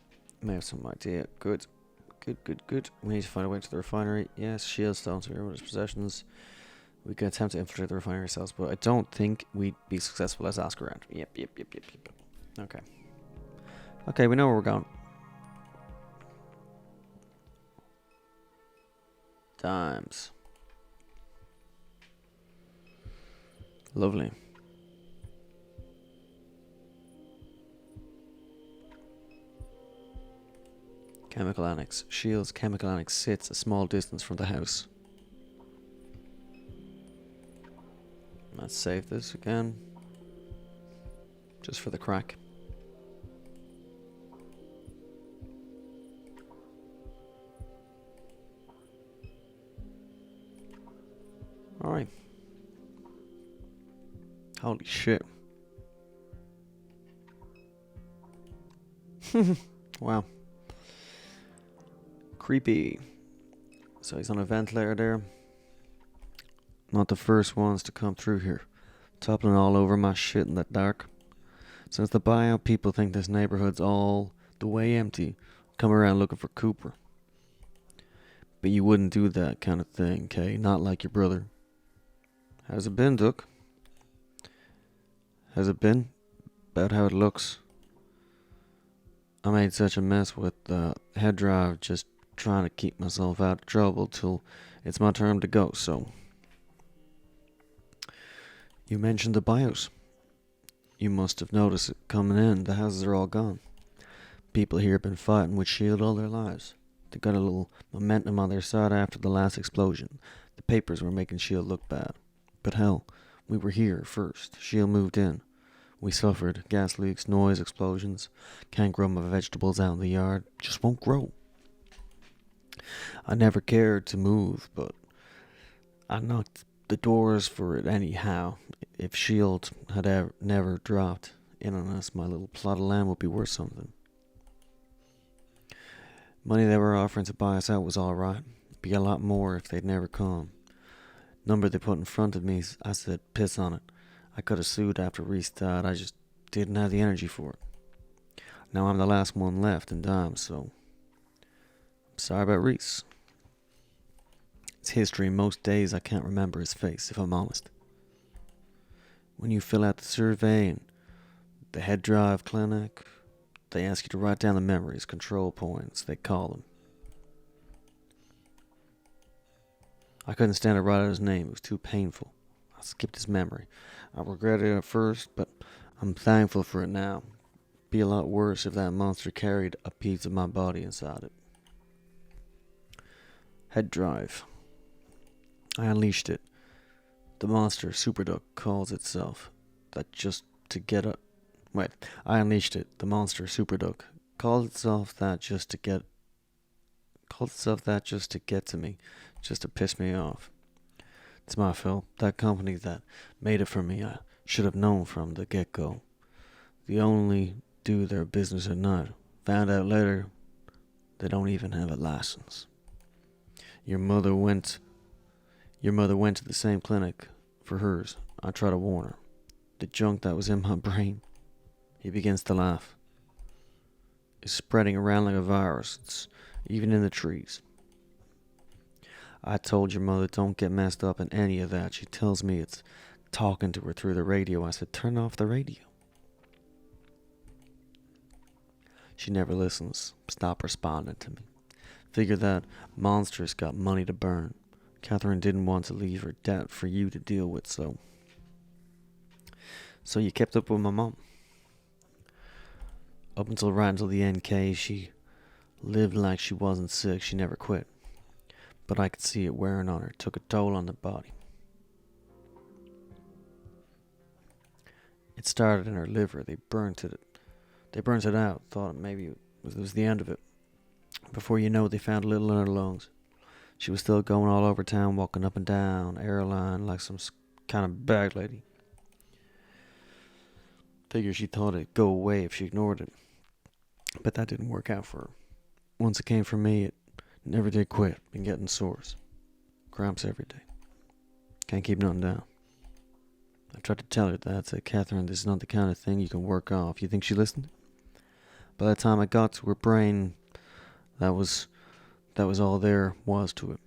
may have some idea. Good. Good. We need to find a way to the refinery. Yes, Shield stones are his possessions. We can attempt to infiltrate the refinery ourselves, but I don't think we'd be successful. Let's ask around. Yep. Okay, we know where we're going. Dimes. Lovely. Chemical Annex. Shields Chemical Annex sits a small distance from the house. Let's save this again. Just for the crack. Alright. Holy shit. Wow. Creepy. So he's on a ventilator there. Not the first ones to come through here. Toppling all over my shit in the dark. Since the buyout, people think this neighborhood's all the way empty. Come around looking for Cooper. But you wouldn't do that kind of thing, Kay. Not like your brother. How's it been, Duck? Has it been? About how it looks. I made such a mess with the head drive just trying to keep myself out of trouble till it's my turn to go, so... You mentioned the BIOS. You must have noticed it coming in. The houses are all gone. People here have been fighting with S.H.I.E.L.D. all their lives. They got a little momentum on their side after the last explosion. The papers were making S.H.I.E.L.D. look bad. But hell, we were here first. S.H.I.E.L.D. moved in. We suffered. Gas leaks, noise, explosions. Can't grow my vegetables out in the yard. Just won't grow. I never cared to move, but I knocked the doors for it anyhow. If S.H.I.E.L.D. had never dropped in on us, my little plot of land would be worth something. Money they were offering to buy us out was alright. Be a lot more if they'd never come. Number they put in front of me, I said, piss on it. I could have sued after Reese died. I just didn't have the energy for it. Now I'm the last one left in Dimes, so I'm sorry about Reese. It's history. Most days I can't remember his face, if I'm honest. When you fill out the survey and the head drive clinic, they ask you to write down the memories, control points, they call them. I couldn't stand to write out his name. It was too painful. I skipped his memory. I regretted it at first, but I'm thankful for it now. It'd be a lot worse if that monster carried a piece of my body inside it. Head drive. I unleashed it. The monster superduck calls itself that just to get a... Wait, I unleashed it. The monster superduck calls itself that just to get... Calls itself that just to get to me. Just to piss me off. It's my fault. That company that made it for me, I should have known from the get-go. They only do their business at night. Found out later they don't even have a license. Your mother went to the same clinic for hers. I try to warn her. The junk that was in my brain, he begins to laugh. It's spreading around like a virus. It's even in the trees. I told your mother don't get messed up in any of that. She tells me it's talking to her through the radio. I said, turn off the radio. She never listens. Stop responding to me. Figure that monster's got money to burn. Catherine didn't want to leave her debt for you to deal with, so you kept up with my mom. Up until right until the NK, she lived like she wasn't sick. She never quit. But I could see it wearing on her. It took a toll on the body. It started in her liver. They burnt it out. Thought maybe it was the end of it. Before you know it, they found a little in her lungs. She was still going all over town, walking up and down, airline, like some kind of bag lady. Figure she thought it'd go away if she ignored it. But that didn't work out for her. Once it came for me, it never did quit. Been getting sores. Cramps every day. Can't keep nothing down. I tried to tell her that. I said, Catherine, this is not the kind of thing you can work off. You think she listened? By the time I got to her brain, that was all there was to it.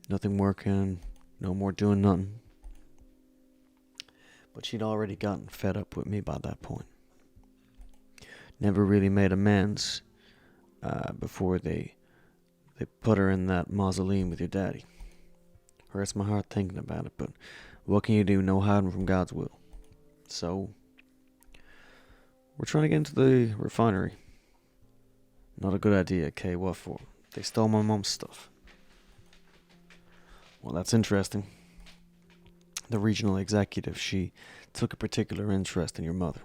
Nothing working, no more doing nothing. But she'd already gotten fed up with me by that point. Never really made amends before they put her in that mausoleum with your daddy. Hurts my heart thinking about it, but what can you do? No hiding from God's will. So, we're trying to get into the refinery. Not a good idea, okay? What for? They stole my mom's stuff. Well, that's interesting. The regional executive, she took a particular interest in your mother.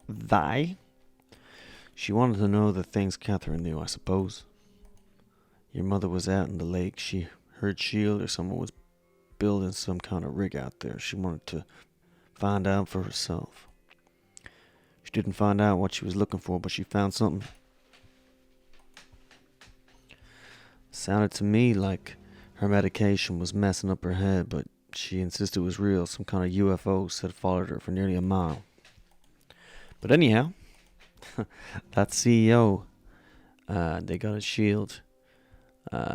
Why? She wanted to know the things Catherine knew, I suppose. Your mother was out in the lake. She heard Shield or someone was building some kind of rig out there. She wanted to find out for herself. She didn't find out what she was looking for, but she found something. Sounded to me like her medication was messing up her head, but she insisted it was real. Some kind of UFO said followed her for nearly a mile. But anyhow, that CEO, they got a Shield.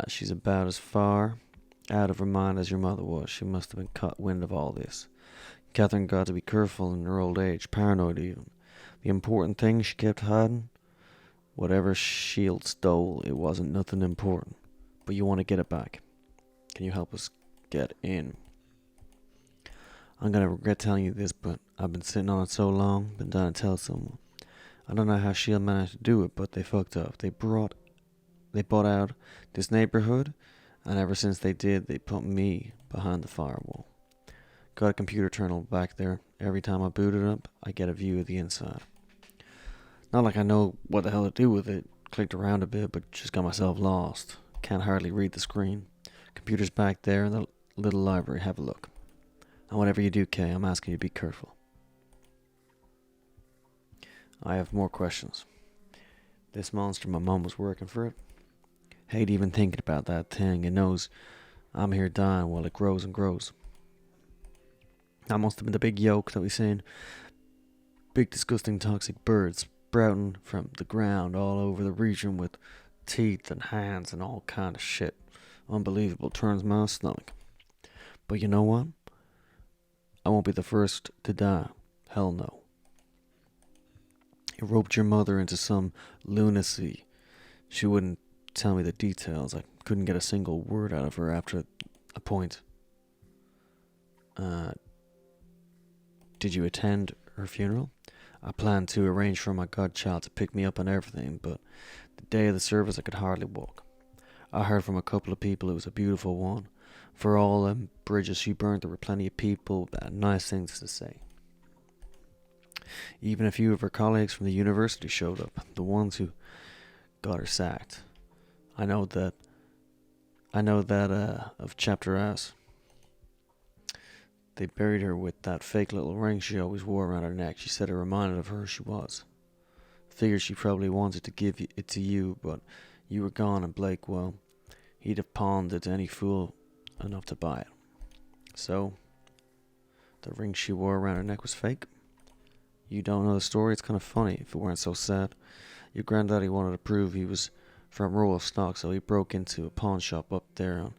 She's about as far out of her mind as your mother was. She must have been caught wind of all this. Catherine got to be careful in her old age, paranoid even. The important thing she kept hiding, whatever Shield stole, it wasn't nothing important. But you want to get it back. Can you help us get in? I'm gonna regret telling you this, but I've been sitting on it so long, been dying to tell someone. I don't know how Shield managed to do it, but they fucked up. They bought out this neighborhood, and ever since they did, they put me behind the firewall. Got a computer terminal back there. Every time I boot it up, I get a view of the inside. Not like I know what the hell to do with it. Clicked around a bit, but just got myself lost. Can't hardly read the screen. Computer's back there in the little library. Have a look. And whatever you do, Kay, I'm asking you to be careful. I have more questions. This monster, my mom was working for it. Hate even thinking about that thing. It knows I'm here dying while it grows and grows. That must have been the big yolk that we seen. Big disgusting toxic birds sprouting from the ground all over the region with teeth and hands and all kind of shit. Unbelievable. Turns my stomach. But you know what? I won't be the first to die. Hell no. It roped your mother into some lunacy. She wouldn't tell me the details. I couldn't get a single word out of her after a point. Did you attend her funeral? I planned to arrange for my godchild to pick me up and everything, but the day of the service I could hardly walk. I heard from a couple of people it was a beautiful one. For all them bridges she burned, there were plenty of people that had nice things to say. Even a few of her colleagues from the university showed up, the ones who got her sacked. I know that of Chapter S. They buried her with that fake little ring she always wore around her neck. She said it reminded of her she was. Figured she probably wanted to give it to you, but you were gone, and Blake, well, he'd have pawned it to any fool enough to buy it. So, the ring she wore around her neck was fake? You don't know the story? It's kind of funny if it weren't so sad. Your granddaddy wanted to prove he was from royal stock, so he broke into a pawn shop up there on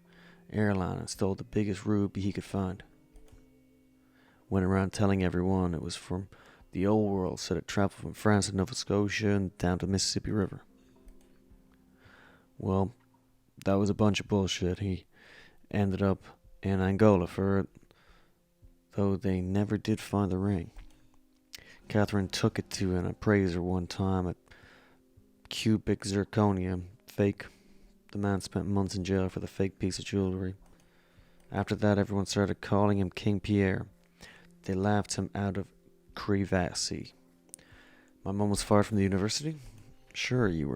Airline and stole the biggest ruby he could find. Went around telling everyone it was from the old world, said it travelled from France to Nova Scotia and down to the Mississippi River. Well, that was a bunch of bullshit. He ended up in Angola for it, though they never did find the ring. Catherine took it to an appraiser one time at cubic zirconia, fake. The man spent months in jail for the fake piece of jewellery. After that, everyone started calling him King Pierre. They laughed him out of Crevasse. My mum was fired from the university? Sure, you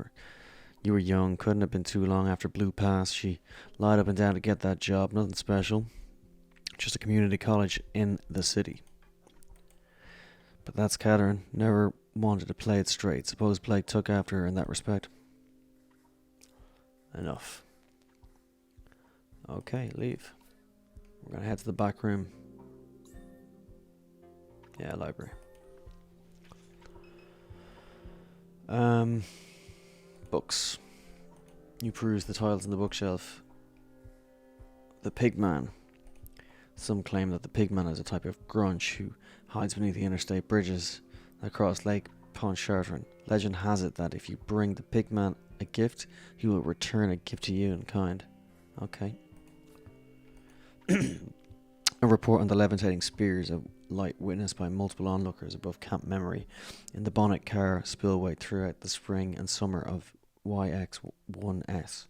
were young, couldn't have been too long after Blue Pass. She lied up and down to get that job, nothing special. Just a community college in the city. But that's Catherine, never wanted to play it straight. Suppose Blake took after her in that respect. Enough. Okay, leave. We're gonna head to the back room. Yeah, library. Books. You peruse the titles in the bookshelf. The Pigman. Some claim that the Pigman is a type of grunge who hides beneath the interstate bridges that cross Lake Pontchartrain. Legend has it that if you bring the Pigman a gift, he will return a gift to you in kind. Okay. A report on the levitating spears of light witnessed by multiple onlookers above Camp Memory in the Bonnet Car spillway throughout the spring and summer of YX-1S.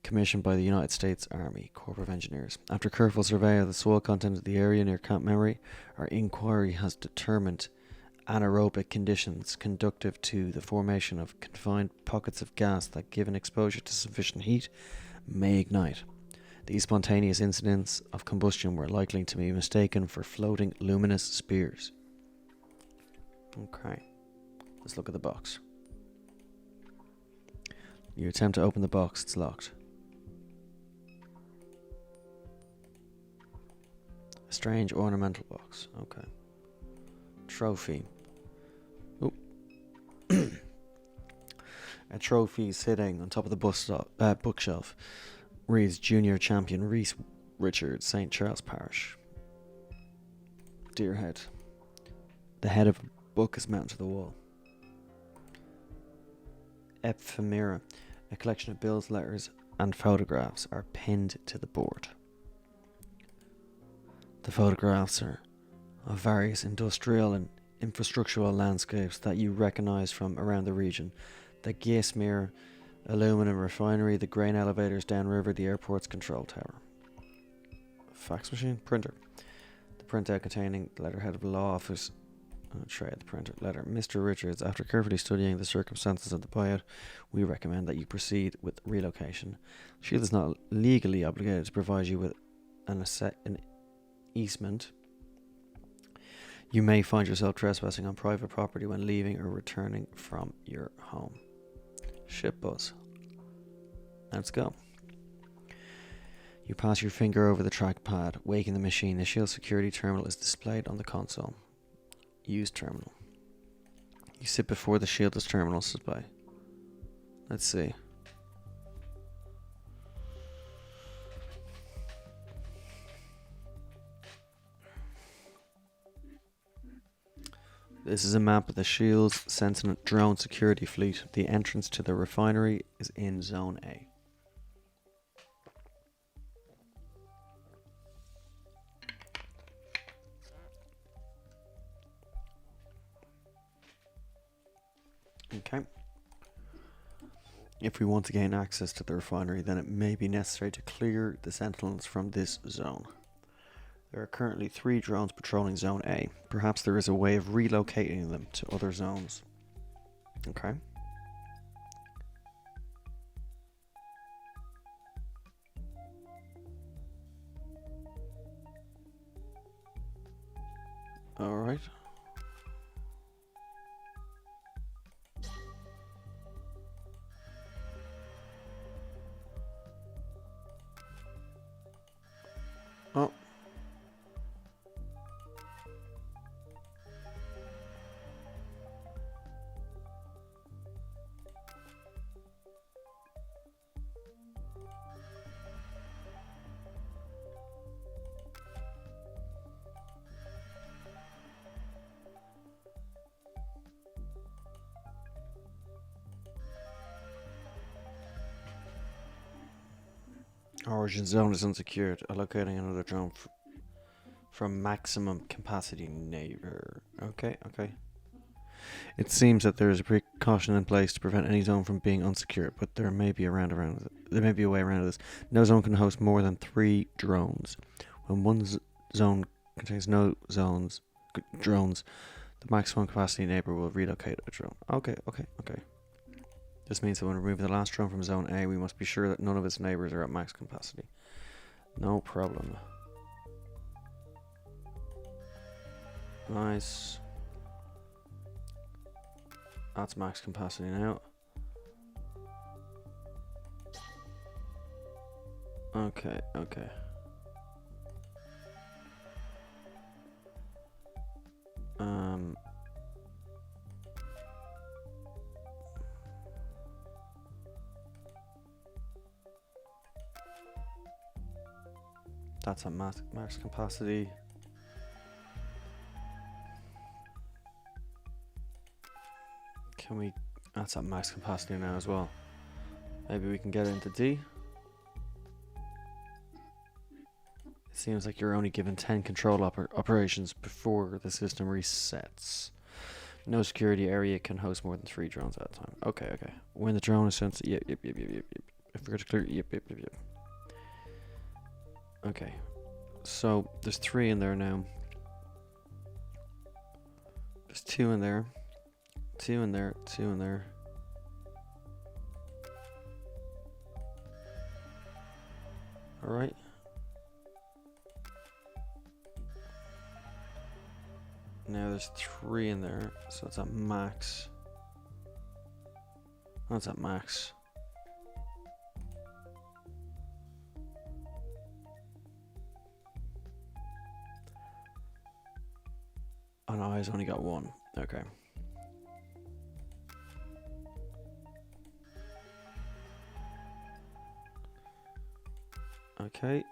Commissioned by the United States Army Corps of Engineers. After careful survey of the soil content of the area near Camp Memory, our inquiry has determined anaerobic conditions conducive to the formation of confined pockets of gas that, given exposure to sufficient heat, may ignite. These spontaneous incidents of combustion were likely to be mistaken for floating luminous spears. Okay, let's look at the box. You attempt to open the box, it's locked. A strange ornamental box, okay. Trophy. Oh. A trophy sitting on top of the bookshelf. Reads Junior Champion Reese Richards, St. Charles Parish. Dear head. The head of a book is mounted to the wall. Ephemera, a collection of bills, letters, and photographs are pinned to the board. The photographs are of various industrial and infrastructural landscapes that you recognize from around the region. The Geismere aluminum refinery, the grain elevators downriver, the airport's control tower. Fax machine, printer. The printout containing the letterhead of the law office. Tray of the printer. Letter. Mr. Richards, after carefully studying the circumstances of the buyout, we recommend that you proceed with relocation. Shield is not legally obligated to provide you with an easement. You may find yourself trespassing on private property when leaving or returning from your home. Shit buzz. Let's go. You pass your finger over the trackpad, waking the machine. The Shield security terminal is displayed on the console. Use terminal. You sit before the Shield's terminal display. Let's see. This is a map of the Shield's Sentinel drone security fleet. The entrance to the refinery is in Zone A. Okay. If we want to gain access to the refinery, then it may be necessary to clear the sentinels from this zone. There are currently 3 drones patrolling Zone A. Perhaps there is a way of relocating them to other zones. Okay. Alright. Oh. Origin zone is unsecured. Allocating another drone from maximum capacity neighbor. Okay, okay. It seems that there is a precaution in place to prevent any zone from being unsecured, but there may be a way around this. No zone can host more than 3 drones. When one zone contains no drones, the maximum capacity neighbor will relocate a drone. Okay, okay, okay. This means that when removing the last drone from Zone A, we must be sure that none of its neighbors are at max capacity. No problem. Nice. That's max capacity now. Okay, okay. That's at max capacity. Can we... That's at max capacity now as well. Maybe we can get into D. It seems like you're only given 10 control operations before the system resets. No security area can host more than 3 drones at a time. Okay, okay. When the drone is sent... Yep. If we're to clear... Yep. Okay. So, there's 3 in there now. There's 2 in there. 2 in there. 2 in there. Alright. Now there's 3 in there, so it's at max. That's at max. Oh no, I's only got 1. Okay. Okay.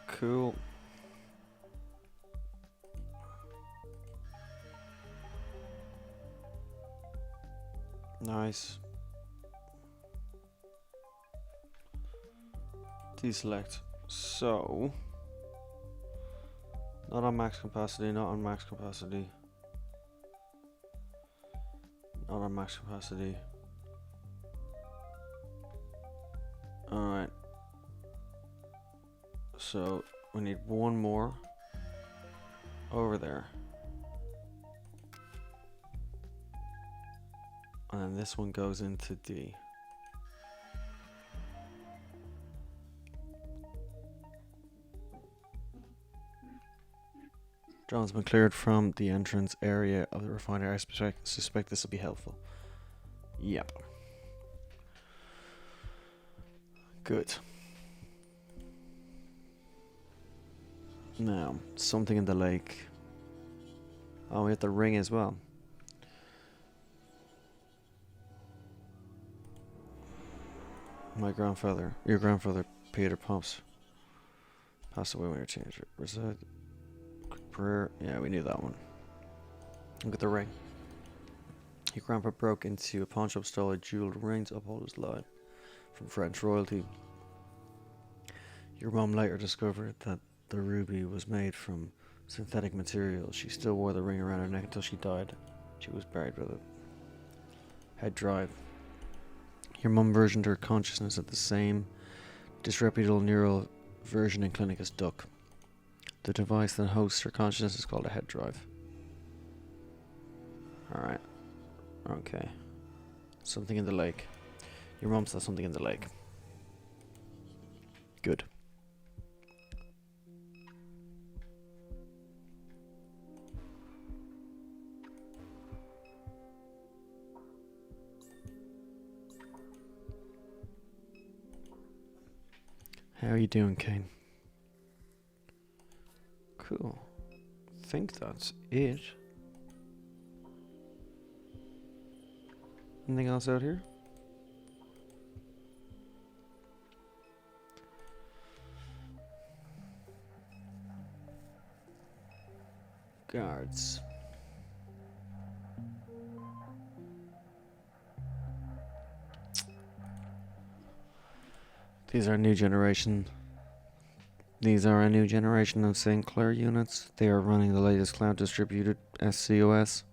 Cool. Nice. Deselect. So, not on max capacity, not on max capacity. Not on max capacity. Alright. So, we need 1 more over there. And then this one goes into D. Drone's been cleared from the entrance area of the refinery. I suspect this will be helpful. Yep. Good. Now, something in the lake. Oh, we have the ring as well. Your grandfather, Peter Pumps, passed away when you changed it. Reside. Prayer. Yeah, we knew that one. Look at the ring. Your grandpa broke into a pawn shop, stole a jeweled ring to uphold his line from French royalty. Your mom later discovered that the ruby was made from synthetic material. She still wore the ring around her neck until she died. She was buried with it. Head drive. Your mum versioned her consciousness at the same disreputable neural version in clinic as Duck. The device that hosts her consciousness is called a head drive. Alright. Okay. Something in the lake. Your mum saw something in the lake. Good. How are you doing, Kane? Cool. Think that's it. Anything else out here? Guards. These are a new generation of St. Clair units. They are running the latest cloud distributed SCOS.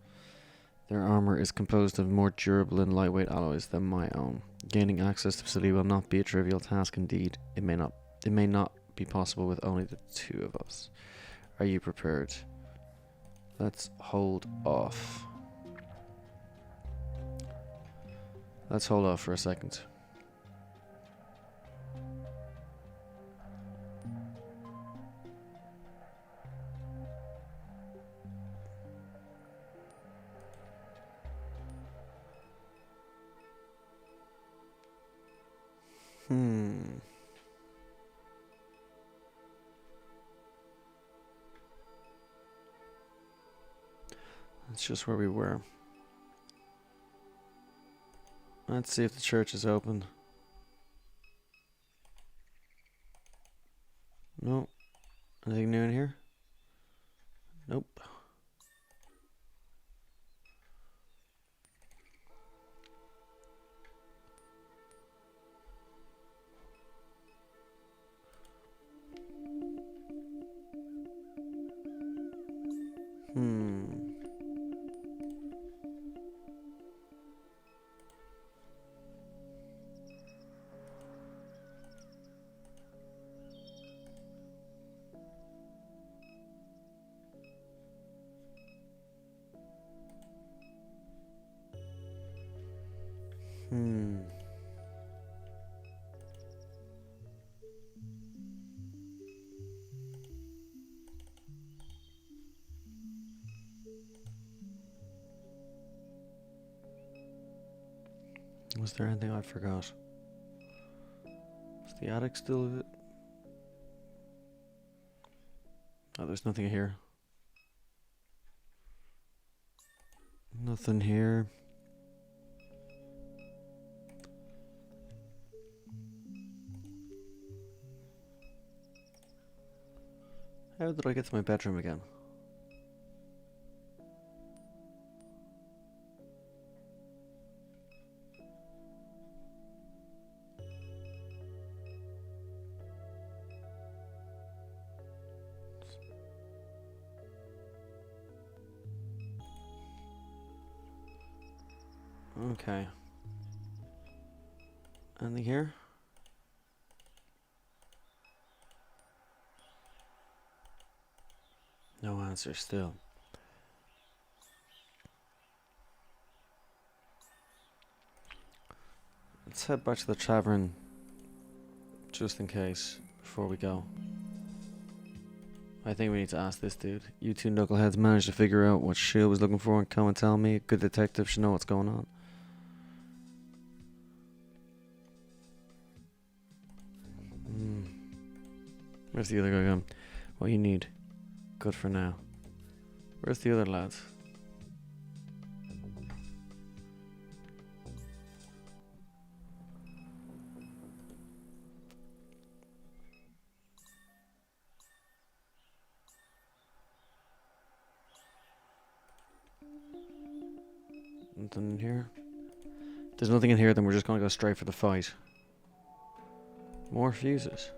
Their armor is composed of more durable and lightweight alloys than my own. Gaining access to the facility will not be a trivial task. Indeed, it may not be possible with only the two of us. Are you prepared? Let's hold off. Let's hold off for a second. That's just where we were. Let's see if the church is open. No. Anything new in here? Nope. Was there anything I forgot? Is the attic still it? Oh, there's nothing here. Nothing here. How did I get to my bedroom again? Okay. Anything here? No answer still. Let's head back to the tavern just in case before we go. I think we need to ask this dude. You two knuckleheads managed to figure out what Shield was looking for and come and tell me. A good detective should know what's going on. Where's the other guy gone? What you need? Good for now. Where's the other lads? Nothing in here? There's nothing in here, then we're just gonna go straight for the fight. More fuses.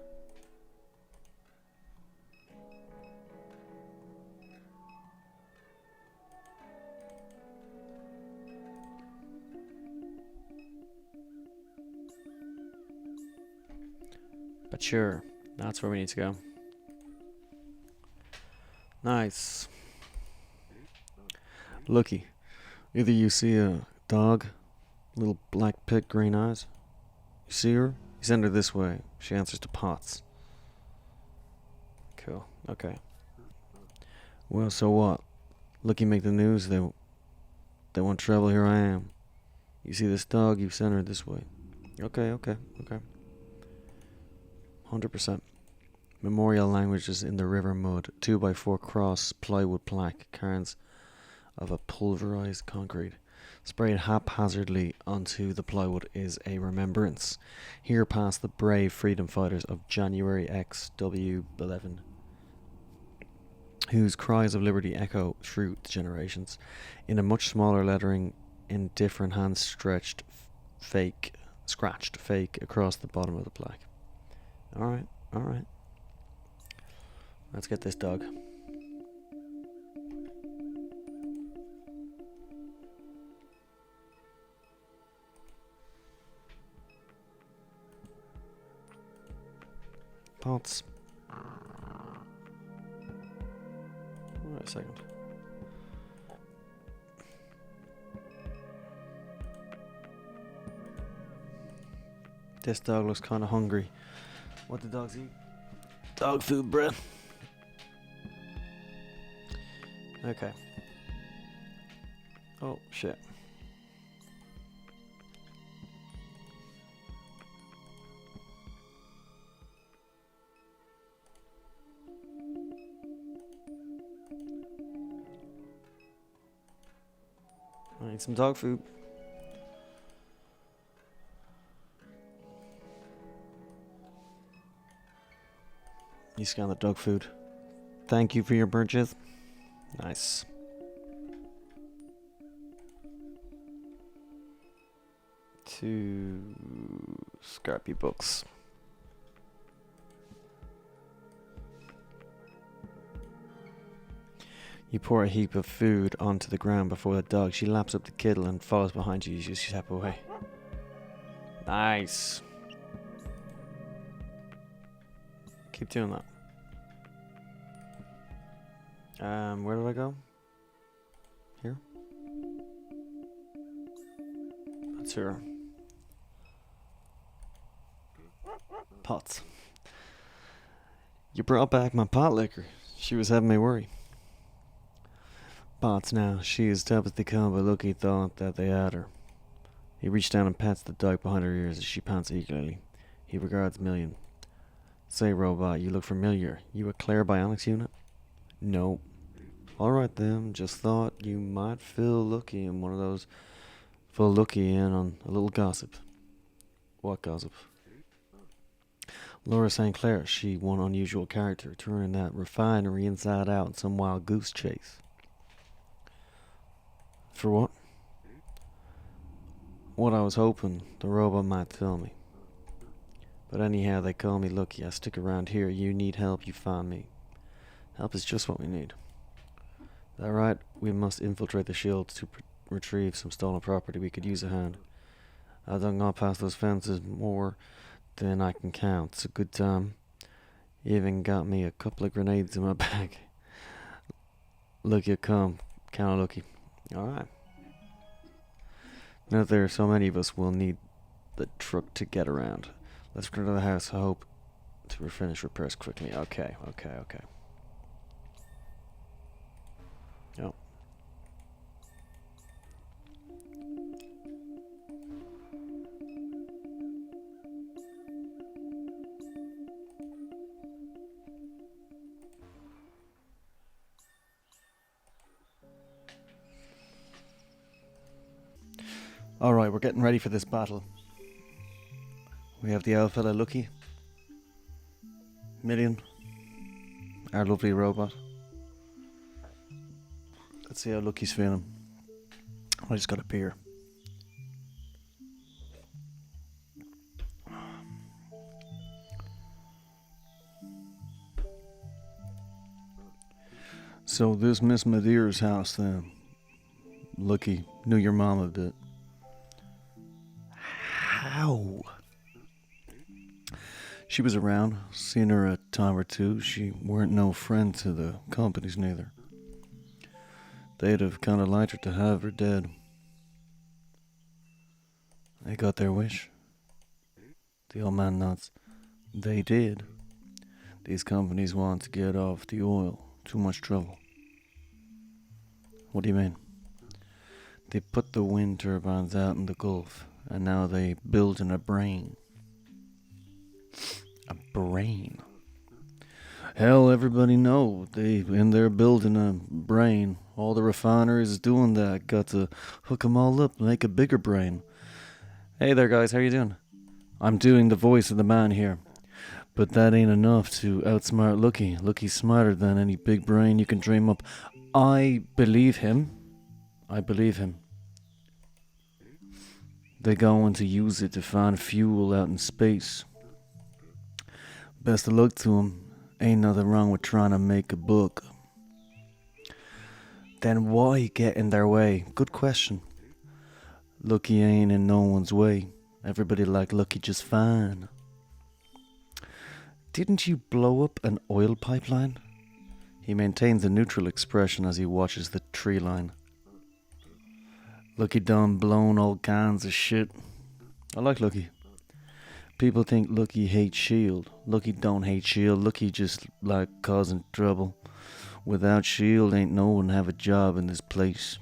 Mature. That's where we need to go. Nice. Looky. Either you see a dog, little black pit, green eyes. You see her? You send her this way. She answers to Potts. Cool. Okay. Well, so what? Looky make the news. They want trouble. Here I am. You see this dog? You send her this way. Okay. 100%. Memorial languages in the river mud. 2x4 cross plywood plaque. Cairns of a pulverized concrete. Sprayed haphazardly onto the plywood is a remembrance. Here pass the brave freedom fighters of January XW11, whose cries of liberty echo through the generations. In a much smaller lettering, in different hands scratched fake across the bottom of the plaque. Alright. Let's get this dog. Potts. Wait a second. This dog looks kind of hungry. What do dogs eat? Dog food, bruh. Okay. Oh, shit. I need some dog food. You scan the dog food. Thank you for your purchase. Nice. Two scrappy books. You pour a heap of food onto the ground before the dog. She laps up the kibble and follows behind you as you step away. Nice. Keep doing that. Where did I go? Here? That's her. Pots. You brought back my pot liquor. She was having me worry. Pots now. She is tough as they come, but Lucky thought that they had her. He reached down and pats the dog behind her ears as she pants eagerly. He regards Million. Say, robot, you look familiar. You a Claire Bionics unit? No. Alright then, just thought you might fill Lucky in one of those. Fill Lucky in on a little gossip. What gossip? Laura St. Clair, she one unusual character, turning that refinery inside out in some wild goose chase. For what? What I was hoping the robot might tell me. But anyhow, they call me Lucky. I stick around here. You need help, you find me. Help is just what we need. Is that right? We must infiltrate the shields to retrieve some stolen property. We could use a hand. I've done gone past those fences more than I can count. It's a good time. Even got me a couple of grenades in my bag. Lucky, come. Count on Lucky. Alright. Now that there are so many of us, we'll need the truck to get around. Let's go to the house. I hope to finish repairs quickly. Okay. Yep. Alright, we're getting ready for this battle. We have the old fella Lucky, Million, our lovely robot. Let's see how Lucky's feeling. I just got a beer. So this Miss Madeire's house then. Lucky knew your mom a bit. How? She was around, seen her a time or two. She weren't no friend to the companies neither. They'd have kinda liked her to have her dead. They got their wish. The old man nods. They did. These companies want to get off the oil. Too much trouble. What do you mean? They put the wind turbines out in the Gulf, and now they building a brain. A brain? Hell, everybody know in there building a brain. All the refineries is doing that. Got to hook 'em all up, make a bigger brain. Hey there, guys. How you doing? I'm doing the voice of the man here. But that ain't enough to outsmart Lucky. Lucky's smarter than any big brain you can dream up. I believe him. They're going to use it to find fuel out in space. Best of luck to 'em. Ain't nothing wrong with trying to make a buck. Then why get in their way? Good question. Lucky ain't in no one's way. Everybody like Lucky just fine. Didn't you blow up an oil pipeline? He maintains a neutral expression as he watches the tree line. Lucky done blown all kinds of shit. I like Lucky. People think Lucky hates S.H.I.E.L.D. Lucky don't hate S.H.I.E.L.D. Lucky just like causing trouble. Without S.H.I.E.L.D. ain't no one have a job in this place.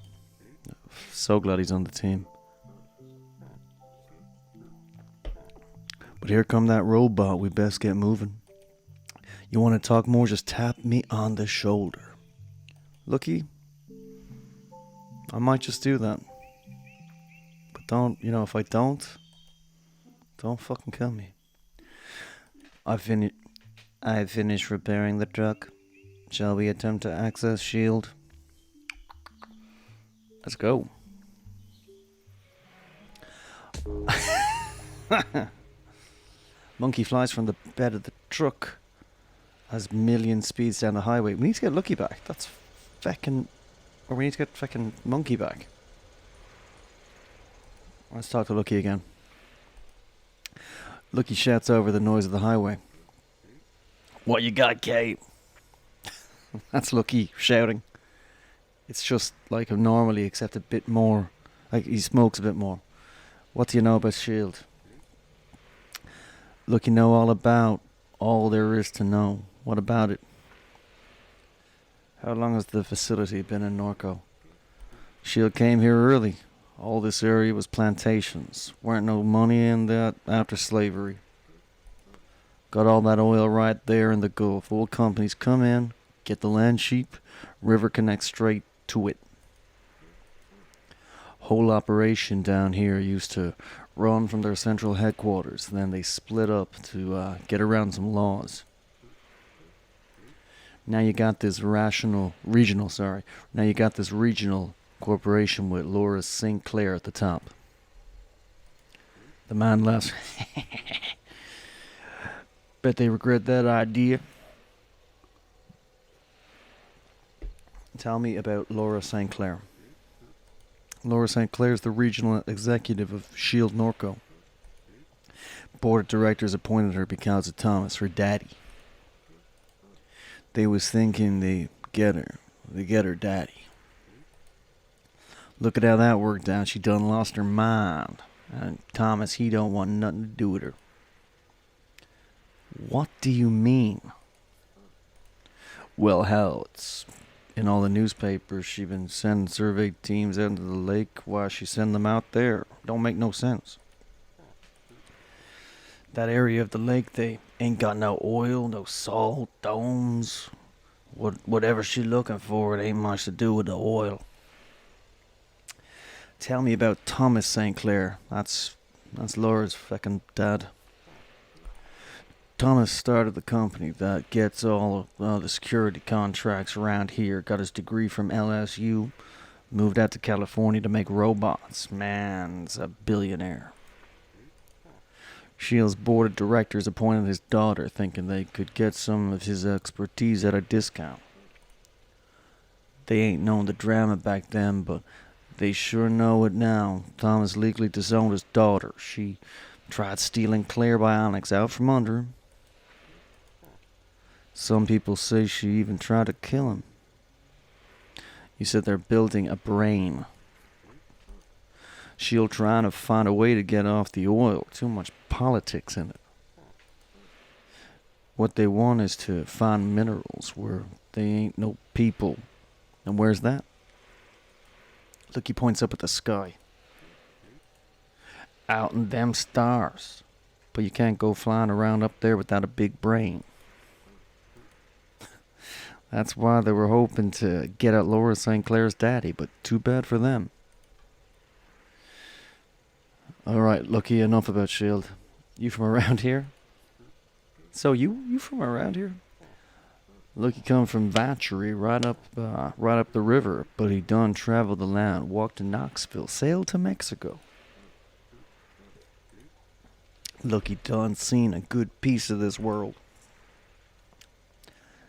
So glad he's on the team. But here come that robot, we best get moving. You want to talk more, just tap me on the shoulder. Lucky, I might just do that. But if I don't fucking kill me. I finished repairing the truck. Shall we attempt to access S.H.I.E.L.D.? Let's go. Monkey flies from the bed of the truck as million speeds down the highway. We need to get Lucky back. We need to get feckin' Monkey back. Let's talk to Lucky again. Lucky shouts over the noise of the highway. What you got, Kate? That's Lucky shouting. It's just like him normally, except a bit more. Like he smokes a bit more. What do you know about S.H.I.E.L.D.? Lucky know all about all there is to know. What about it? How long has the facility been in Norco? S.H.I.E.L.D. came here early. All this area was plantations. Weren't no money in that after slavery. Got all that oil right there in the Gulf. Oil companies come in, get the land cheap, river connects straight to it. Whole operation down here used to run from their central headquarters. Then they split up to get around some laws. Now you got this regional corporation with Laura St. Clair at the top. The man laughs. Bet they regret that idea. Tell me about Laura St. Clair. Laura St. Clair is the regional executive of S.H.I.E.L.D. Norco. Board of directors appointed her because of Thomas, her daddy. They was thinking they get her daddy. Look at how that worked out. She done lost her mind. And Thomas, he don't want nothing to do with her. What do you mean? Well, hell, it's in all the newspapers. She been sending survey teams out into the lake. Why she send them out there? Don't make no sense. That area of the lake, they ain't got no oil, no salt, domes. Whatever she looking for, it ain't much to do with the oil. Tell me about Thomas St. Clair. That's Laura's fucking dad. Thomas started the company that gets all the security contracts around here. Got his degree from LSU. Moved out to California to make robots. Man's a billionaire. S.H.I.E.L.D.'s board of directors appointed his daughter, thinking they could get some of his expertise at a discount. They ain't known the drama back then, but they sure know it now. Thomas legally disowned his daughter. She tried stealing Claire Bionics out from under him. Some people say she even tried to kill him. You said they're building a brain. She'll try to find a way to get off the oil. Too much politics in it. What they want is to find minerals where they ain't no people. And where's that? Look, he points up at the sky. Out in them stars. But you can't go flying around up there without a big brain. That's why they were hoping to get at Laura St. Clair's daddy, but too bad for them. Alright, lucky enough about S.H.I.E.L.D. You from around here? So you from around here? Look, he come from Vachery, right up the river, but he done traveled the land, walked to Knoxville, sailed to Mexico. Look, he done seen a good piece of this world.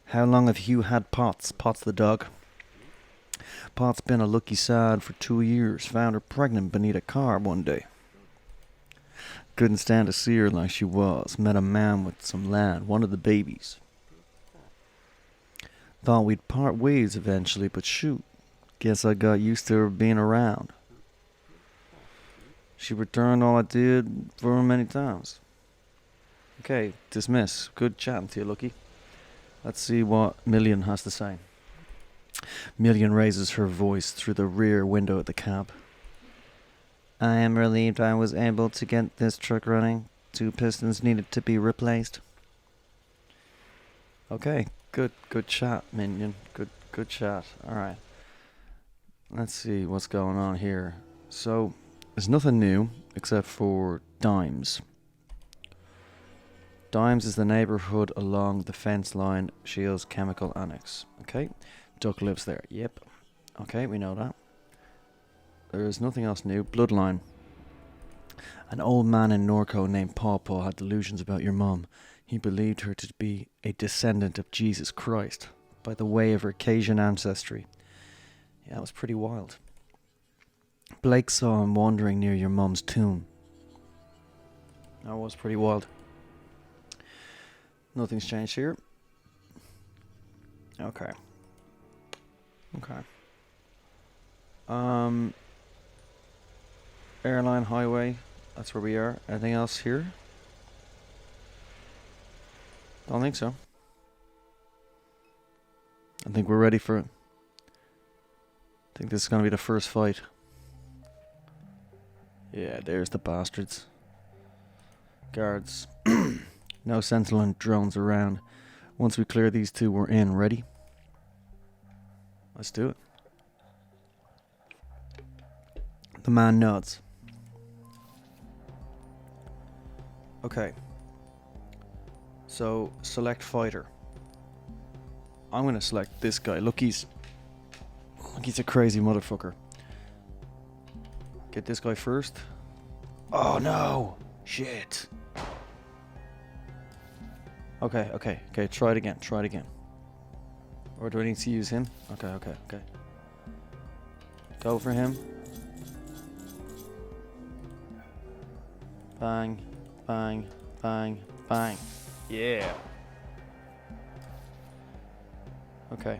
How long have you had Potts? Potts the dog. Potts been a lucky side for 2 years. Found her pregnant beneath a car one day. Couldn't stand to see her like she was. Met a man with some land, one of the babies. Thought we'd part ways eventually, but shoot. Guess I got used to her being around. She returned all I did for her many times. Okay, dismiss. Good chatting to you, Lucky. Let's see what Million has to say. Million raises her voice through the rear window of the cab. I am relieved I was able to get this truck running. 2 pistons needed to be replaced. Okay, good chat, Minion. Good chat. Alright. Let's see what's going on here. So, there's nothing new except for Dimes. Dimes is the neighborhood along the fence line, Shields Chemical Annex. Okay, Duck lives there. Yep. Okay, we know that. There is nothing else new. Bloodline. An old man in Norco named Pawpaw had delusions about your mum. He believed her to be a descendant of Jesus Christ by the way of her Cajun ancestry. Yeah, it was pretty wild. Blake saw him wandering near your mum's tomb. That was pretty wild. Nothing's changed here. Okay. Airline highway. That's where we are. Anything else here? Don't think so. I think we're ready for it. I think this is going to be the first fight. Yeah, there's the bastards. Guards. No sentinel and drones around. Once we clear these 2, we're in. Ready? Let's do it. The man nods. Okay. So, select fighter. I'm gonna select this guy. Look, he's a crazy motherfucker. Get this guy first. Oh no! Shit. Okay. Try it again. Or do I need to use him? Okay. Go for him. Bang. Yeah. Okay.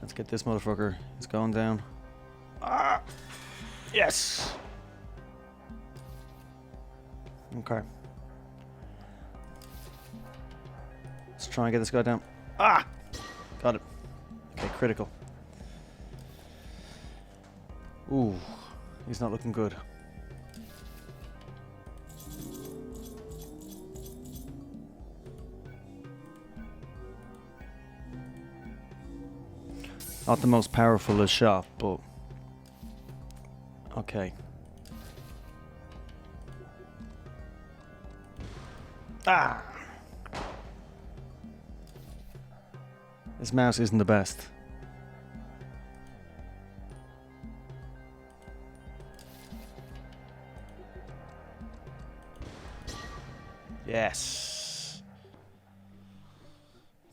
Let's get this motherfucker. He's going down. Ah! Yes! Okay. Let's try and get this guy down. Ah! Got it. Okay, critical. Ooh, he's not looking good. Not the most powerful shot, but okay. Ah! This mouse isn't the best. Yes.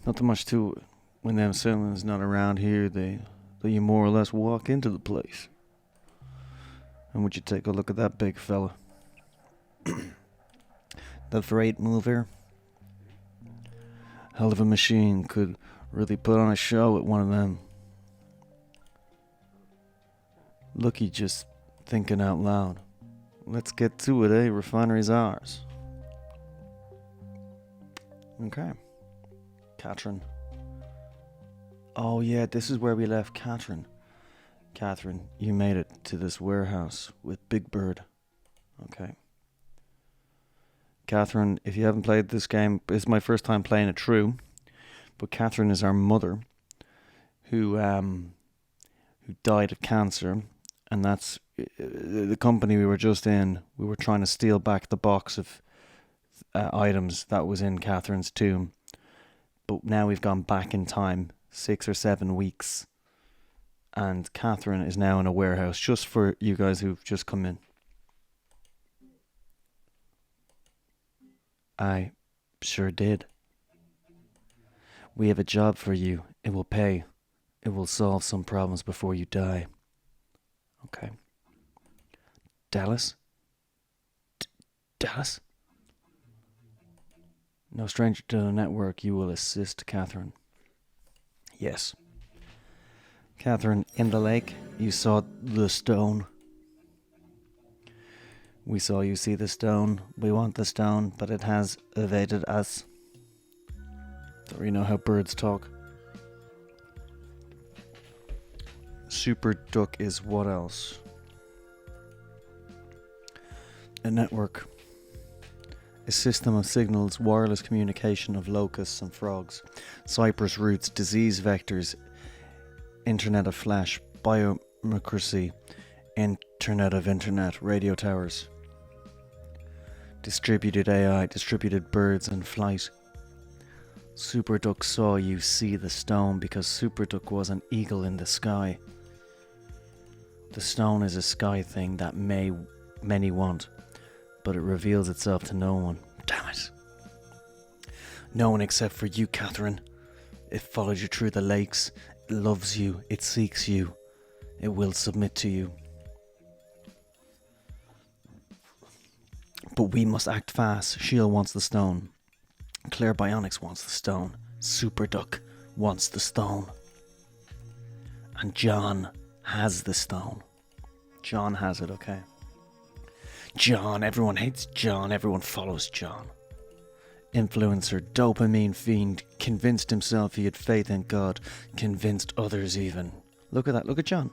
Not too much to it. When them citizens not around here, you more or less walk into the place. And would you take a look at that big fella? The freight mover. Hell of a machine. Could really put on a show with one of them. Lucky just thinking out loud. Let's get to it, eh? Refinery's ours. Okay. Catherine. Oh yeah, this is where we left Catherine. Catherine, you made it to this warehouse with Big Bird. Okay. Catherine, if you haven't played this game, it's my first time playing it through. But Catherine is our mother, who died of cancer, and that's the company we were just in. We were trying to steal back the box of items that was in Catherine's tomb, but now we've gone back in time 6 or 7 weeks, and Catherine is now in a warehouse. Just for you guys who've just come in, I sure did. We have a job for you. It will pay. It will solve some problems before you die. Okay. Dallas? Dallas? No stranger to the network, you will assist Catherine. Yes. Catherine, in the lake, you saw the stone. We saw you see the stone. We want the stone, but it has evaded us. Don't you know how birds talk? Super Duck is what else? A network. A system of signals, wireless communication of locusts and frogs, cypress roots, disease vectors, Internet of Flash, biomimicry, Internet of Internet, radio towers, distributed AI, distributed birds and flight. Super Duck saw you see the stone because Super Duck was an eagle in the sky. The stone is a sky thing that many want, but it reveals itself to no one. Damn it. No one except for you, Catherine. It followed you through the lakes. It loves you. It seeks you. It will submit to you. But we must act fast. Shield wants the stone. Claire Bionics wants the stone. Super Duck wants the stone. And John has the stone. John has it, okay? John, everyone hates John, everyone follows John. Influencer, dopamine fiend, convinced himself he had faith in God, convinced others even. Look at that, look at John.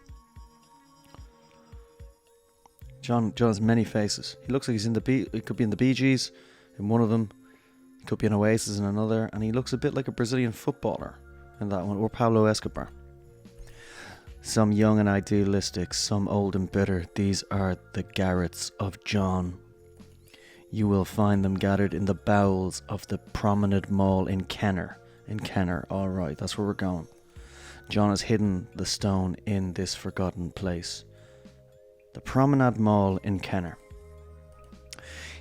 John has many faces. He looks like he's in he could be in the Bee Gees, in one of them. He could be in Oasis in another, and he looks a bit like a Brazilian footballer in that one, or Pablo Escobar. Some young and idealistic, some old and bitter, these are the garrets of John. You will find them gathered in the bowels of the Promenade Mall in Kenner. Alright, that's where we're going. John has hidden the stone in this forgotten place. The Promenade Mall in Kenner.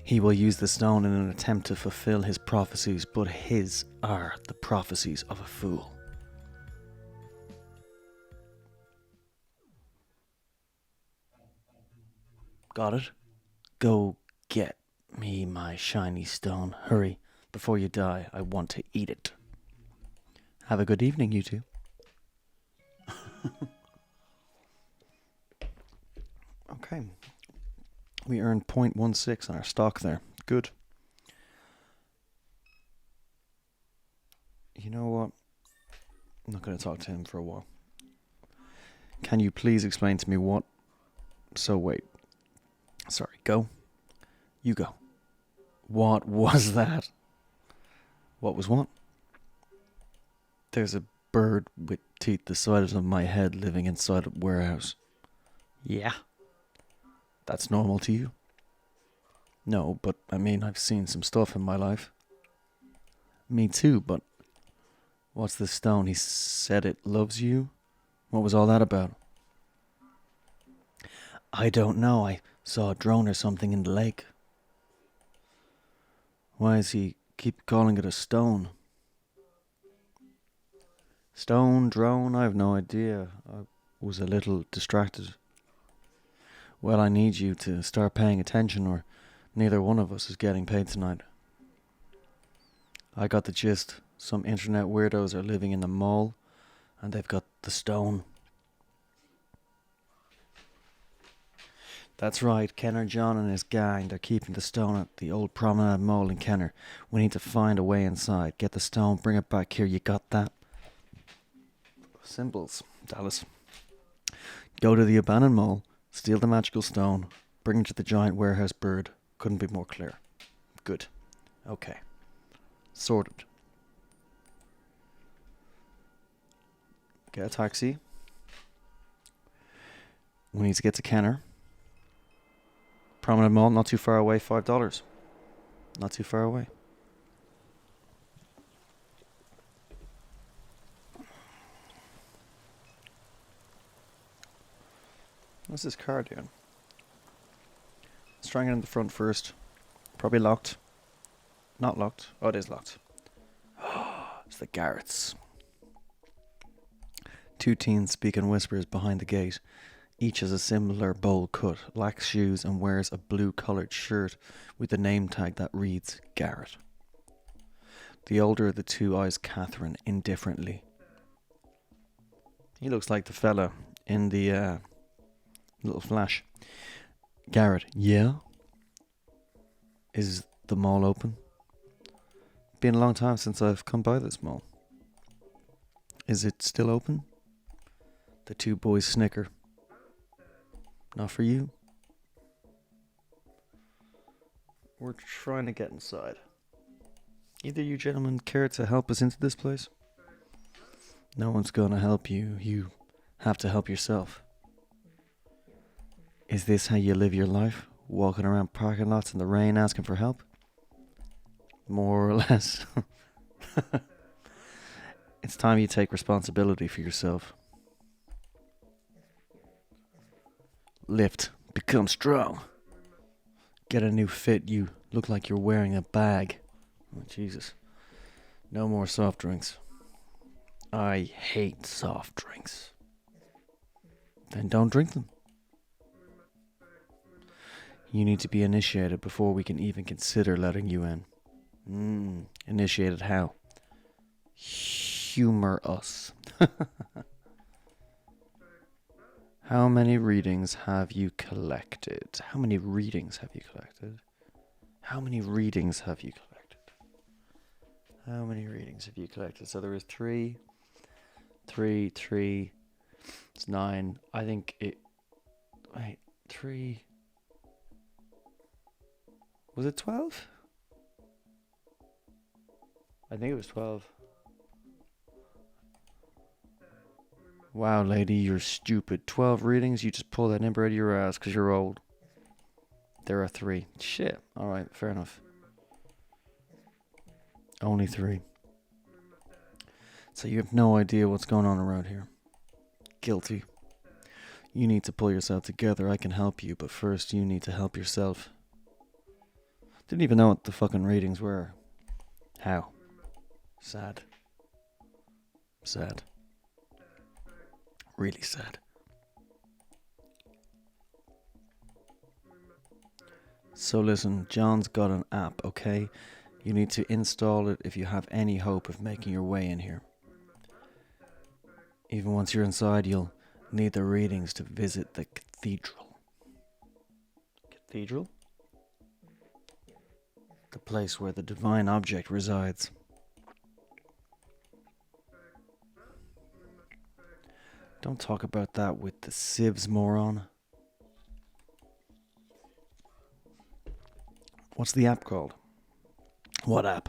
He will use the stone in an attempt to fulfill his prophecies, but his are the prophecies of a fool. Got it? Go get me my shiny stone. Hurry, before you die. I want to eat it. Have a good evening, you two. Okay. We earned 0.16 on our stock there. Good. You know what? I'm not going to talk to him for a while. Can you please explain to me what... So wait. Sorry, go. You go. What was that? What was what? There's a bird with teeth the size of my head living inside a warehouse. Yeah. That's normal to you? No, but I mean, I've seen some stuff in my life. Me too, but... What's this stone? He said it loves you? What was all that about? I don't know. I saw a drone or something in the lake. Why does he keep calling it a stone? Stone, drone, I have no idea. I was a little distracted. Well, I need you to start paying attention or neither one of us is getting paid tonight. I got the gist. Some internet weirdos are living in the mall and they've got the stone. That's right, Kenner John and his gang, they're keeping the stone at the old Promenade Mall in Kenner. We need to find a way inside. Get the stone, bring it back here, you got that? Symbols, Dallas. Go to the abandoned mall, steal the magical stone, bring it to the giant warehouse bird. Couldn't be more clear. Good. Okay. Sorted. Get a taxi. We need to get to Kenner. Promenade Mall, not too far away, $5. Not too far away. What's this car doing? Let's try and get in the front first. Probably locked. Not locked. Oh, it is locked. It's the Garretts. Two teens speak in whispers behind the gate. Each has a similar bowl cut, lacks shoes, and wears a blue-collared shirt with a name tag that reads Garrett. The older of the two eyes Catherine indifferently. He looks like the fella in the little flash. Garrett, yeah? Is the mall open? Been a long time since I've come by this mall. Is it still open? The two boys snicker. Not for you. We're trying to get inside. Either you gentlemen care to help us into this place? No one's gonna help you. You have to help yourself. Is this how you live your life? Walking around parking lots in the rain asking for help? More or less. It's time you take responsibility for yourself. Lift. Become strong. Get a new fit. You look like you're wearing a bag. Oh, Jesus. No more soft drinks. I hate soft drinks. Then don't drink them. You need to be initiated before we can even consider letting you in. Initiated how? Humor us. How many readings have you collected? How many readings have you collected? How many readings have you collected? How many readings have you collected? So there is 3. It's 9. I think it... Wait, 3... Was it 12? I think it was 12. Wow, lady, you're stupid. 12 readings? You just pull that number out of your ass because you're old. There are 3. Shit. Alright, fair enough. Only 3. So you have no idea what's going on around here. Guilty. You need to pull yourself together. I can help you, but first you need to help yourself. Didn't even know what the fucking readings were. How? Sad. Sad. Really sad. So listen, John's got an app, okay? You need to install it if you have any hope of making your way in here. Even once you're inside, you'll need the readings to visit the cathedral. Cathedral? The place where the divine object resides. Don't talk about that with the sieves, moron. What's the app called? What app?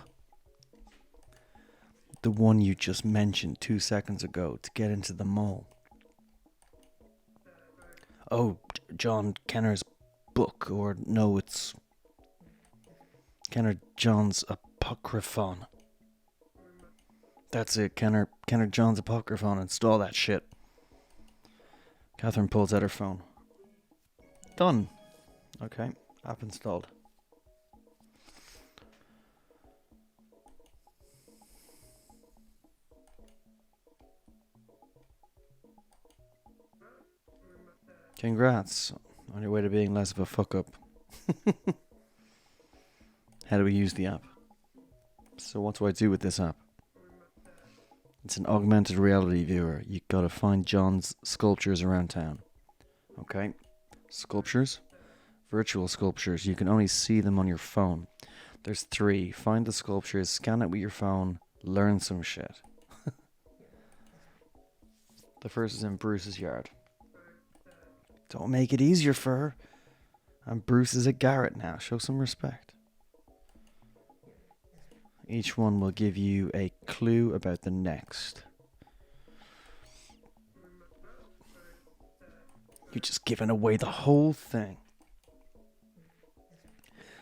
The one you just mentioned 2 seconds ago to get into the mall. Oh, John Kenner's book, or no, it's Kenner John's Apocryphon. That's it, Kenner John's Apocryphon. Install that shit. Catherine pulls out her phone. Done. Okay, app installed. Congrats on your way to being less of a fuck up. How do we use the app? So what do I do with this app? It's an augmented reality viewer. You gotta find John's sculptures around town. Okay? Sculptures? Virtual sculptures. You can only see them on your phone. There's 3. Find the sculptures, scan it with your phone, learn some shit. The first is in Bruce's yard. Don't make it easier for her. And Bruce is at Garrett now. Show some respect. Each one will give you a clue about the next. You're just giving away the whole thing.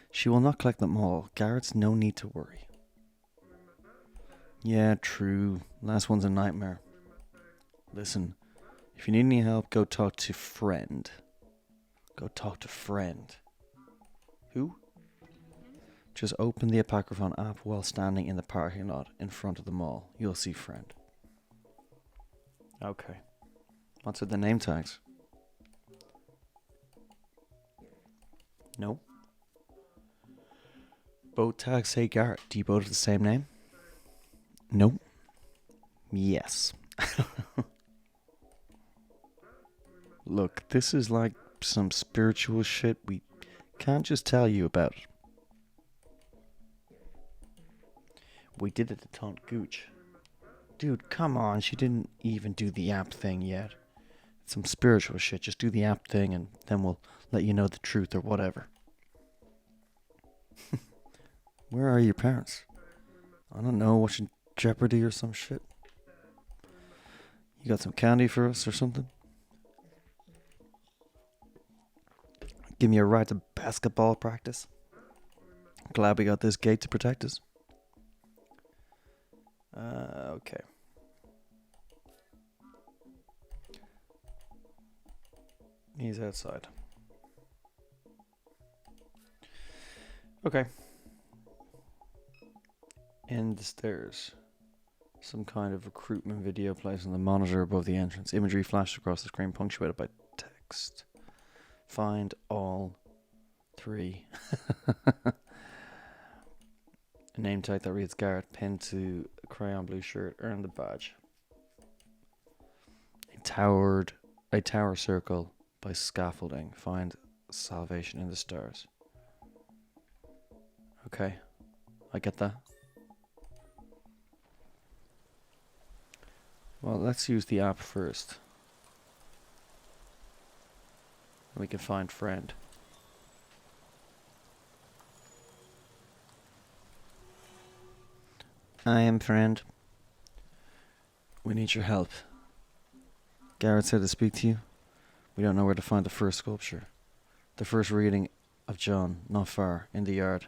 She will not collect them all. Garrett's no need to worry. Yeah, true. Last one's a nightmare. Listen, if you need any help, go talk to friend. Go talk to friend. Who? Just open the Apocryphon app while standing in the parking lot in front of the mall. You'll see friend. Okay. What's with the name tags? No. Both tags say Garrett. Do you both have the same name? No. Yes. Look, this is like some spiritual shit we can't just tell you about. We did it to taunt Gooch. Dude, come on, she didn't even do the app thing yet. It's some spiritual shit. Just do the app thing and then we'll let you know the truth or whatever. Where are your parents? I don't know, watching Jeopardy or some shit. You got some candy for us or something? Give me a ride to basketball practice. Glad we got this gate to protect us. Okay. He's outside. Okay. And the stairs. Some kind of recruitment video plays on the monitor above the entrance. Imagery flashed across the screen, punctuated by text. Find all 3. A name tag that reads Garrett, pinned to a crayon blue shirt, earn the badge. A tower circle by scaffolding. Find salvation in the stars. Okay, I get that. Well, let's use the app first. We can find friend. I am friend. We need your help. Garrett said to speak to you. We don't know where to find the first sculpture. The first reading of John, not far, in the yard.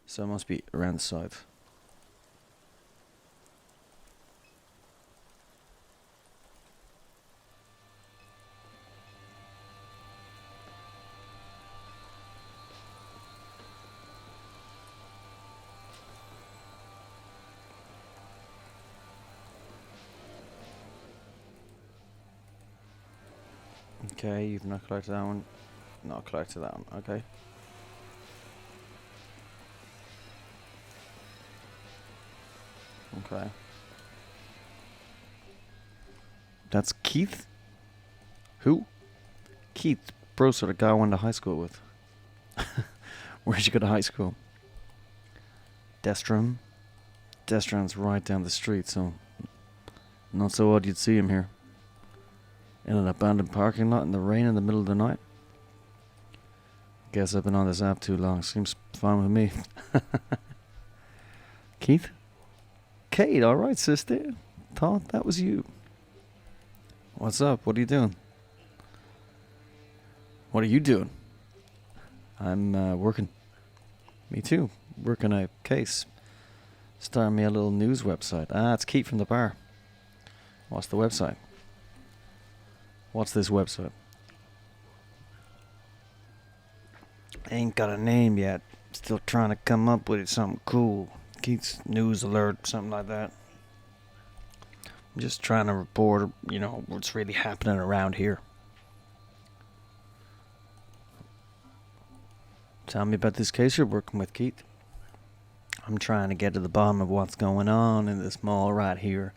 So it must be around the side. Okay, you've not collected that one. Not collected that one, okay. Okay. That's Keith? Who? Keith, bro, sort of guy I went to high school with. Where'd you go to high school? Destrom? Destrom's right down the street, so not so odd you'd see him here. In an abandoned parking lot in the rain in the middle of the night. Guess I've been on this app too long. Seems fine with me. Keith? Kate, alright, sister. Thought that was you. What's up? What are you doing? What are you doing? I'm working. Me too. Working a case. Starting me a little news website. Ah, it's Keith from the bar. What's the website? What's this website? Ain't got a name yet. Still trying to come up with something cool. Keith's News Alert, something like that. I'm just trying to report, what's really happening around here. Tell me about this case you're working with, Keith. I'm trying to get to the bottom of what's going on in this mall right here.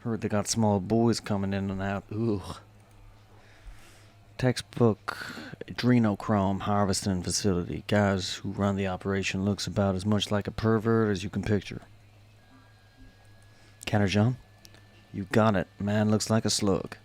Heard they got small boys coming in and out. Ugh. Textbook adrenochrome harvesting facility. Guys who run the operation looks about as much like a pervert as you can picture. Kenner John? You got it. Man looks like a slug.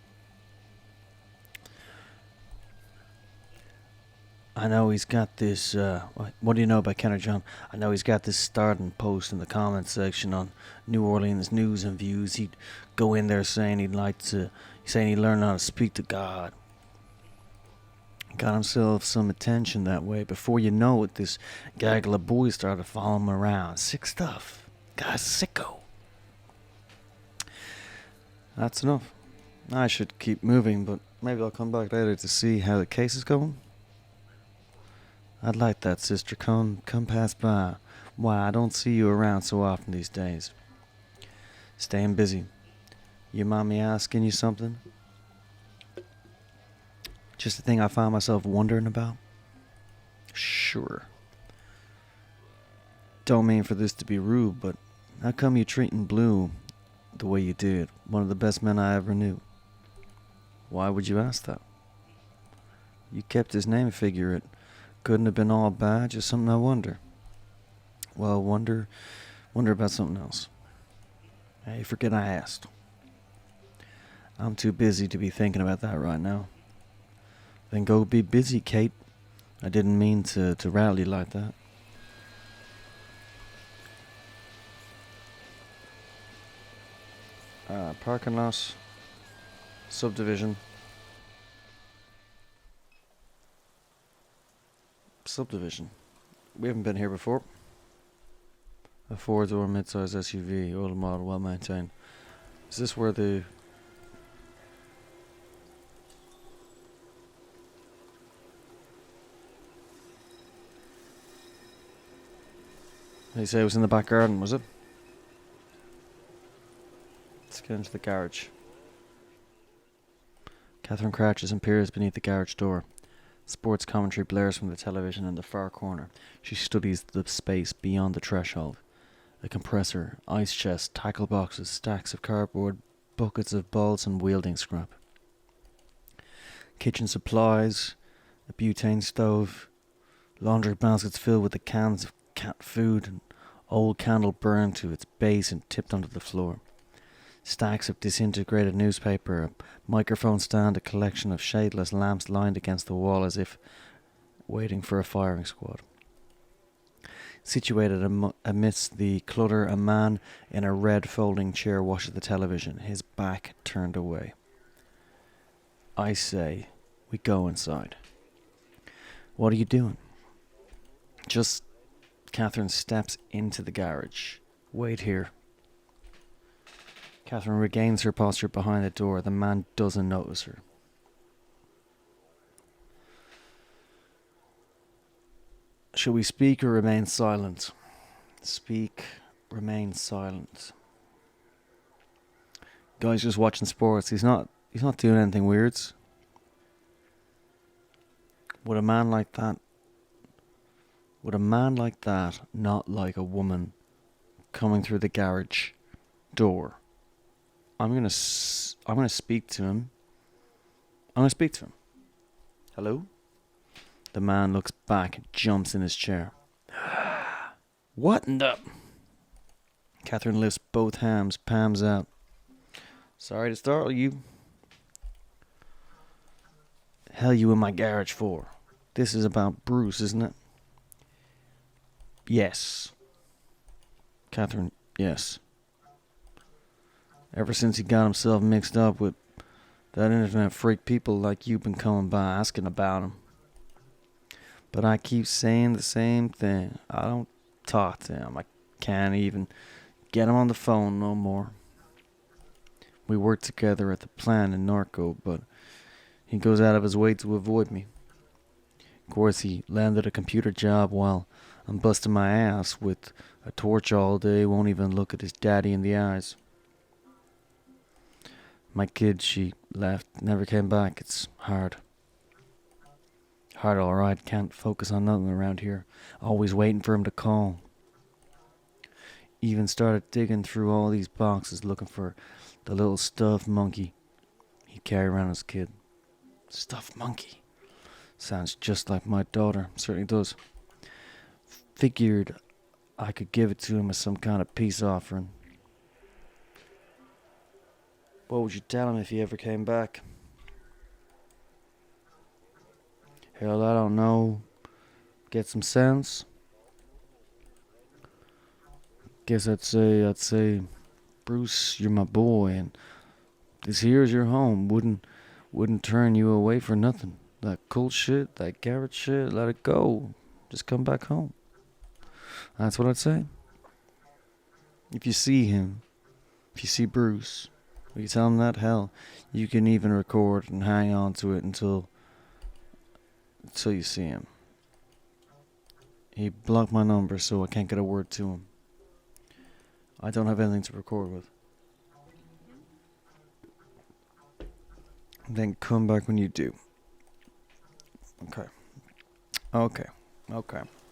I know he's got this, what do you know about Kenner John? I know he's got this starting post in the comments section on New Orleans News and Views. He'd go in there saying he'd learn how to speak to God. Got himself some attention that way. Before you know it, this gaggle of boys started following him around. Sick stuff. Guy's sicko. That's enough. I should keep moving, but maybe I'll come back later to see how the case is going. I'd like that, sister. Come pass by. Why, I don't see you around so often these days. Staying busy. You mind me asking you something? Just a thing I find myself wondering about? Sure. Don't mean for this to be rude, but how come you treating Blue the way you did? One of the best men I ever knew. Why would you ask that? You kept his name figure. It couldn't have been all bad, just something I wonder. Well, wonder about something else. Hey, forget I asked. I'm too busy to be thinking about that right now. Then go be busy, Kate. I didn't mean to rattle you like that. Parking lot. Subdivision. We haven't been here before. A 4-door mid-size SUV, old model, well maintained. Is this where the... They say it was in the back garden, was it? Let's get into the garage. Catherine crouches and peers beneath the garage door. Sports commentary blares from the television in the far corner. She studies the space beyond the threshold. A compressor, ice chest, tackle boxes, stacks of cardboard, buckets of balls and wielding scrap. Kitchen supplies, a butane stove, laundry baskets filled with the cans of cat food, an old candle burned to its base and tipped onto the floor. Stacks of disintegrated newspaper, a microphone stand, a collection of shadeless lamps lined against the wall as if waiting for a firing squad. Situated amidst the clutter, a man in a red folding chair watches the television, his back turned away. I say, we go inside. What are you doing? Just... Catherine steps into the garage. Wait here. Catherine regains her posture behind the door. The man doesn't notice her. Shall we speak or remain silent? Speak, remain silent. Guy's just watching sports. He's not doing anything weird. Would a man like that not like a woman coming through the garage door? I'm gonna speak to him. Hello? The man looks back and jumps in his chair. What in the... Catherine lifts both hands, palms out. Sorry to startle you. Hell you in my garage for? This is about Bruce, isn't it? Yes. Catherine, yes. Ever since he got himself mixed up with that internet freak, people like you been coming by asking about him. But I keep saying the same thing. I don't talk to him. I can't even get him on the phone no more. We work together at the plant in Norco, but he goes out of his way to avoid me. Of course, he landed a computer job while I'm busting my ass with a torch all day, won't even look at his daddy in the eyes. My kid, she left, never came back. It's hard. Hard alright, can't focus on nothing around here. Always waiting for him to call. even started digging through all these boxes looking for the little stuffed monkey he'd carry around as a kid. Stuffed monkey. Sounds just like my daughter. Certainly does. Figured I could give it to him as some kind of peace offering. What would you tell him if he ever came back? Hell, I don't know. Get some sense? Guess I'd say, Bruce, you're my boy, and this here's your home. Wouldn't turn you away for nothing. That cool shit, that Garrett shit, let it go. Just come back home. That's what I'd say. If you see him, if you see Bruce, if you tell him that, hell, you can even record and hang on to it until you see him. He blocked my number so I can't get a word to him. I don't have anything to record with. Then come back when you do. Okay.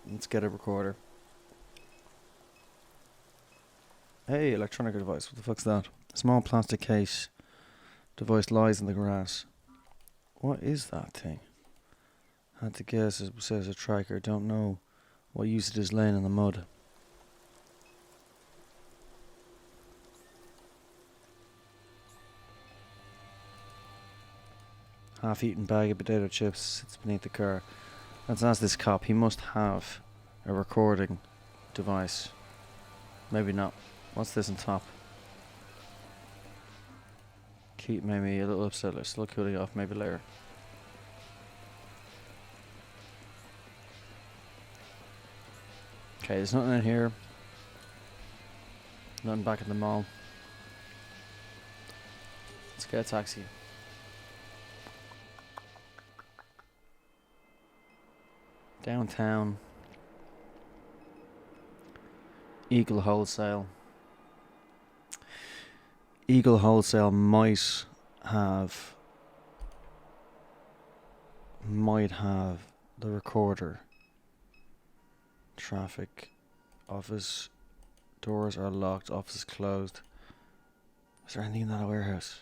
Let's get a recorder. Hey, electronic device. What the fuck's that? A small plastic case. Device lies in the grass. What is that thing? Had to guess. It says a tracker. Don't know what use it is laying in the mud. Half-eaten bag of potato chips sits beneath the car. Let's ask this cop. He must have a recording device. Maybe not. What's this on top? Keep made me a little upset. Let's still cooling off. Maybe later. Okay, there's nothing in here. Nothing back in the mall. Let's get a taxi. Downtown. Eagle Wholesale. Eagle Wholesale might have the recorder. Traffic. Office doors are locked. Office is closed. Is there anything in that warehouse?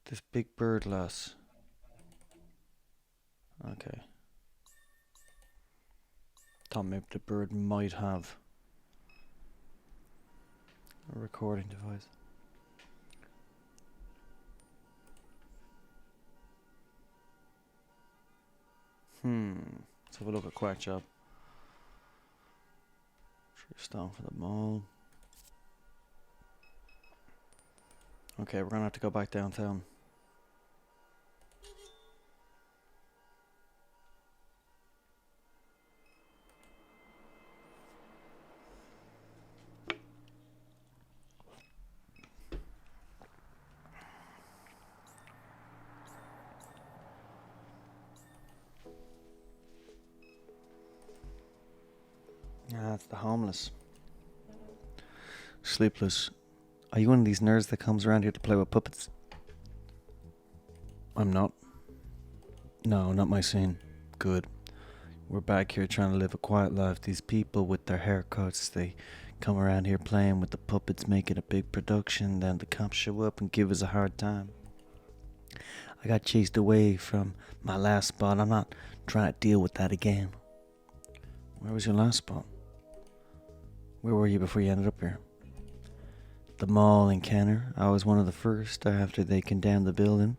This big bird glass. Okay. Thought maybe the bird might have a recording device. Let's have a look at Quack Job. Stone for the mall. Okay, we're gonna have to go back downtown. That's the homeless. Sleepless. Are you one of these nerds that comes around here to play with puppets? I'm not. No, not my scene. Good. We're back here trying to live a quiet life. These people with their haircuts, they come around here playing with the puppets, making a big production, then the cops show up and give us a hard time. I got chased away from my last spot. I'm not trying to deal with that again. Where was your last spot? Where were you before you ended up here? The mall in Kenner. I was one of the first after they condemned the building.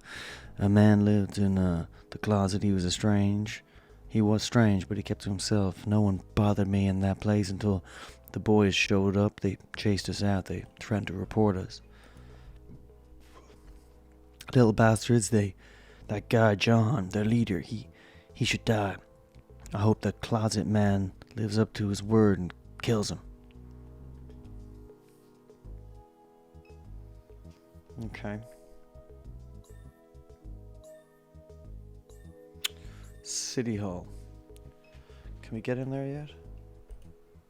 A man lived in the closet. He was strange, but he kept to himself. No one bothered me in that place until the boys showed up. They chased us out. They threatened to report us. Little bastards, that guy John, their leader, he should die. I hope that closet man lives up to his word and kills him. Okay. City Hall. Can we get in there yet?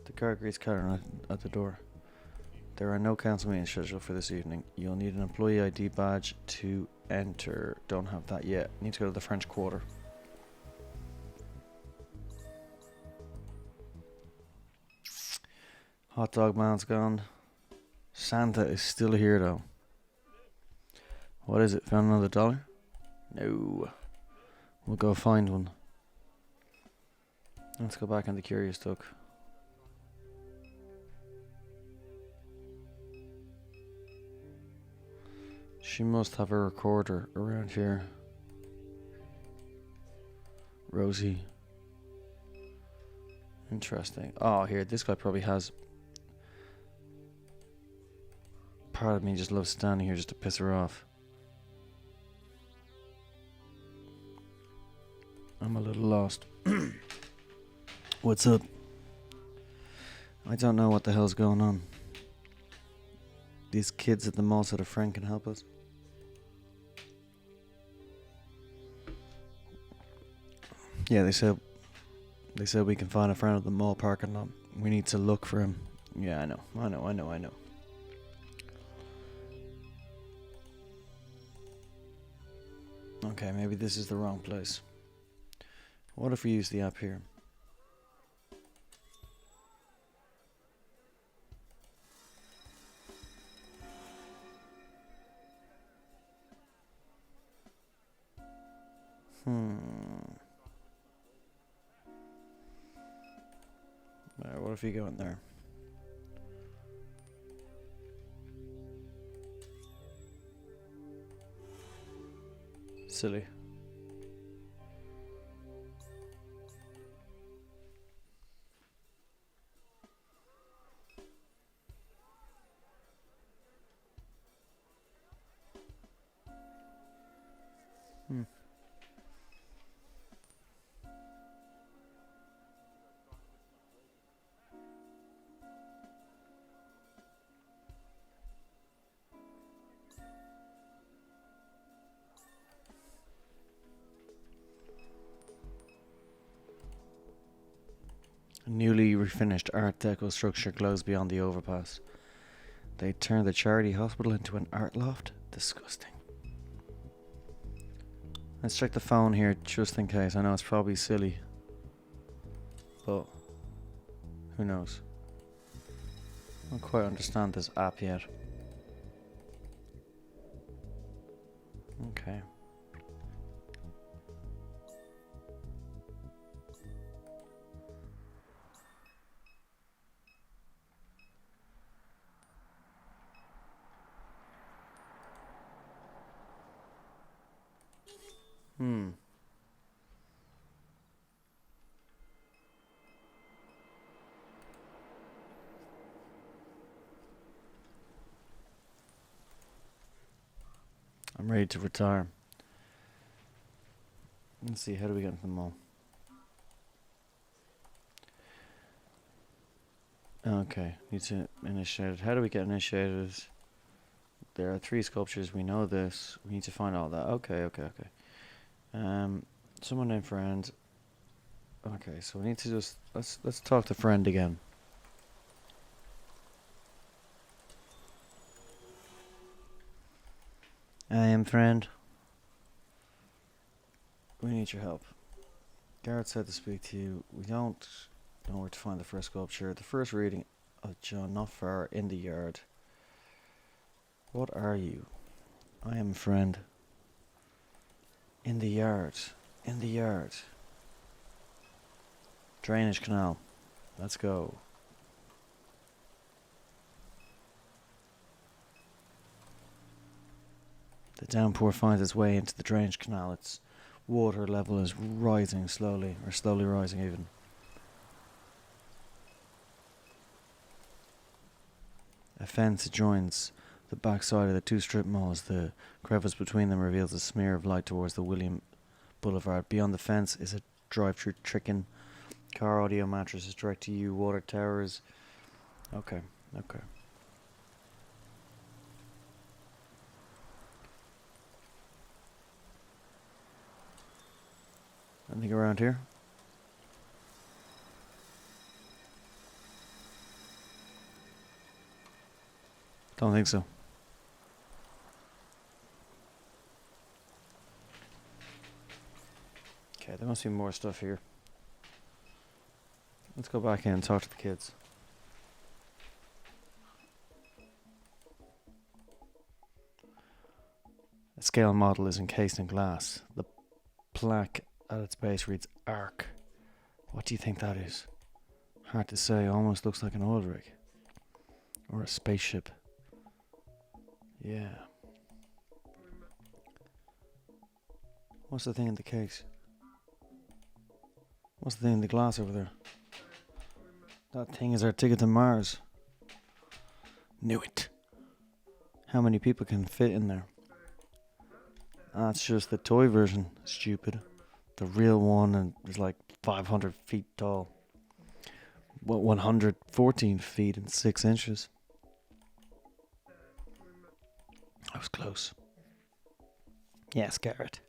The guard greets Karen at the door. There are no council meetings scheduled for this evening. You'll need an employee ID badge to enter. Don't have that yet. Need to go to the French Quarter. Hot dog man's gone. Santa is still here though. What is it? Found another dollar? No. We'll go find one. Let's go back on the Curious Duck. She must have a recorder around here. Rosie. Interesting. Oh, here, this guy probably has. Part of me just loves standing here just to piss her off. I'm a little lost. What's up? I don't know what the hell's going on. These kids at the mall said a friend can help us. Yeah, they said we can find a friend at the mall parking lot. We need to look for him. Yeah, I know. Okay, maybe this is the wrong place. What if we use the app here? What if you go in there? Silly. A newly refinished Art Deco structure glows beyond the overpass. They turned the charity hospital into an art loft? Disgusting. Let's check the phone here just in case. I know it's probably silly, but who knows? I don't quite understand this app yet. Okay. I'm ready to retire. Let's see, how do we get into the mall? Okay, need to initiate it. How do we get initiated? There are 3 sculptures, we know this. We need to find all that. Okay. Someone named Friend. Okay, so we need to just let's talk to Friend again. I am Friend. We need your help. Garrett said to speak to you. We don't know where to find the first sculpture. The first reading of John, not far in the yard. What are you? I am Friend. In the yard. In the yard. Drainage canal. Let's go. The downpour finds its way into the drainage canal. Its water level is rising slowly, or slowly rising even. A fence adjoins the backside of the 2 strip malls. The crevice between them reveals a smear of light towards the William Boulevard. Beyond the fence is a drive-through chicken. Car audio mattresses, direct-to-you, water towers. Okay. Anything around here? Don't think so. Okay, there must be more stuff here. Let's go back in and talk to the kids. scale model is encased in glass. The plaque at its base reads ARC. What do you think that is? Hard to say, almost looks like an oil rig. Or a spaceship. Yeah. What's the thing in the case? What's the thing in the glass over there? That thing is our ticket to Mars. Knew it. How many people can fit in there? That's just the toy version, stupid. The real one is like 500 feet tall. 114 feet and 6 inches. I was close. Yes, Garrett.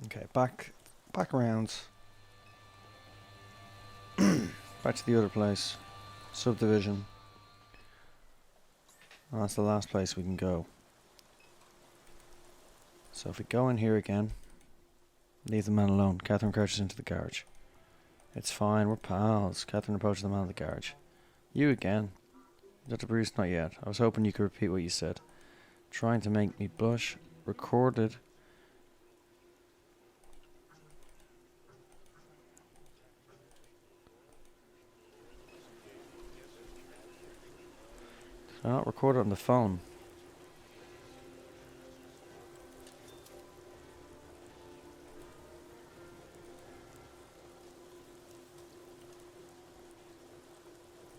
Okay, back around. Back to the other place. Subdivision. And that's the last place we can go. So if we go in here again, leave the man alone. Catherine crouches into the garage. It's fine, we're pals. Catherine approaches the man in the garage. You again? Dr. Bruce, not yet. I was hoping you could repeat what you said. Trying to make me blush. Recorded. Did I not record it on the phone?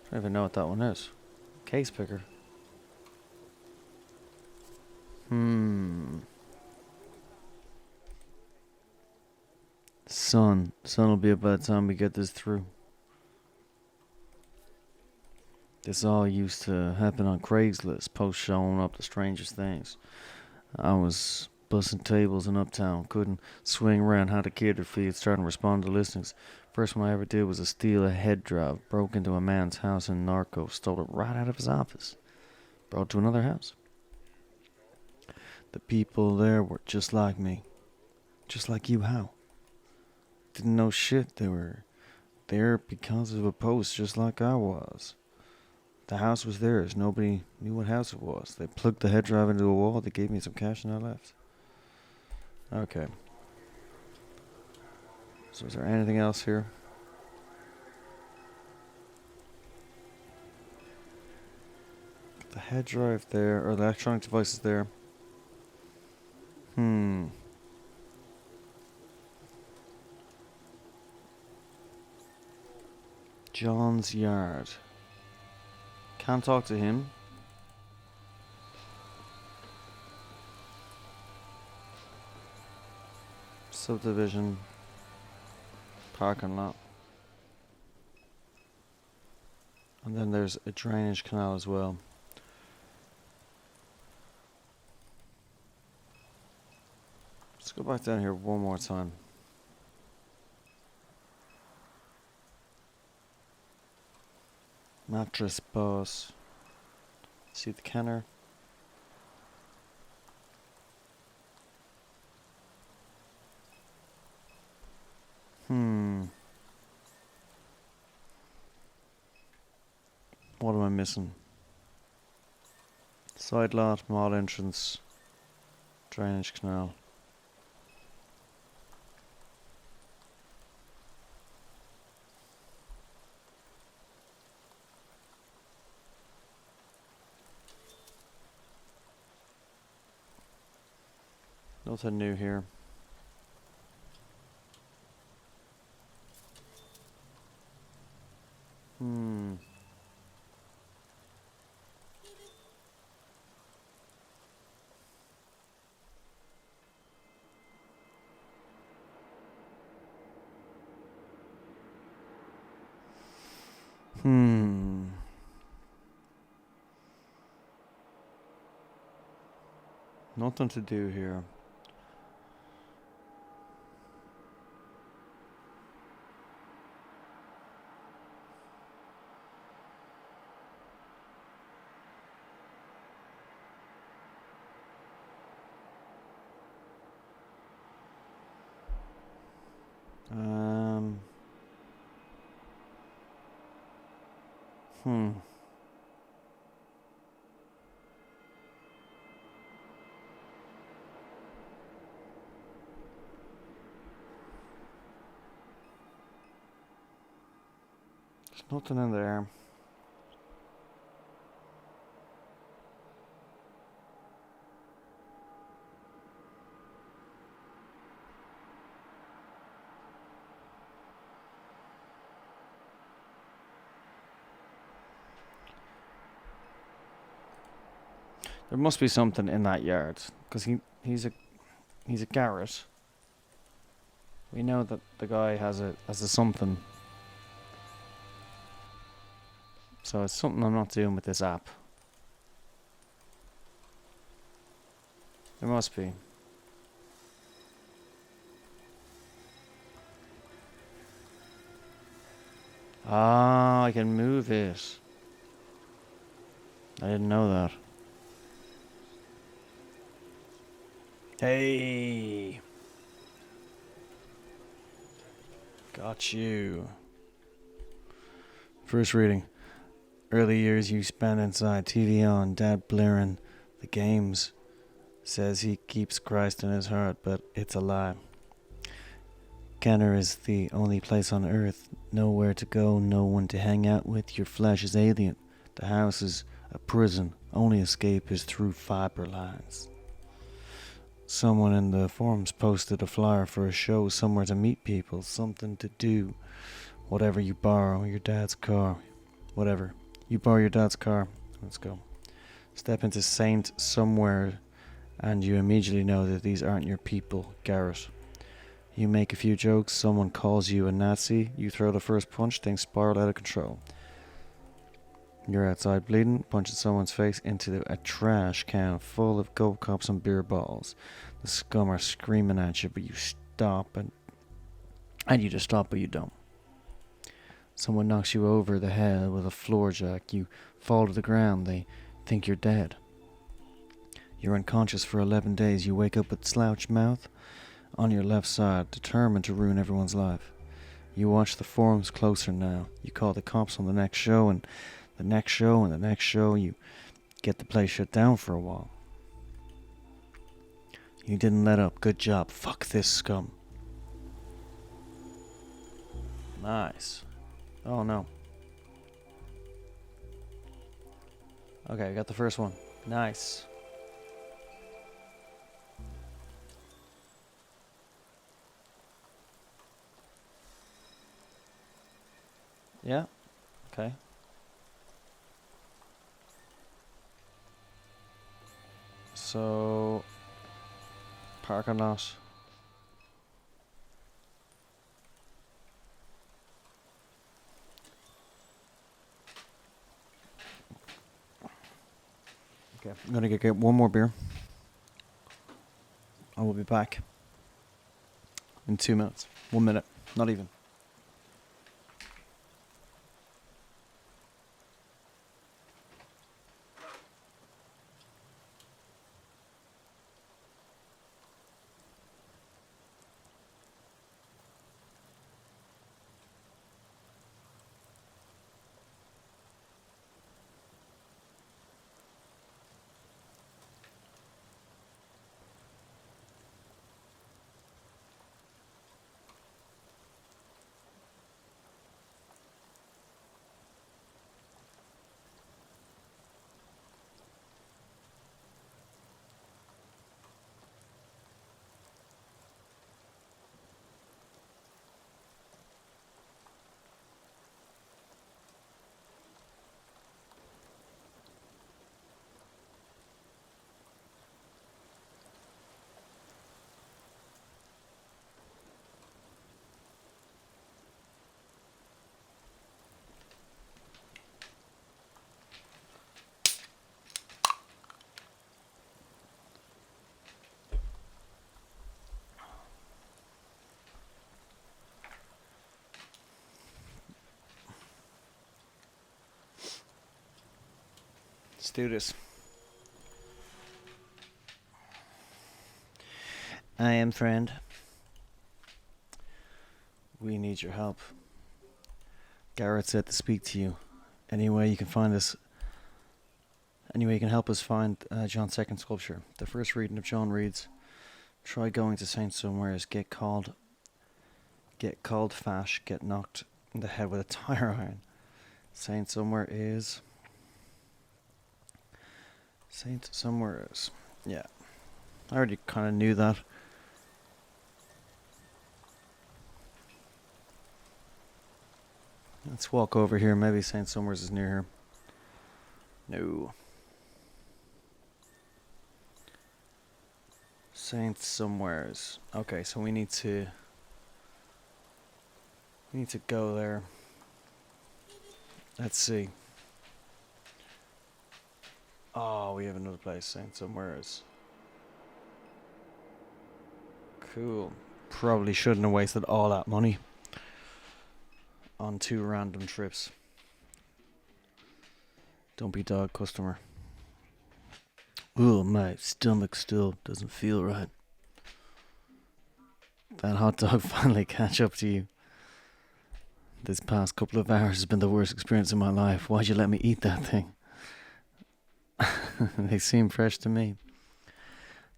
I don't even know what that one is. Case picker. Sun will be up by the time we get this through. This all used to happen on Craigslist, posts showing up the strangest things. I was bussing tables in Uptown, couldn't swing around how to cater feed, starting to respond to listings. First one I ever did was to steal a head drive, broke into a man's house in Norco, stole it right out of his office, brought it to another house. The people there were just like me. Just like you, how? Didn't know shit, they were there because of a post, just like I was. The house was theirs, nobody knew what house it was. They plugged the head drive into a wall, they gave me some cash and I left. Okay. So is there anything else here? The head drive there, or the electronic devices there. John's yard. Can't talk to him. Subdivision. Parking lot. And then there's a drainage canal as well. Let's go back down here one more time. Mattress boss. See the canner. What am I missing? Side lot, mall entrance, drainage canal. Nothing new here. Nothing to do here. Hmm. There's nothing in there. There must be something in that yard, because he's a garret. We know that the guy has a something. So it's something I'm not doing with this app. There must be. Ah, I can move it. I didn't know that. Hey! Got you. First reading. Early years you spent inside, TV on, dad blaring the games. Says he keeps Christ in his heart, but it's a lie. Kenner is the only place on earth. Nowhere to go, no one to hang out with. Your flesh is alien. The house is a prison. Only escape is through fiber lines. Someone in the forums posted a flyer for a show, somewhere to meet people, something to do. Whatever you borrow, your dad's car. Whatever. You borrow your dad's car. Let's go. Step into Saint somewhere and you immediately know that these aren't your people, Garrett. You make a few jokes, someone calls you a Nazi, you throw the first punch, things spiral out of control. You're outside bleeding, punching someone's face into a trash can full of Go Cops and beer bottles. The scum are screaming at you, but you stop and you just stop, but you don't. Someone knocks you over the head with a floor jack. You fall to the ground. They think you're dead. You're unconscious for 11 days. You wake up with slouched mouth on your left side, determined to ruin everyone's life. You watch the forums closer now. You call the cops on the next show, and the next show, and the next show. You get the place shut down for a while. You didn't let up. Good job. Fuck this scum. Nice. Oh no. Okay, I got the first one. Nice. Yeah. Okay. So, park or not? Okay, I'm gonna get one more beer. I will be back in 2 minutes. 1 minute, not even. Let's do this. I am friend. We need your help. Garrett said to speak to you. Anyway, you can find us. Anyway, you can help us find John's second sculpture. The first reading of John reads, "Try going to Saint Somewheres, get called fash, get knocked in the head with a tire iron." Saint Somewhere is Saint Somewheres. Yeah, I already kind of knew that. Let's walk over here. Maybe Saint Somewheres is near here. No. Saint Somewheres. Okay, so we need to go there. Let's see. Oh, we have another place, Saint Somewheres. Cool. Probably shouldn't have wasted all that money on 2 random trips. Don't be dog customer. Ooh, my stomach still doesn't feel right. That hot dog finally catch up to you. This past couple of hours has been the worst experience of my life. Why'd you let me eat that thing? They seem fresh to me.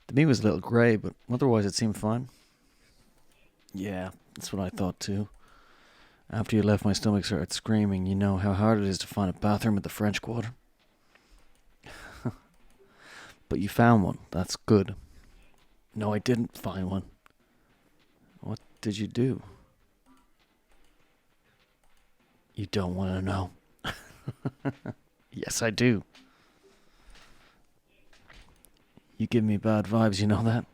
The meat was a little grey, but otherwise it seemed fine. Yeah, that's what I thought too. After you left, my stomach started screaming. You know how hard it is to find a bathroom at the French Quarter? But you found one. That's good. No, I didn't find one. What did you do? You don't want to know. Yes, I do. You give me bad vibes, you know that?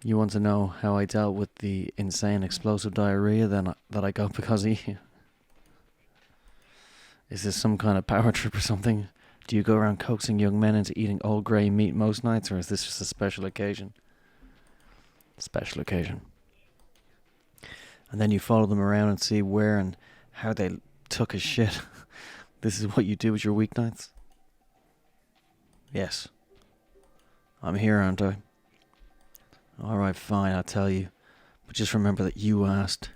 You want to know how I dealt with the insane explosive diarrhea that I got because of you? Is this some kind of power trip or something? Do you go around coaxing young men into eating old grey meat most nights, or is this just a special occasion? Special occasion. And then you follow them around and see where and how they took a shit. This is what you do with your weeknights? Yes. I'm here, aren't I? Alright, fine, I'll tell you. But just remember that you asked.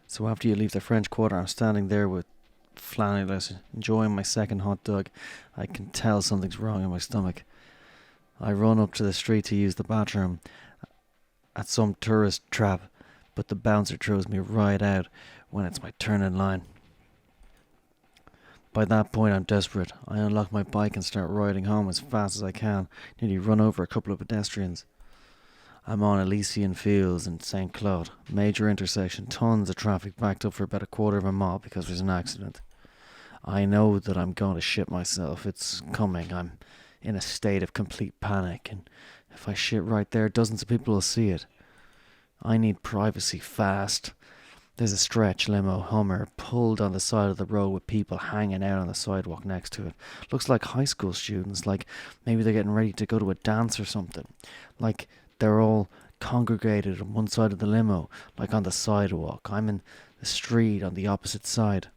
So after you leave the French Quarter, I'm standing there with flanneless, enjoying my second hot dog. I can tell something's wrong in my stomach. I run up to the street to use the bathroom at some tourist trap, but the bouncer throws me right out when it's my turn in line. By that point, I'm desperate. I unlock my bike and start riding home as fast as I can, nearly run over a couple of pedestrians. I'm on Elysian Fields in St. Claude, major intersection, tons of traffic backed up for about a quarter of a mile because there's an accident. I know that I'm going to shit myself. It's coming. I'm in a state of complete panic, and if I shit right there, dozens of people will see it. I need privacy fast. There's a stretch limo Hummer pulled on the side of the road with people hanging out on the sidewalk next to it. Looks like high school students, like maybe they're getting ready to go to a dance or something. Like they're all congregated on one side of the limo, like on the sidewalk. I'm in the street on the opposite side.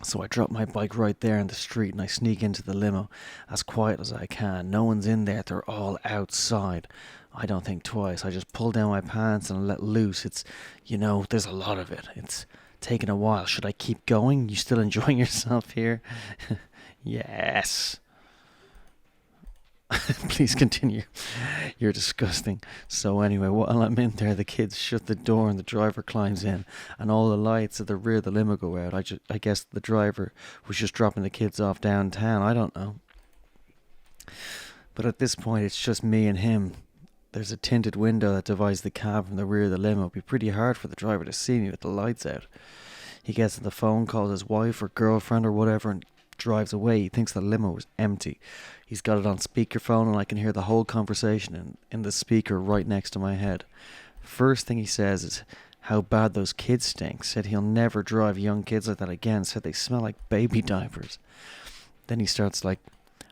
So I drop my bike right there in the street and I sneak into the limo as quiet as I can. No one's in there, they're all outside. I don't think twice. I just pull down my pants and let loose. It's, there's a lot of it. It's taken a while. Should I keep going? You still enjoying yourself here? Yes. Please continue. You're disgusting. So anyway, while I'm in there, the kids shut the door and the driver climbs in, and all the lights at the rear of the limo go out. I guess the driver was just dropping the kids off downtown. I don't know. But at this point, it's just me and him. There's a tinted window that divides the cab from the rear of the limo. It'd be pretty hard for the driver to see me with the lights out. He gets on the phone, calls his wife or girlfriend or whatever, and drives away. He thinks the limo is empty. He's got it on speakerphone and I can hear the whole conversation in the speaker right next to my head. First thing he says is how bad those kids stink. Said he'll never drive young kids like that again. Said they smell like baby diapers. Then he starts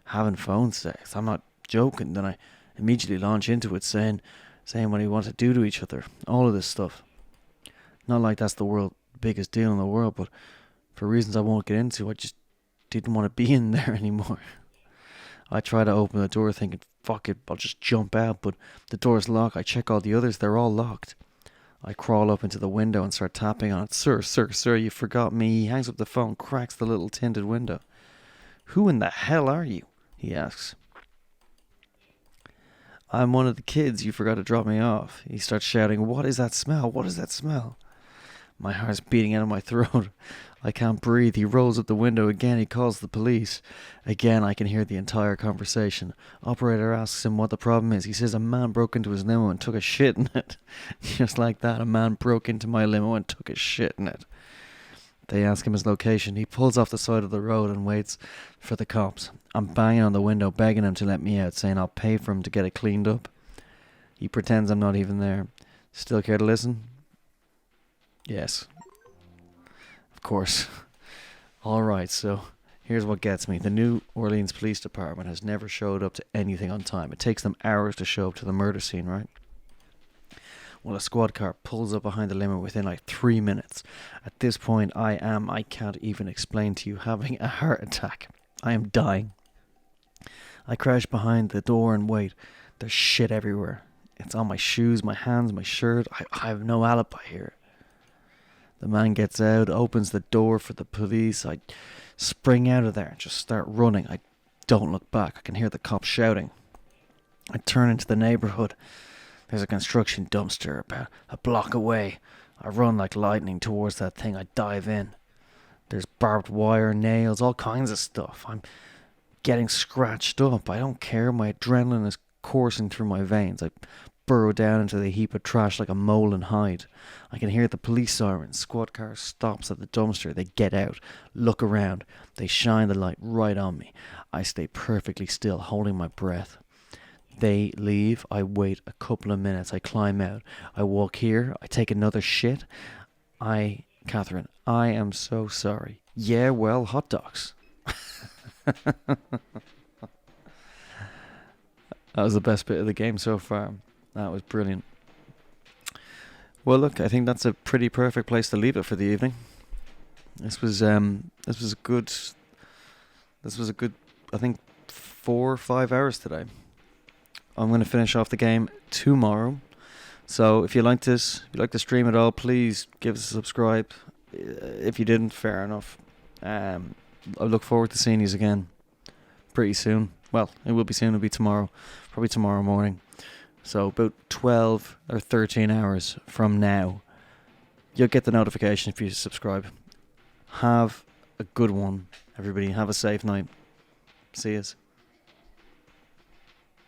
having phone sex. I'm not joking. Then I immediately launch into it saying what he wants to do to each other. All of this stuff. Not like that's the biggest deal in the world, but for reasons I won't get into, I just didn't want to be in there anymore. I try to open the door thinking, fuck it, I'll just jump out, but the door's locked. I check all the others, they're all locked. I crawl up into the window and start tapping on it. Sir, sir, sir, you forgot me. He hangs up the phone, cracks the little tinted window. Who in the hell are you? He asks. I'm one of the kids. You forgot to drop me off. He starts shouting, what is that smell? What is that smell? My heart's beating out of my throat. I can't breathe. He rolls up the window again. He calls the police. Again, I can hear the entire conversation. Operator asks him what the problem is. He says a man broke into his limo and took a shit in it. Just like that, a man broke into my limo and took a shit in it. They ask him his location. He pulls off the side of the road and waits for the cops. I'm banging on the window, begging him to let me out, saying I'll pay for him to get it cleaned up. He pretends I'm not even there. Still care to listen? Yes. Of course. Alright, so here's what gets me. The New Orleans Police Department has never showed up to anything on time. It takes them hours to show up to the murder scene, right? Well, a squad car pulls up behind the limo within like 3 minutes. At this point, I can't even explain to you, having a heart attack. I am dying. I crouch behind the door and wait. There's shit everywhere. It's on my shoes, my hands, my shirt. I have no alibi here. The man gets out, opens the door for the police. I spring out of there and just start running. I don't look back. I can hear the cops shouting. I turn into the neighborhood. There's a construction dumpster about a block away. I run like lightning towards that thing. I dive in. There's barbed wire, nails, all kinds of stuff. I'm getting scratched up. I don't care. My adrenaline is coursing through my veins. I burrow down into the heap of trash like a mole and hide. I can hear the police sirens. Squad car stops at the dumpster. They get out, look around. They shine the light right on me. I stay perfectly still, holding my breath. They leave. I wait a couple of minutes. I climb out. I walk here. I take another shit. Catherine, I am so sorry. Yeah, well, hot dogs. That was the best bit of the game so far. That was brilliant. Well, look, I think that's a pretty perfect place to leave it for the evening. This was a good, I think, 4 or 5 hours today. I'm going to finish off the game tomorrow. So if you like this, if you like the stream at all, please give us a subscribe. If you didn't, fair enough. I look forward to seeing you again pretty soon. Well, it will be soon. It'll be tomorrow. Probably tomorrow morning. So about 12 or 13 hours from now, you'll get the notification if you subscribe. Have a good one, everybody. Have a safe night. See yous.